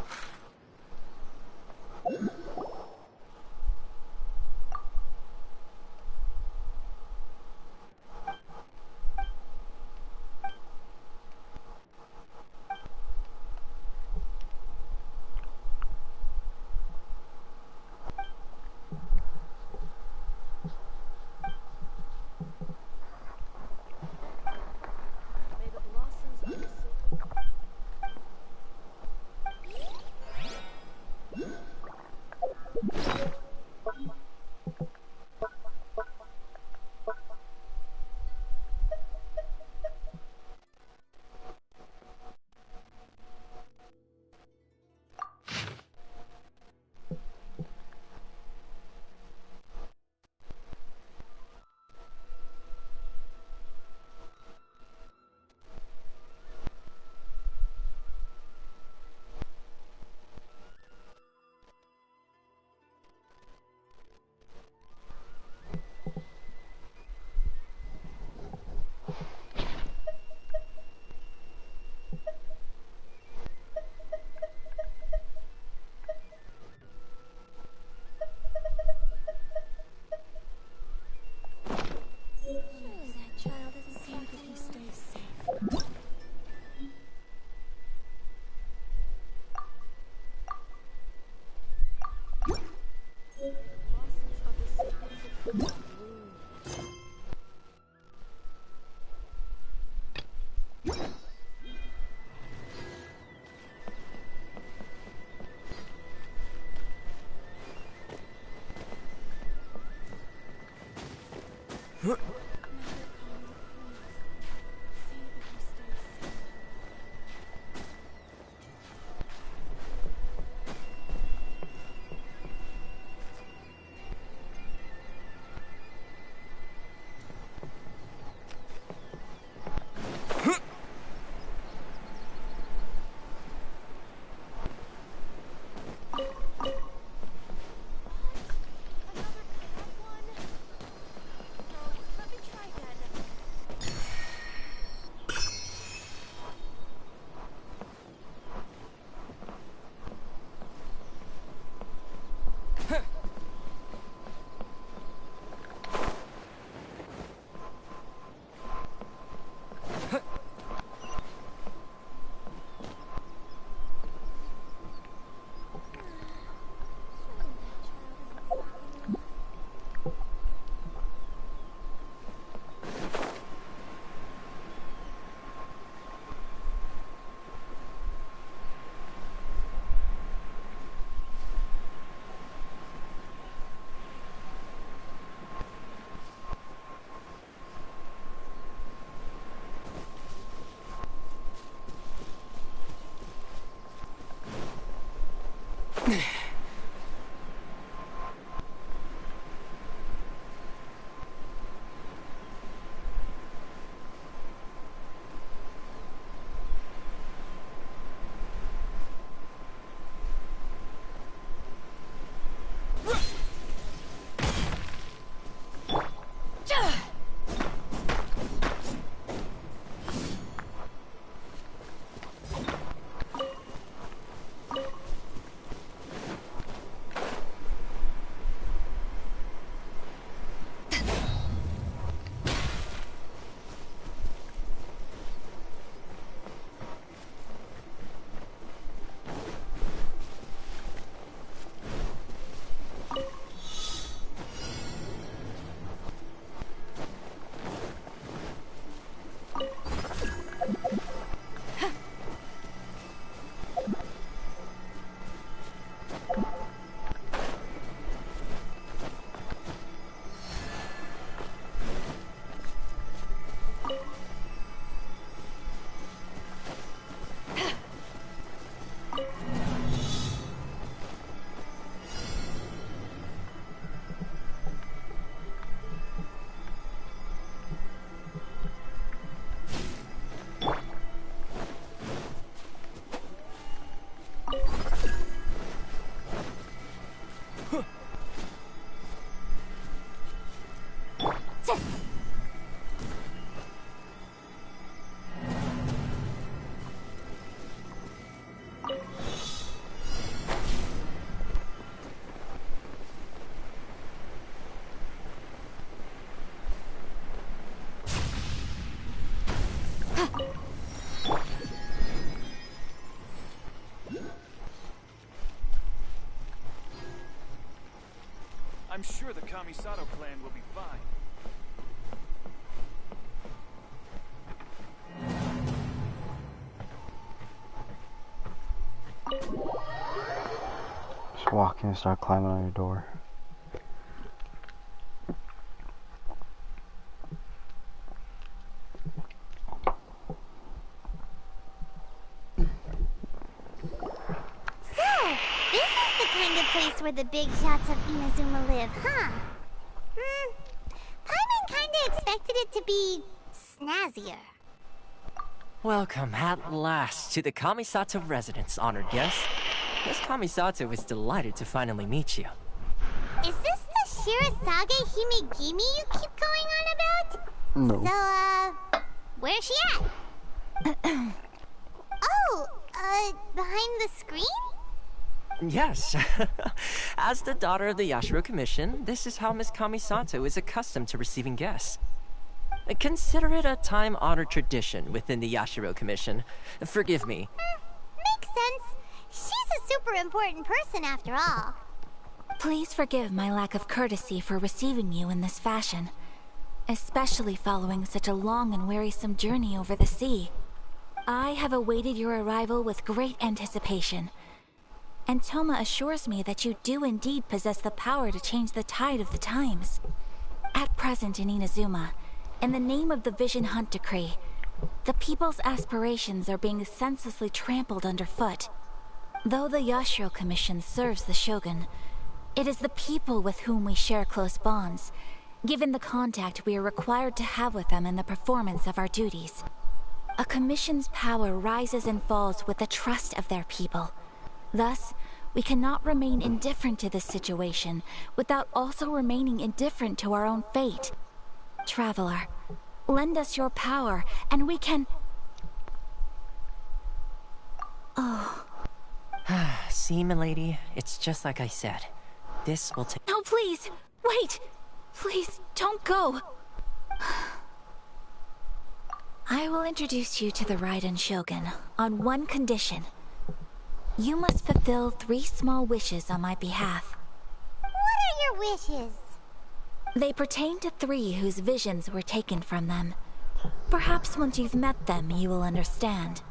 I'm sure the Kamisato clan will be fine. Just walk in and start climbing on your door. Place where the big shots of InaZUma live, huh? Paimon kinda expected it to be snazzier. Welcome at last to the Kamisato residence, honored guest. Miss Kamisato is delighted to finally meet you. Is this the Shirazage Himegimi you keep going on about? No. So, where's she at? Behind the screen? Yes. As the daughter of the Yashiro Commission, this is how Miss Kamisato is accustomed to receiving guests. Consider it a time-honored tradition within the Yashiro Commission. Forgive me. Makes sense. She's a super important person after all. Please forgive my lack of courtesy for receiving you in this fashion, especially following such a long and wearisome journey over the sea. I have awaited your arrival with great anticipation, and Toma assures me that you do indeed possess the power to change the tide of the times. At present in InaZUma, in the name of the Vision Hunt Decree, the people's aspirations are being senselessly trampled underfoot. Though the Yashiro Commission serves the Shogun, it is the people with whom we share close bonds, given the contact we are required to have with them in the performance of our duties. A commission's power rises and falls with the trust of their people. Thus, we cannot remain indifferent to this situation without also remaining indifferent to our own fate. Traveler, lend us your power, and we can... Oh. See, milady, it's just like I said. This will take... No, please! Wait! Please, don't go! I will introduce you to the Raiden Shogun on one condition. You must fulfill 3 small wishes on my behalf. What are your wishes? They pertain to 3 whose visions were taken from them. Perhaps once you've met them, you will understand.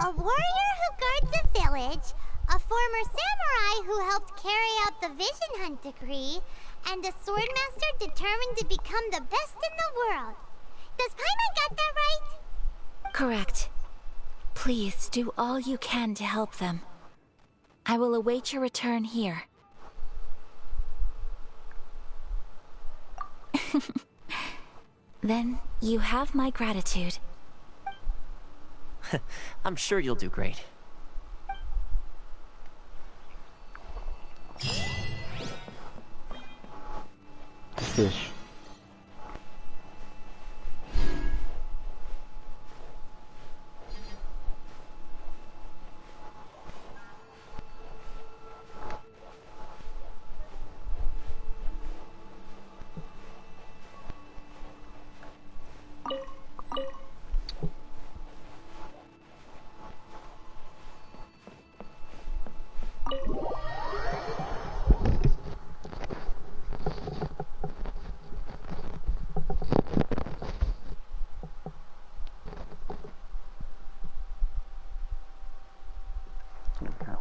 A warrior who guards a village, a former samurai who helped carry out the Vision Hunt Decree, and a swordmaster determined to become the best in the world. Does Paimon got that right? Correct. Please do all you can to help them. I will await your return here. Then you have my gratitude. I'm sure you'll do great. Fish.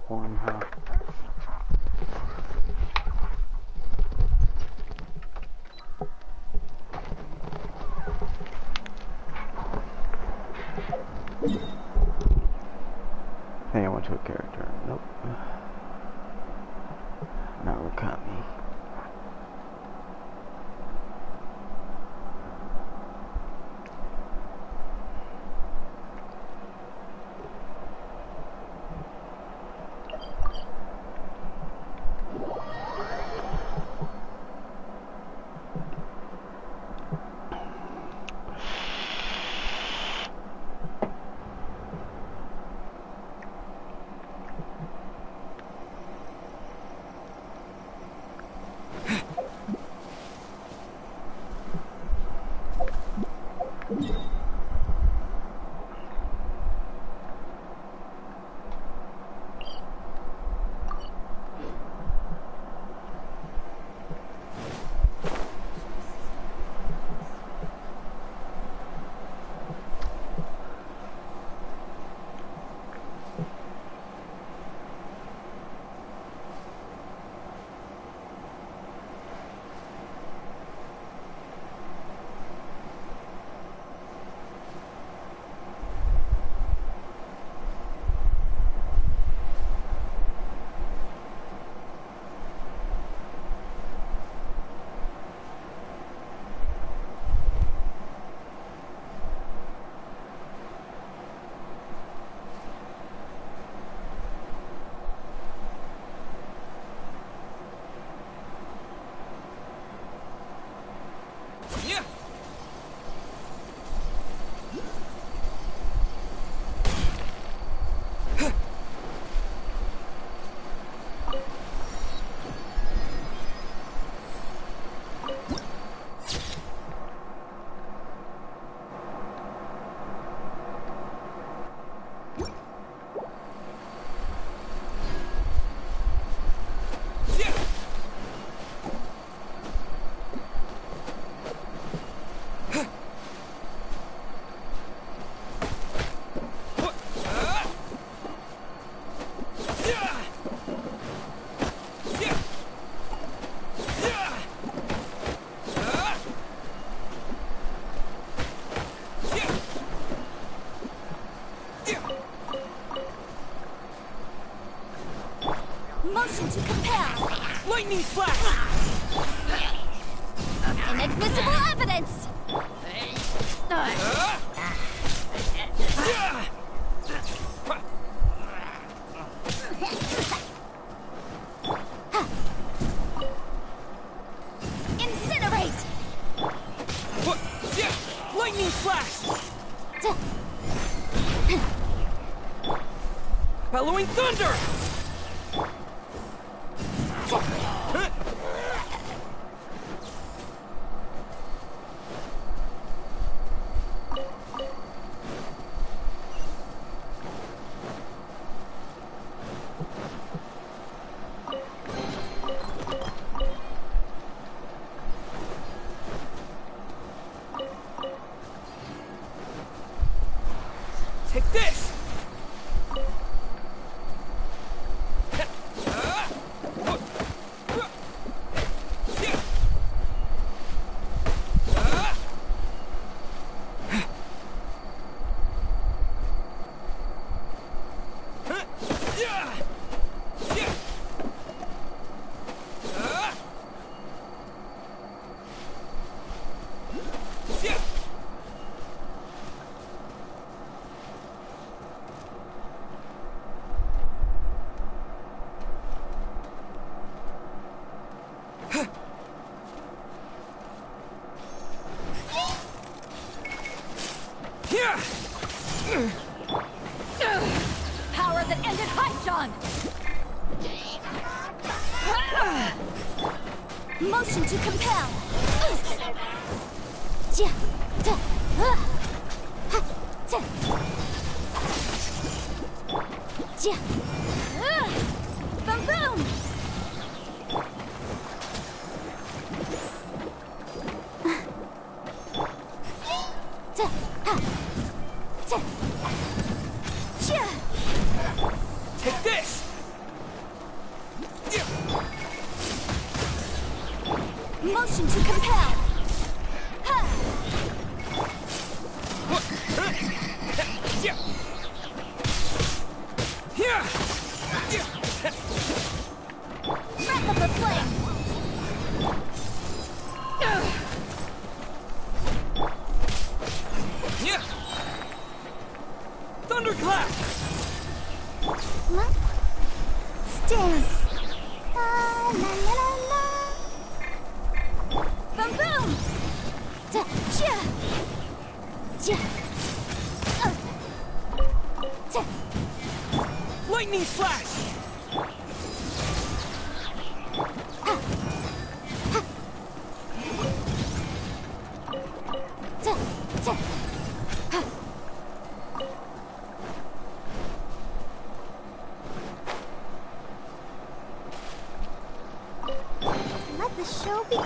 Warm, huh? I think I went to a character. Nope. Not what caught me. Motion to compel. Lightning flash! Inadmissible evidence. Incinerate. Lightning flash! Bellowing thunder! Take this! Power that ended Hydron. Motion to compel. Boom boom. Take this! Motion to compel. Breath of the flame. Thunderclap! What? Stance. La la la la la. Boom boom. Lightning flash! Let the show be.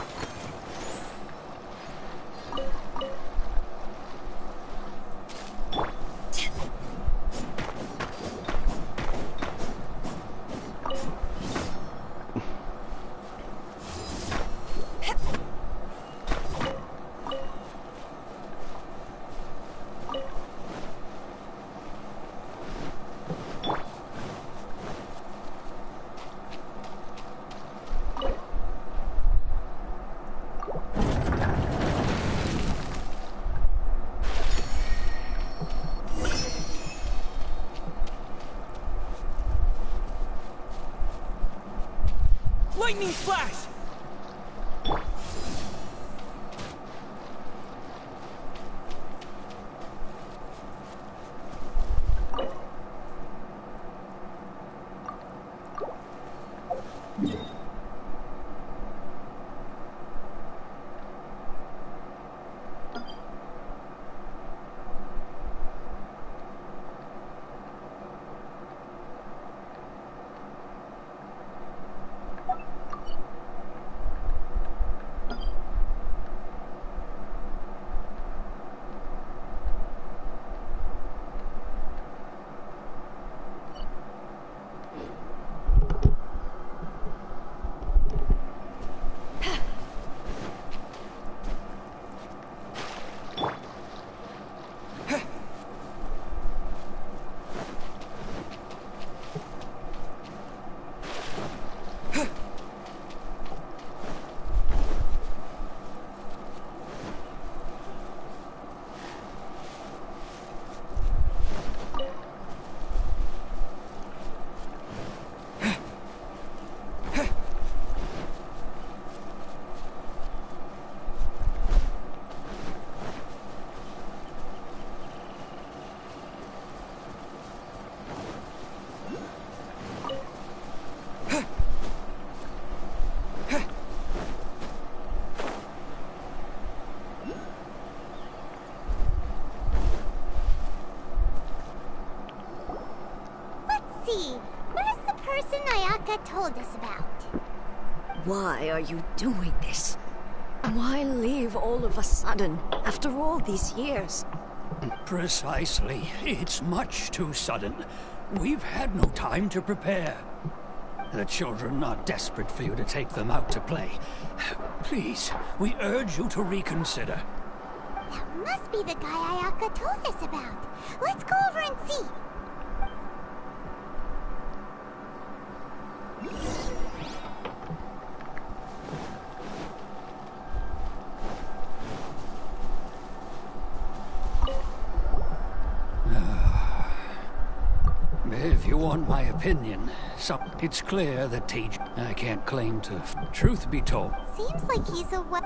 Lightning flash! see. Where's the person Ayaka told us about? Why are you doing this? Why leave all of a sudden, after all these years? Precisely. It's much too sudden. We've had no time to prepare. The children are desperate for you to take them out to play. Please, we urge you to reconsider. That must be the guy Ayaka told us about. Let's go over and see. If you want my opinion, it's clear that I can't claim to. Truth be told. Seems like he's a what?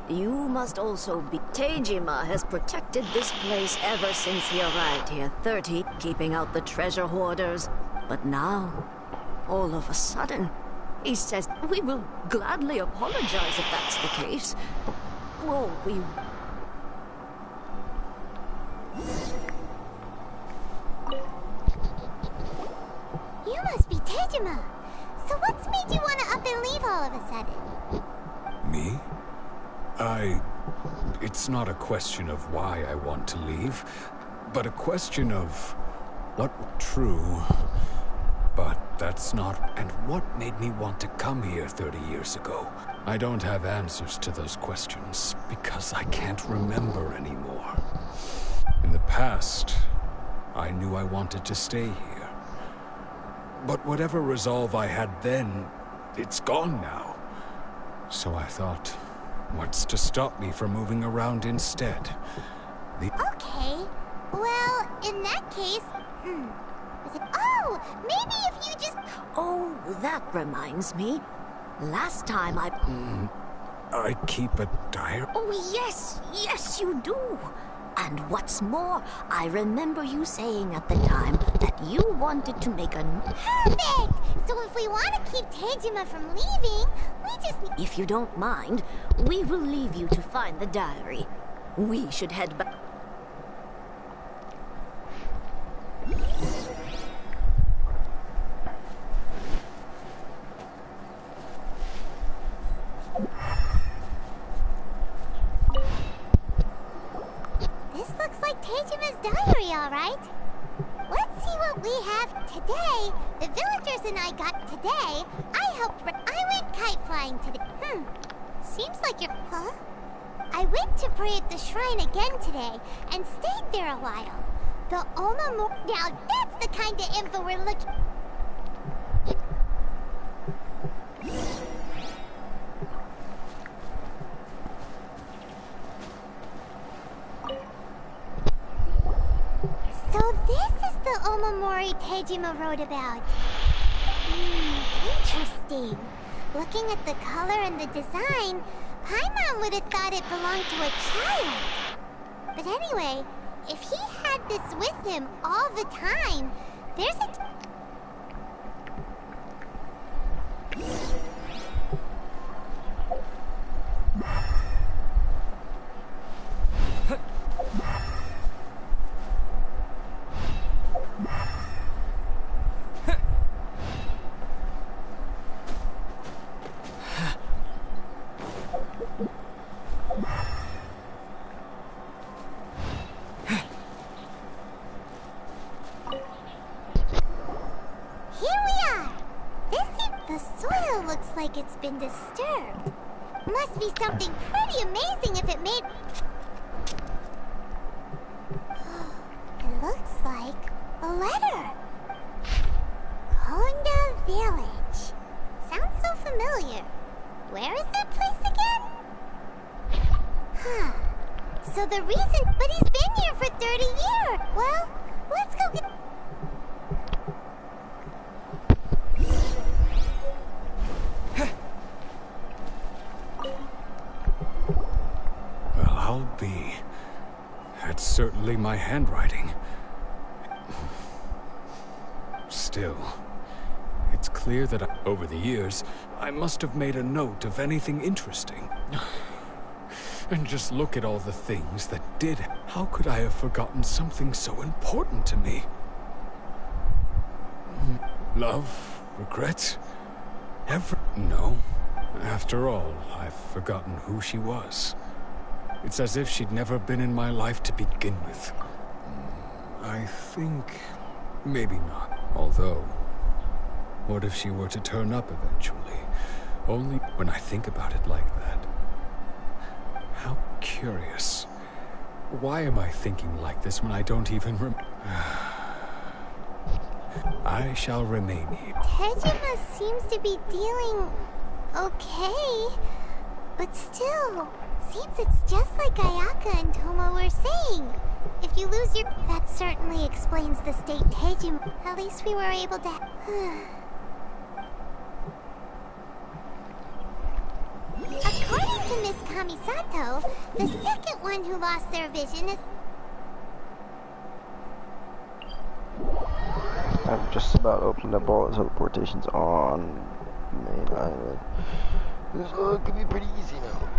You must also be... Teijima has protected this place ever since he arrived here 30, keeping out the treasure hoarders. But now, all of a sudden, he says we will gladly apologize if that's the case. Well, we... You must be Teijima. So what's made you want to up and leave all of a sudden? Me? It's not a question of why I want to leave, but a question of what true. But that's not... And what made me want to come here 30 years ago? I don't have answers to those questions, because I can't remember anymore. In the past, I knew I wanted to stay here. But whatever resolve I had then, it's gone now. So I thought, what's to stop me from moving around instead? Okay. Well, in that case... Oh, maybe if you just... Oh, that reminds me. Last time I keep a diary? Oh, yes, yes you do. And what's more, I remember you saying at the time that you wanted to make a... Perfect! So if we want to keep Teijima from leaving, we just... If you don't mind, we will leave you to find the diary. We should head back... This looks like Teijima's diary, all right. Let's see what we have today. The villagers and I got today. I went kite flying today. Seems like you're... Huh? I went to pray at the shrine again today and stayed there a while. The Now that's the kind of info we're looking... So this is the Omamori Teijima wrote about. Interesting. Looking at the color and the design, Paimon would have thought it belonged to a child. But anyway, if he had this with him all the time, there's a... like it's been disturbed. Must be something pretty amazing if it made... It looks like a letter. Konda Village. Sounds so familiar. Where is that place again? Huh. So the reason... But he's been here for 30 years. Well, let's go get... I'll be. That's certainly my handwriting. Still, It's clear that over the years, I must have made a note of anything interesting. And just look at all the things that did. How could I have forgotten something so important to me? Love, regrets, No. After all, I've forgotten who she was. It's as if she'd never been in my life to begin with. I think... maybe not. Although, what if she were to turn up eventually? Only when I think about it like that. How curious. Why am I thinking like this when I don't even I shall remain here. Tejima seems to be dealing okay, but still, seems it's just like Ayaka and Toma were saying. If you lose your... That certainly explains the state Tejima... At least we were able to... According to Miss Kamisato, the second one who lost their vision is... I've just about opened up all the teleportations on main island. So it could be pretty easy now.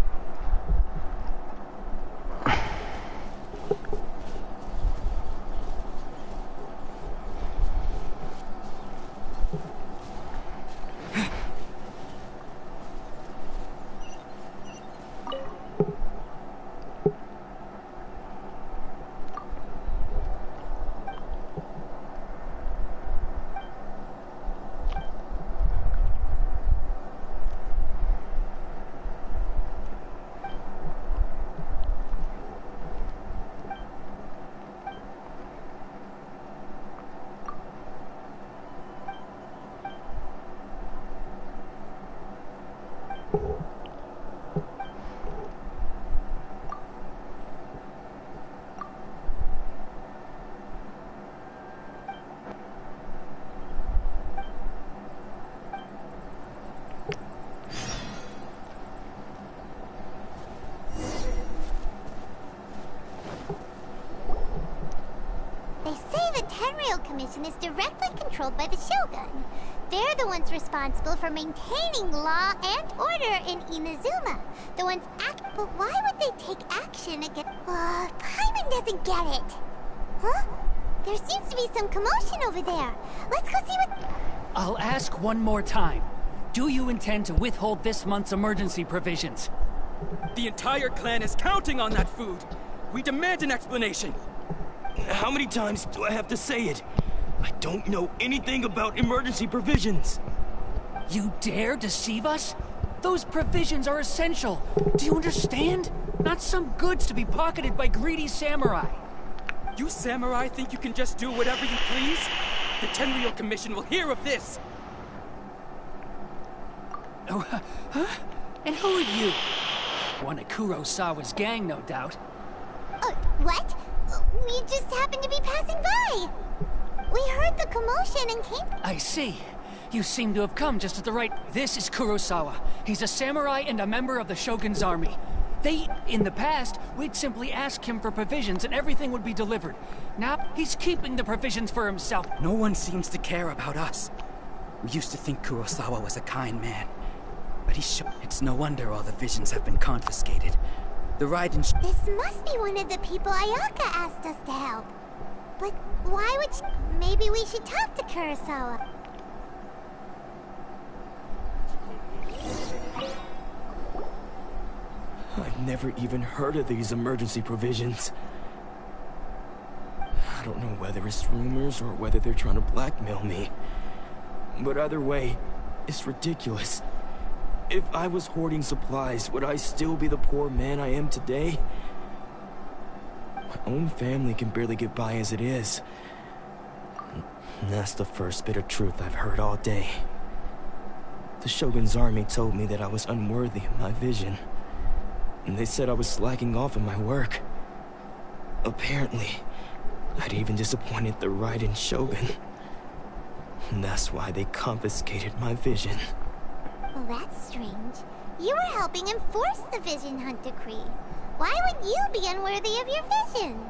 Commission is directly controlled by the Shogun. They're the ones responsible for maintaining law and order in InaZUma. The ones But why would they take action against... Paimon doesn't get it. Huh? There seems to be some commotion over there. Let's go see what... I'll ask one more time. Do you intend to withhold this month's emergency provisions? The entire clan is counting on that food. We demand an explanation. How many times do I have to say it? I don't know anything about emergency provisions. You dare deceive us? Those provisions are essential. Do you understand? Not some goods to be pocketed by greedy samurai. You samurai think you can just do whatever you please? The Tenryou Commission will hear of this. Oh, huh? And who are you? One of Kurosawa's gang, no doubt. What? We just happened to be passing by. We heard the commotion and came... I see. You seem to have come just at the right... This is Kurosawa. He's a samurai and a member of the Shogun's army. In the past, we'd simply ask him for provisions and everything would be delivered. Now, he's keeping the provisions for himself. No one seems to care about us. We used to think Kurosawa was a kind man. But it's no wonder all the visions have been confiscated. The Raiden... This must be one of the people Ayaka asked us to help. But why would Maybe we should talk to Kurosawa. I've never even heard of these emergency provisions. I don't know whether it's rumors or whether they're trying to blackmail me. But either way, it's ridiculous. If I was hoarding supplies, would I still be the poor man I am today? My own family can barely get by as it is. And that's the first bit of truth I've heard all day. The Shogun's army told me that I was unworthy of my vision. And they said I was slacking off in my work. Apparently, I'd even disappointed the Raiden Shogun. And that's why they confiscated my vision. Well, that's strange. You were helping enforce the Vision Hunt Decree. Why would you be unworthy of your vision?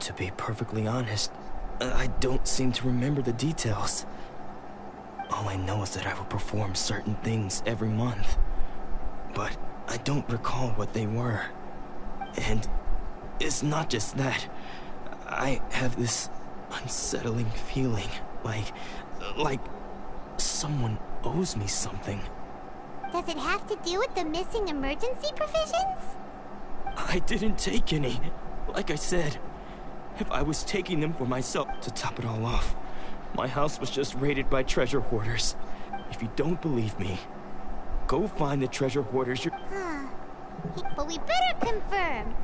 To be perfectly honest, I don't seem to remember the details. All I know is that I would perform certain things every month. But I don't recall what they were. And it's not just that. I have this unsettling feeling, like someone owes me something. Does it have to do with the missing emergency provisions? I didn't take any. Like I said, if I was taking them for myself, to top it all off, my house was just raided by treasure hoarders. If you don't believe me, go find the treasure hoarders. But we better confirm.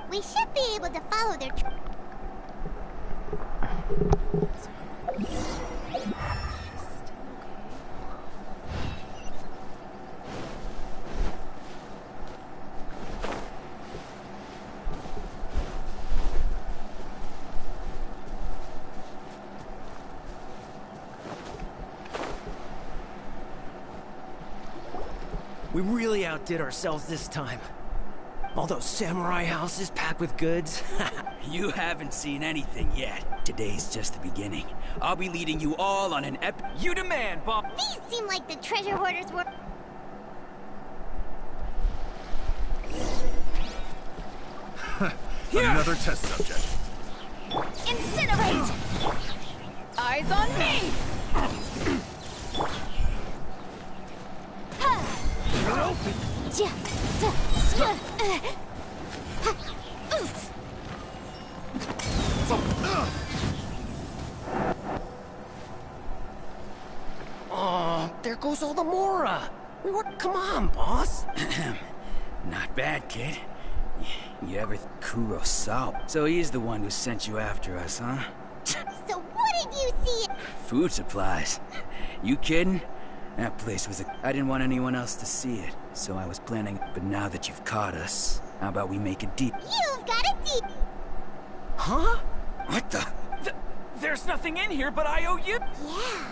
We should be able to follow their... We really outdid ourselves this time. All those samurai houses packed with goods. You haven't seen anything yet. Today's just the beginning. I'll be leading you all on an You demand, Bob! These seem like the treasure hoarders were... Another test subject. Incinerate! Eyes on me! Oh, there goes all the Mora. Come on, boss. Not bad, kid. You ever Kurosawa? So he's the one who sent you after us, huh? So what did you see? Food supplies. You kidding? That place was I didn't want anyone else to see it, so I was planning. But now that you've caught us, how about we make a deal? You've got a deal. Huh? What the? There's nothing in here but IOU. Yeah.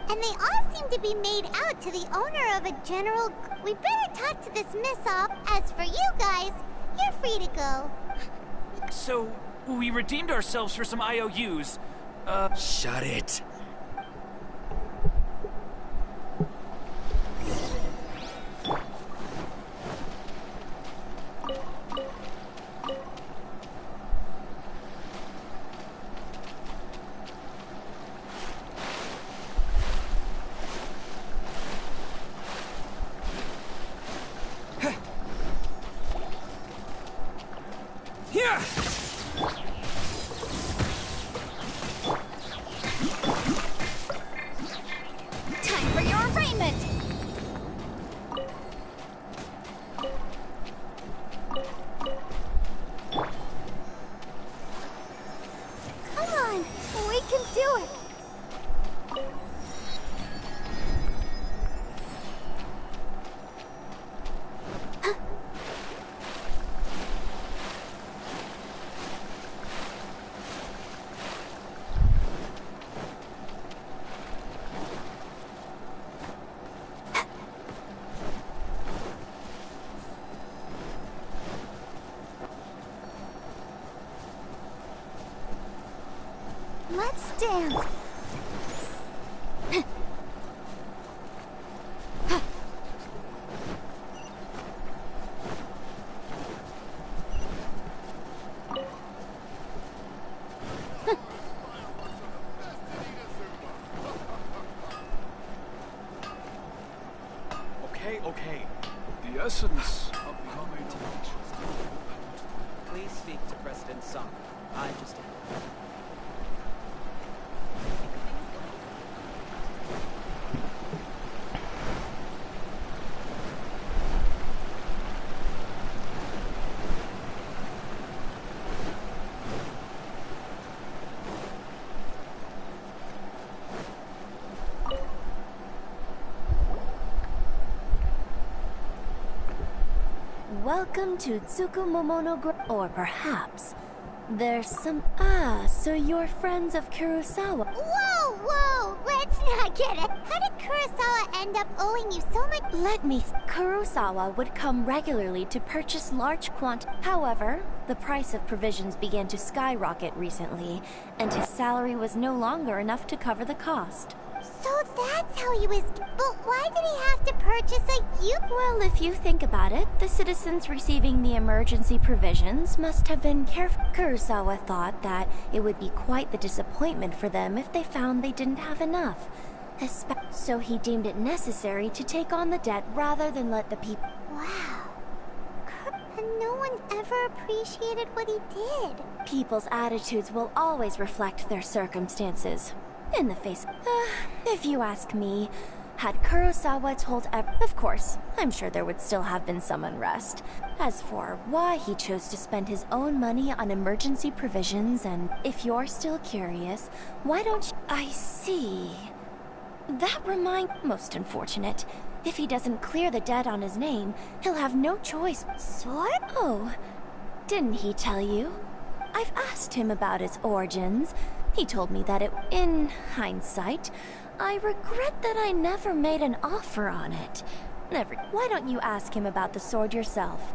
And they all seem to be made out to the owner of a general... We better talk to this miss-op. As for you guys, you're free to go. So, we redeemed ourselves for some IOUs. Shut it. Time for your arraignment! Come on, we can do it. Let's dance. Okay. The essence of becoming... Please speak to President Song. I just... Welcome to Tsukumomono or perhaps there's some... so you're friends of Kurosawa. Whoa! Let's not get it. How did Kurosawa end up owing you so much? Let me... Kurosawa would come regularly to purchase large However, the price of provisions began to skyrocket recently, and his salary was no longer enough to cover the cost. So that's how he was... But why did he have to purchase a U... Well, if you think about it, the citizens receiving the emergency provisions must have been careful. Kurosawa thought that it would be quite the disappointment for them if they found they didn't have enough. So he deemed it necessary to take on the debt rather than let the people... Wow. And no one ever appreciated what he did. People's attitudes will always reflect their circumstances. In the face... if you ask me, had Kurosawa told of course, I'm sure there would still have been some unrest. As for why he chose to spend his own money on emergency provisions, and if you're still curious, why don't you... I see. That most unfortunate. If he doesn't clear the debt on his name, he'll have no choice. Sword? Oh, didn't he tell you? I've asked him about its origins. He told me that in hindsight, I regret that I never made an offer on it. Why don't you ask him about the sword yourself?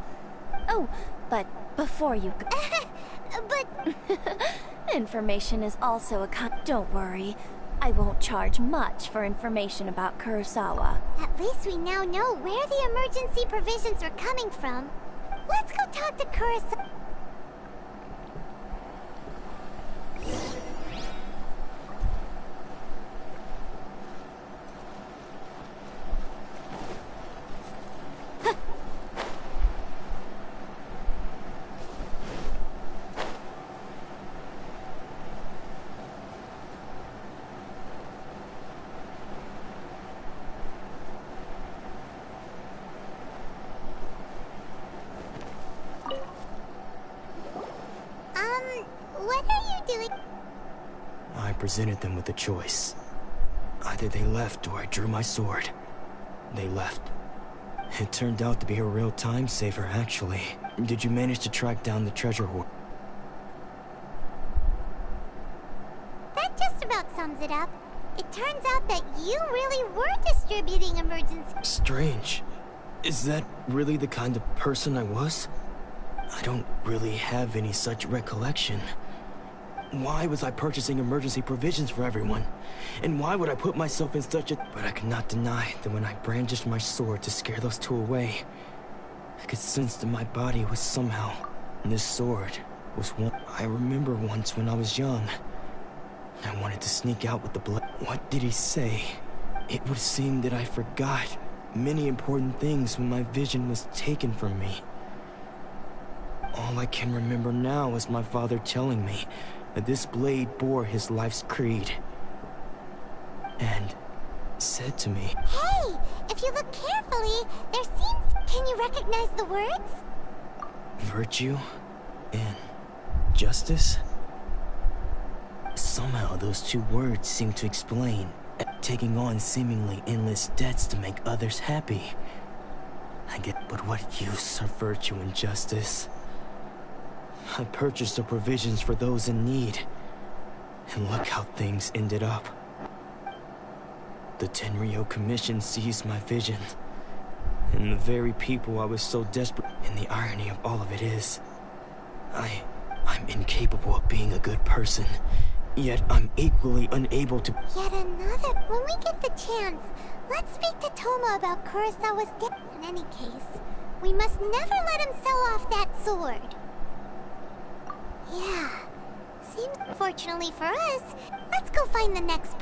Oh, but before you But... information is also a Don't worry. I won't charge much for information about Kurosawa. At least we now know where the emergency provisions are coming from. Let's go talk to Kurosawa. What are you doing? I presented them with a choice. Either they left or I drew my sword. They left. It turned out to be a real time saver, actually. Did you manage to track down the treasure hoard? That just about sums it up. It turns out that you really were distributing emergency... Strange. Is that really the kind of person I was? I don't really have any such recollection. Why was I purchasing emergency provisions for everyone? And why would I put myself in such a... But I could not deny that when I brandished my sword to scare those two away, I could sense that my body was somehow... And this sword was one... I remember once when I was young, I wanted to sneak out with the blood. What did he say? It would seem that I forgot many important things when my vision was taken from me. All I can remember now is my father telling me that this blade bore his life's creed. And said to me... Hey! If you look carefully, there seems... Can you recognize the words? Virtue and justice? Somehow those two words seem to explain taking on seemingly endless debts to make others happy. I get... But what use are virtue and justice? I purchased the provisions for those in need. And look how things ended up. The Tenryo Commission seized my vision. And the very people I was so desperate... And the irony of all of it is... I'm incapable of being a good person. Yet I'm equally unable to... Yet another... When we get the chance, let's speak to Toma about Kurosawa's death. In any case, we must never let him sell off that sword. Yeah. Seems... Fortunately for us, let's go find the next...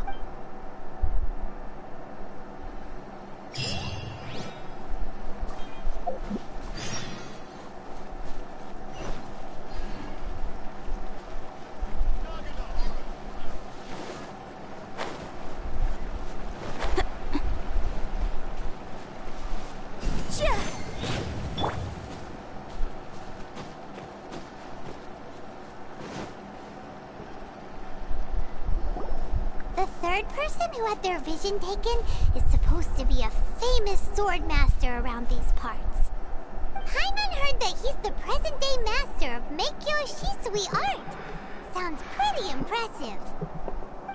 The third person who had their vision taken is supposed to be a famous sword master around these parts. Hyman heard that he's the present-day master of Meikyo Shisui art. Sounds pretty impressive.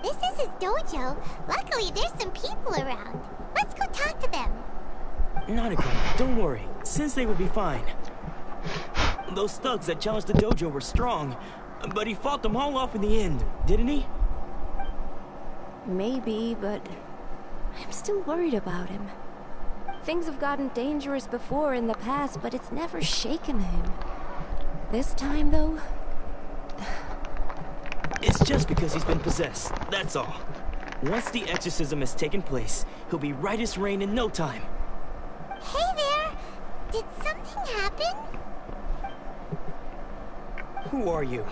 This is his dojo. Luckily, there's some people around. Let's go talk to them. Nanako, don't worry. Sensei will be fine. Those thugs that challenged the dojo were strong, but he fought them all off in the end, didn't he? Maybe, but I'm still worried about him. Things have gotten dangerous before in the past, but it's never shaken him. This time, though... It's just because he's been possessed, that's all. Once the exorcism has taken place, he'll be right as rain in no time. Hey there! Did something happen? Who are you?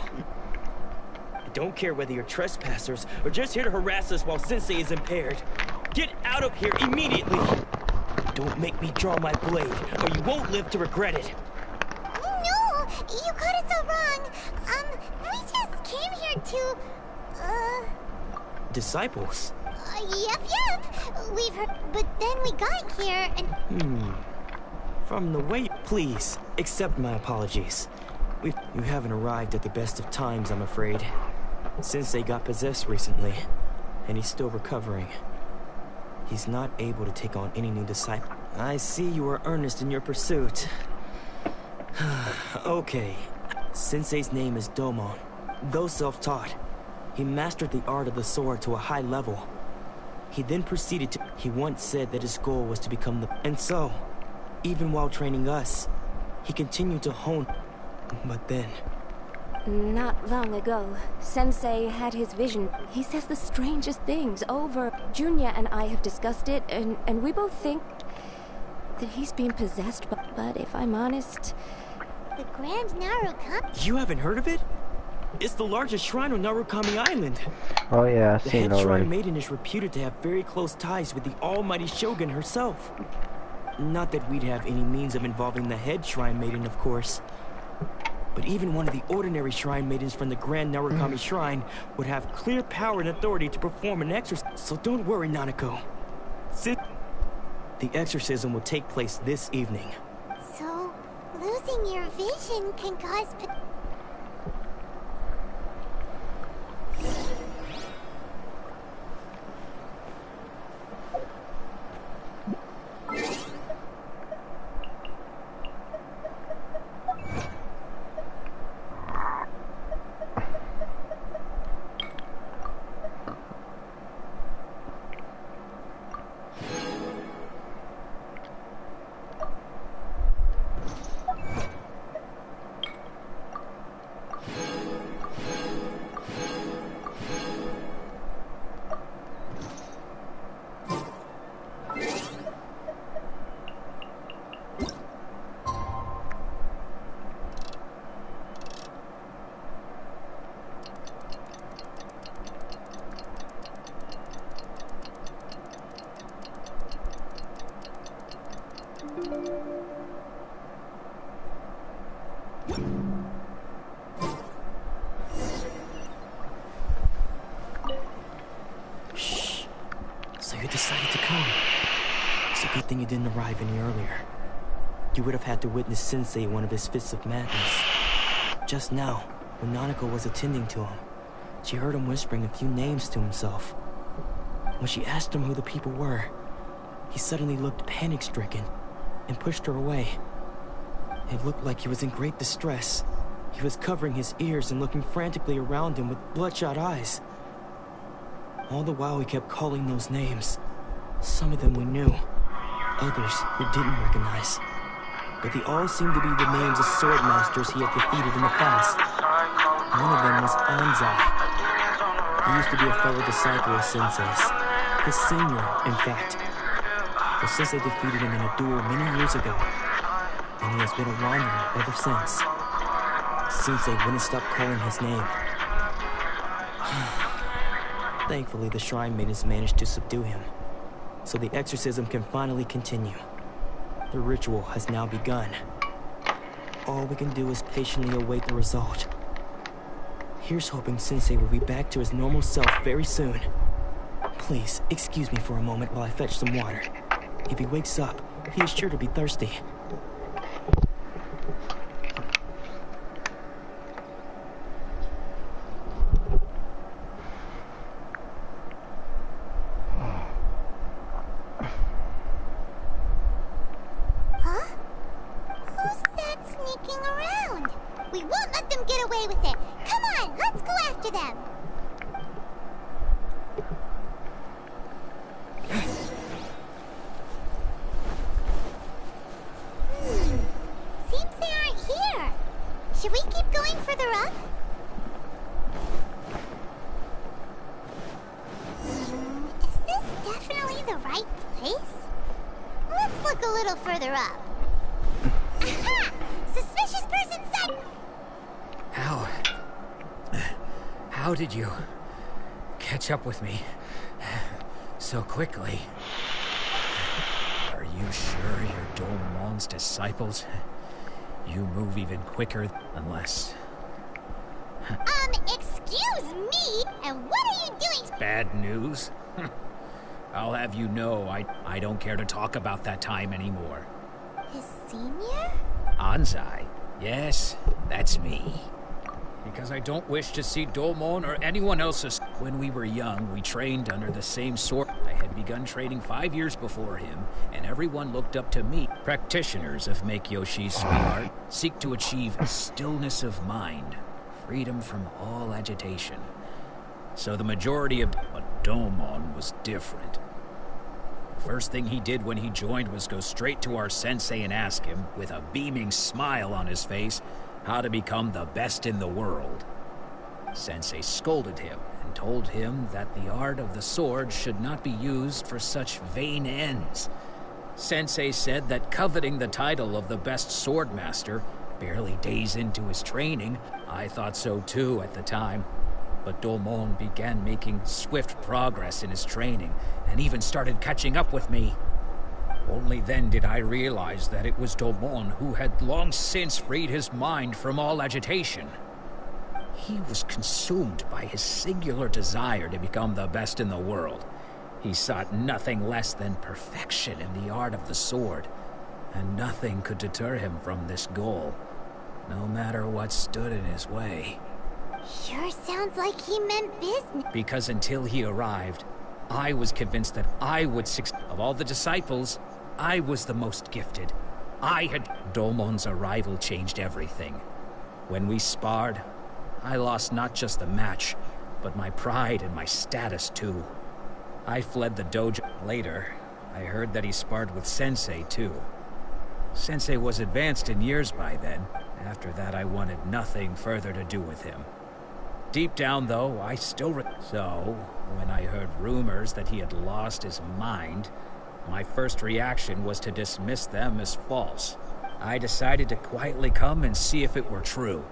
I don't care whether you're trespassers or just here to harass us while Sensei is impaired. Get out of here immediately! Don't make me draw my blade, or you won't live to regret it. No! You got it so wrong! We just came here to... Disciples? Yep. We've heard... But then we got here and... From the way... Please, accept my apologies. You haven't arrived at the best of times, I'm afraid. Sensei got possessed recently, and he's still recovering. He's not able to take on any new disciple. I see you are earnest in your pursuit. Okay. Sensei's name is Domon. Though self-taught, he mastered the art of the sword to a high level. He then proceeded to... He once said that his goal was to become the... And so, even while training us, he continued to hone... But then... Not long ago, Sensei had his vision. He says the strangest things over. Junya and I have discussed it, and we both think that he's being possessed, but if I'm honest... The Grand Narukami? You haven't heard of it? It's the largest shrine on Narukami Island. Oh yeah, I've the seen head it already. shrine maiden is reputed to have very close ties with the almighty Shogun herself. Not that we'd have any means of involving the head shrine maiden, of course. But even one of the ordinary shrine maidens from the Grand Narukami Shrine would have clear power and authority to perform an exorcism. So don't worry, Nanako. The exorcism will take place this evening. So, losing your vision can cause... Shh. So you decided to come. It's a good thing you didn't arrive any earlier. You would have had to witness Sensei in one of his fits of madness. Just now, when Nanako was attending to him, she heard him whispering a few names to himself. When she asked him who the people were, he suddenly looked panic-stricken and pushed her away. It looked like he was in great distress. He was covering his ears and looking frantically around him with bloodshot eyes. All the while he kept calling those names. Some of them we knew, others we didn't recognize. But they all seemed to be the names of sword masters he had defeated in the past. One of them was Anzai. He used to be a fellow disciple of Sensei's. His senior, in fact. For Sensei defeated him in a duel many years ago, and he has been a wanderer ever since. Sensei wouldn't stop calling his name. Thankfully, the shrine maidens managed to subdue him, so the exorcism can finally continue. The ritual has now begun. All we can do is patiently await the result. Here's hoping Sensei will be back to his normal self very soon. Please, excuse me for a moment while I fetch some water. If he wakes up, he is sure to be thirsty. Huh? Who's that sneaking around? We won't let them get away with it. Come on, let's go after them. place? Let's look a little further up. Aha! Suspicious person sighted! How did you catch up with me so quickly? Are you sure you're Domon's disciples? You move even quicker unless... Excuse me? And what are you doing? Bad news? I'll have you know I don't care to talk about that time anymore. His senior? Anzai? Yes, that's me. Because I don't wish to see Domon or anyone else's. When we were young, we trained under the same sword. I had begun training 5 years before him, and everyone looked up to me. Practitioners of Make Yoshi's sweet art seek to achieve stillness of mind, freedom from all agitation. So the majority of... But Domon was different. First thing he did when he joined was go straight to our sensei and ask him, with a beaming smile on his face, how to become the best in the world. Sensei scolded him and told him that the art of the sword should not be used for such vain ends. Sensei said that coveting the title of the best sword master, barely days into his training, I thought so too at the time. But Domon began making swift progress in his training and even started catching up with me. Only then did I realize that it was Domon who had long since freed his mind from all agitation. He was consumed by his singular desire to become the best in the world. He sought nothing less than perfection in the art of the sword, and nothing could deter him from this goal, no matter what stood in his way. Sure sounds like he meant business. Because until he arrived, I was convinced that I would succeed. Of all the disciples, I was the most gifted. Domon's arrival changed everything. When we sparred, I lost not just the match, but my pride and my status too. I fled the dojo. Later, I heard that he sparred with Sensei too. Sensei was advanced in years by then. After that, I wanted nothing further to do with him. Deep down, though, I still So, when I heard rumors that he had lost his mind, my first reaction was to dismiss them as false. I decided to quietly come and see if it were true.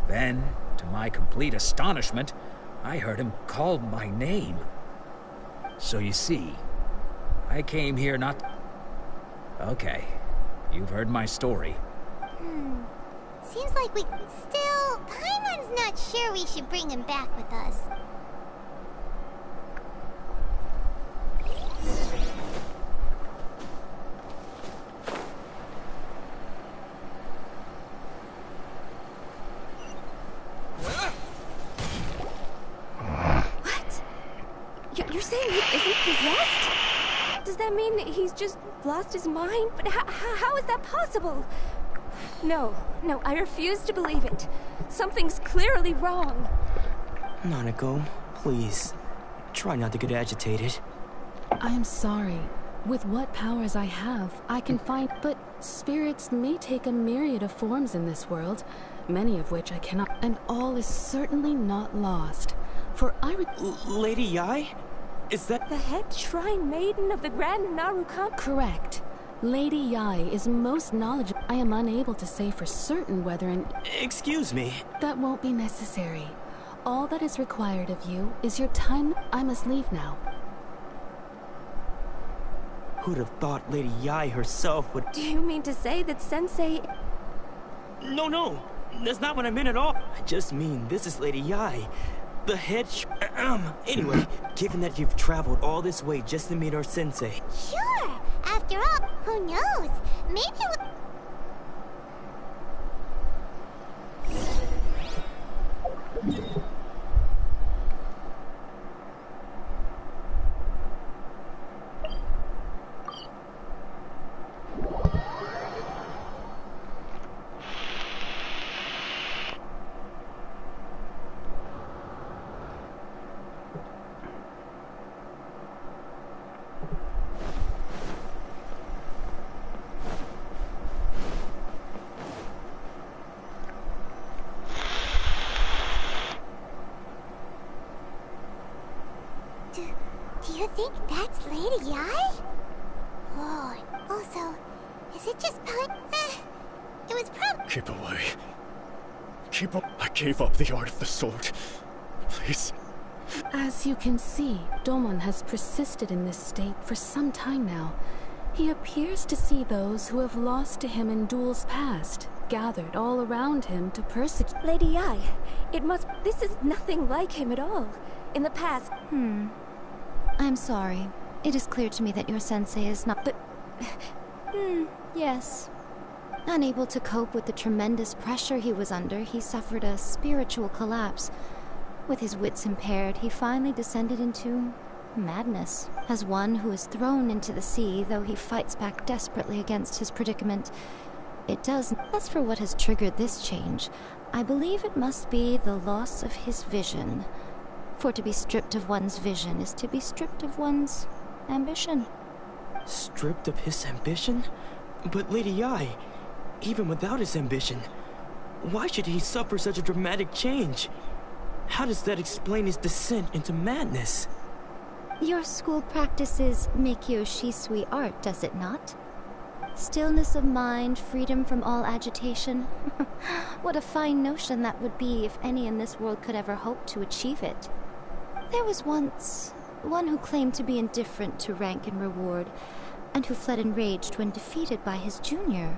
Then, to my complete astonishment, I heard him call my name. So you see, I came here not... Okay, you've heard my story. Seems like we... Still, Paimon's not sure we should bring him back with us. What? You're saying he isn't possessed? Does that mean that he's just lost his mind? But how is that possible? No, I refuse to believe it. Something's clearly wrong. Nanako, please. Try not to get agitated. I'm sorry. With what powers I have, I can find... But spirits may take a myriad of forms in this world, many of which I cannot... And all is certainly not lost. For Lady Yai? Is that... The head shrine maiden of the Grand Narukan? Correct. Lady Yai is most knowledgeable. I am unable to say for certain whether an... Excuse me. That won't be necessary. All that is required of you is your time. I must leave now. Who'd have thought Lady Yai herself would... Do you mean to say that Sensei... No. That's not what I meant at all. I just mean this is Lady Yai. The head Anyway, given that you've traveled all this way just to meet our sensei... Sure! After all, who knows? Maybe Do you think that's Lady Yai? Oh, also, is it just pun? It was Keep away. Keep up. I gave up the art of the sword. Please. As you can see, Domon has persisted in this state for some time now. He appears to see those who have lost to him in duels past, gathered all around him to persecute. Lady Ai, this is nothing like him at all. In the past... I'm sorry. It is clear to me that your sensei is not... But... yes. Unable to cope with the tremendous pressure he was under, he suffered a spiritual collapse. With his wits impaired, he finally descended into madness. As one who is thrown into the sea, though he fights back desperately against his predicament, it does. As for what has triggered this change, I believe it must be the loss of his vision. For to be stripped of one's vision is to be stripped of one's ambition. Stripped of his ambition? But Lady Ai, even without his ambition, why should he suffer such a dramatic change? How does that explain his descent into madness? Your school practices Meikyo Shisui art, does it not? Stillness of mind, freedom from all agitation. What a fine notion that would be if any in this world could ever hope to achieve it. There was once one who claimed to be indifferent to rank and reward, and who fled enraged when defeated by his junior.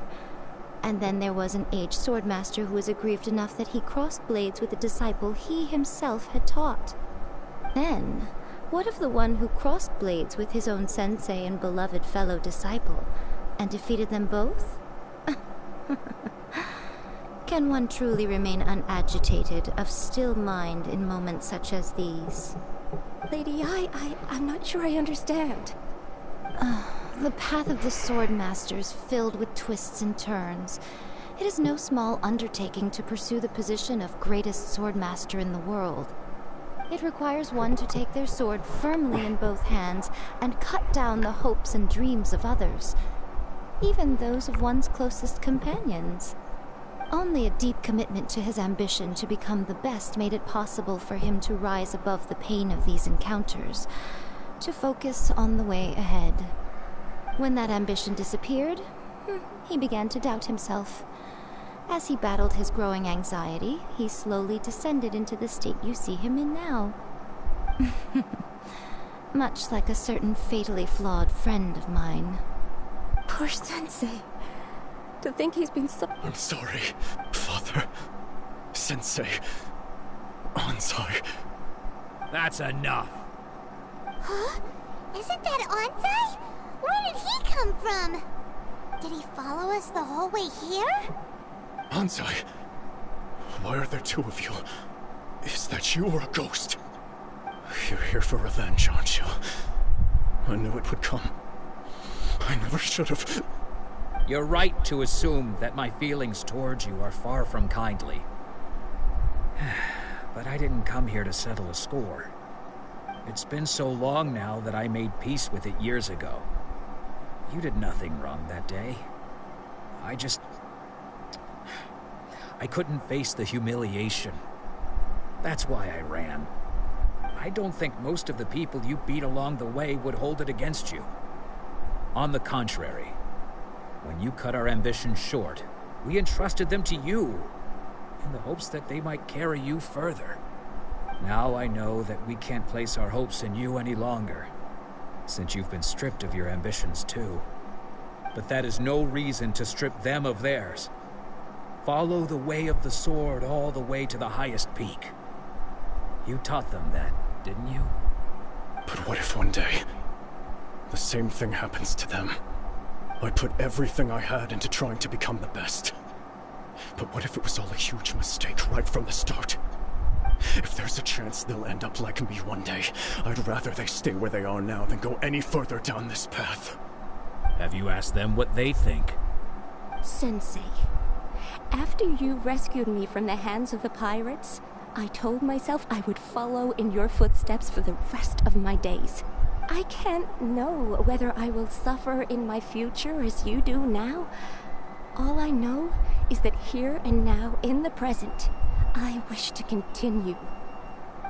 And then there was an aged swordmaster who was aggrieved enough that he crossed blades with a disciple he himself had taught. Then, what of the one who crossed blades with his own sensei and beloved fellow disciple, and defeated them both? Can one truly remain unagitated, of still mind in moments such as these? Lady Ai, I'm not sure I understand. The path of the Swordmaster is filled with twists and turns. It is no small undertaking to pursue the position of greatest Swordmaster in the world. It requires one to take their sword firmly in both hands and cut down the hopes and dreams of others, even those of one's closest companions. Only a deep commitment to his ambition to become the best made it possible for him to rise above the pain of these encounters, to focus on the way ahead. When that ambition disappeared, he began to doubt himself. As he battled his growing anxiety, he slowly descended into the state you see him in now. Much like a certain fatally flawed friend of mine. Poor Sensei. To think he's been so... I'm sorry, Father. Sensei. Ansai. That's enough. Huh? Isn't that Ansai? Where did he come from? Did he follow us the whole way here? Ansai, why are there two of you? Is that you or a ghost? You're here for revenge, aren't you? I knew it would come. I never should have... You're right to assume that my feelings towards you are far from kindly. But I didn't come here to settle a score. It's been so long now that I made peace with it years ago. You did nothing wrong that day. I couldn't face the humiliation. That's why I ran. I don't think most of the people you beat along the way would hold it against you. On the contrary, when you cut our ambitions short, we entrusted them to you, in the hopes that they might carry you further. Now I know that we can't place our hopes in you any longer, since you've been stripped of your ambitions too. But that is no reason to strip them of theirs. Follow the way of the sword all the way to the highest peak. You taught them that, didn't you? But what if one day, the same thing happens to them? I put everything I had into trying to become the best. But what if it was all a huge mistake right from the start? If there's a chance they'll end up like me one day, I'd rather they stay where they are now than go any further down this path. Have you asked them what they think? Sensei, after you rescued me from the hands of the pirates, I told myself I would follow in your footsteps for the rest of my days. I can't know whether I will suffer in my future as you do now. All I know is that here and now, in the present, I wish to continue.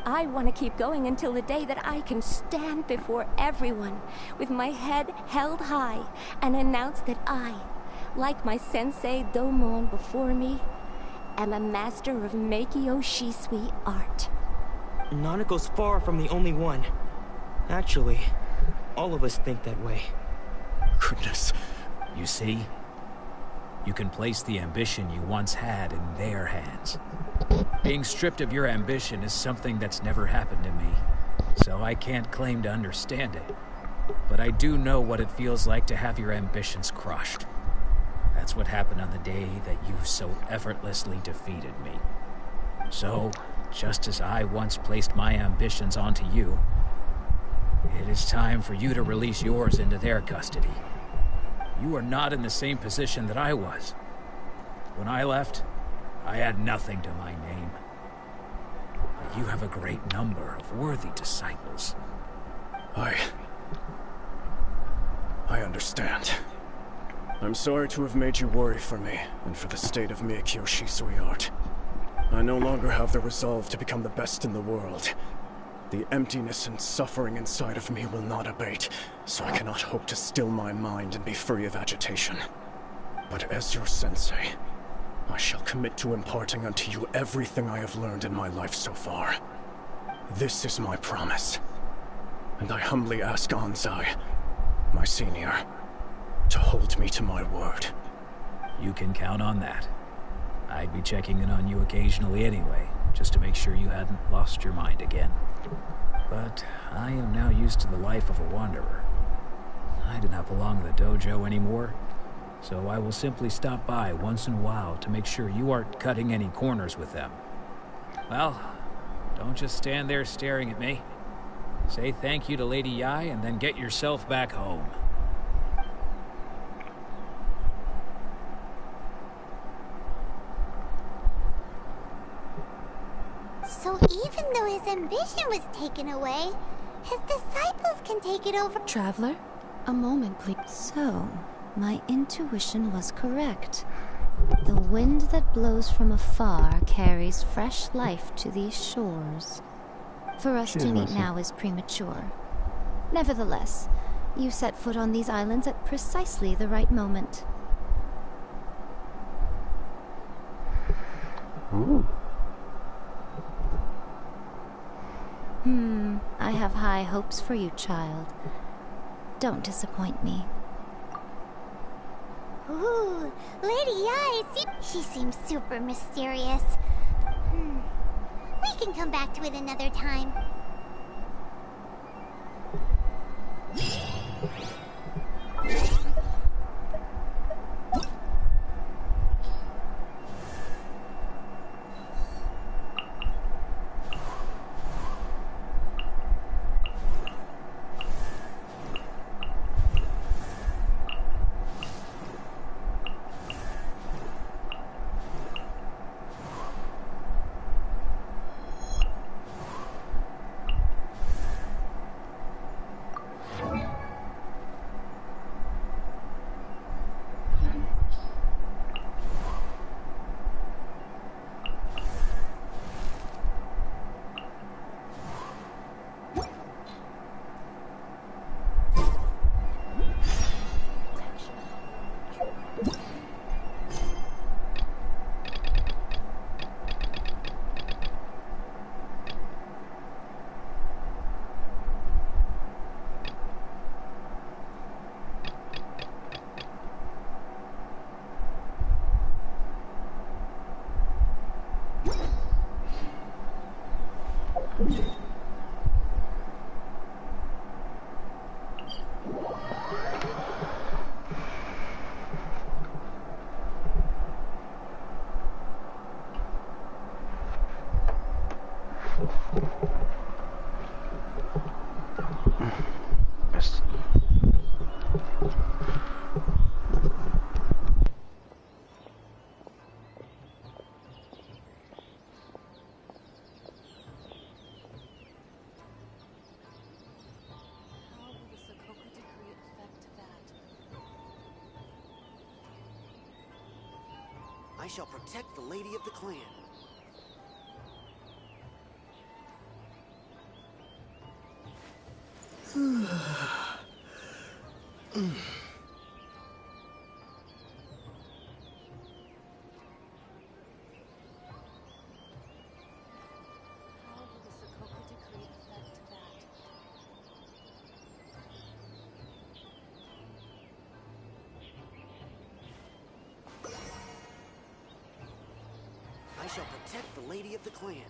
I want to keep going until the day that I can stand before everyone with my head held high and announce that I, like my sensei Domon before me, am a master of Meikyo Shisui art. Nanako's far from the only one. Actually, all of us think that way. Goodness. You see? You can place the ambition you once had in their hands. Being stripped of your ambition is something that's never happened to me, so I can't claim to understand it. But I do know what it feels like to have your ambitions crushed. That's what happened on the day that you so effortlessly defeated me. So, just as I once placed my ambitions onto you, it is time for you to release yours into their custody. You are not in the same position that I was. When I left, I had nothing to my name. But you have a great number of worthy disciples. I understand. I'm sorry to have made you worry for me, and for the state of Meikyo Shisui art. I no longer have the resolve to become the best in the world. The emptiness and suffering inside of me will not abate, so I cannot hope to still my mind and be free of agitation. But as your sensei, I shall commit to imparting unto you everything I have learned in my life so far. This is my promise. And I humbly ask Anzai, my senior, to hold me to my word. You can count on that. I'd be checking in on you occasionally anyway, just to make sure you hadn't lost your mind again. But I am now used to the life of a wanderer. I do not belong in the dojo anymore, so I will simply stop by once in a while to make sure you aren't cutting any corners with them. Well, don't just stand there staring at me. Say thank you to Lady Yai and then get yourself back home. So even though his ambition was taken away, his disciples can take it over. Traveler, a moment, please. So, my intuition was correct. The wind that blows from afar carries fresh life to these shores. For us to meet now is premature. Nevertheless, you set foot on these islands at precisely the right moment. Ooh. I have high hopes for you, child. Don't disappoint me. Ooh, Lady Yai, she seems super mysterious. We can come back to it another time. I shall protect the lady of the clan. shall protect the lady of the clan.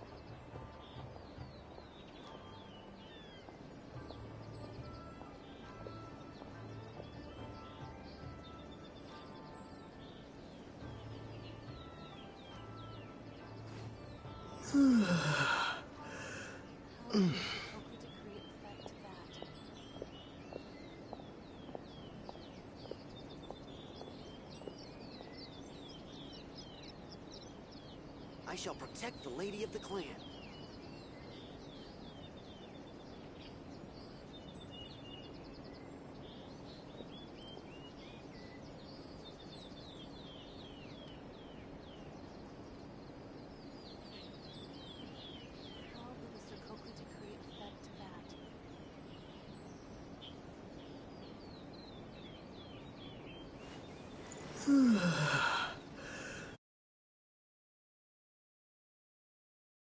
I shall protect the lady of the clan.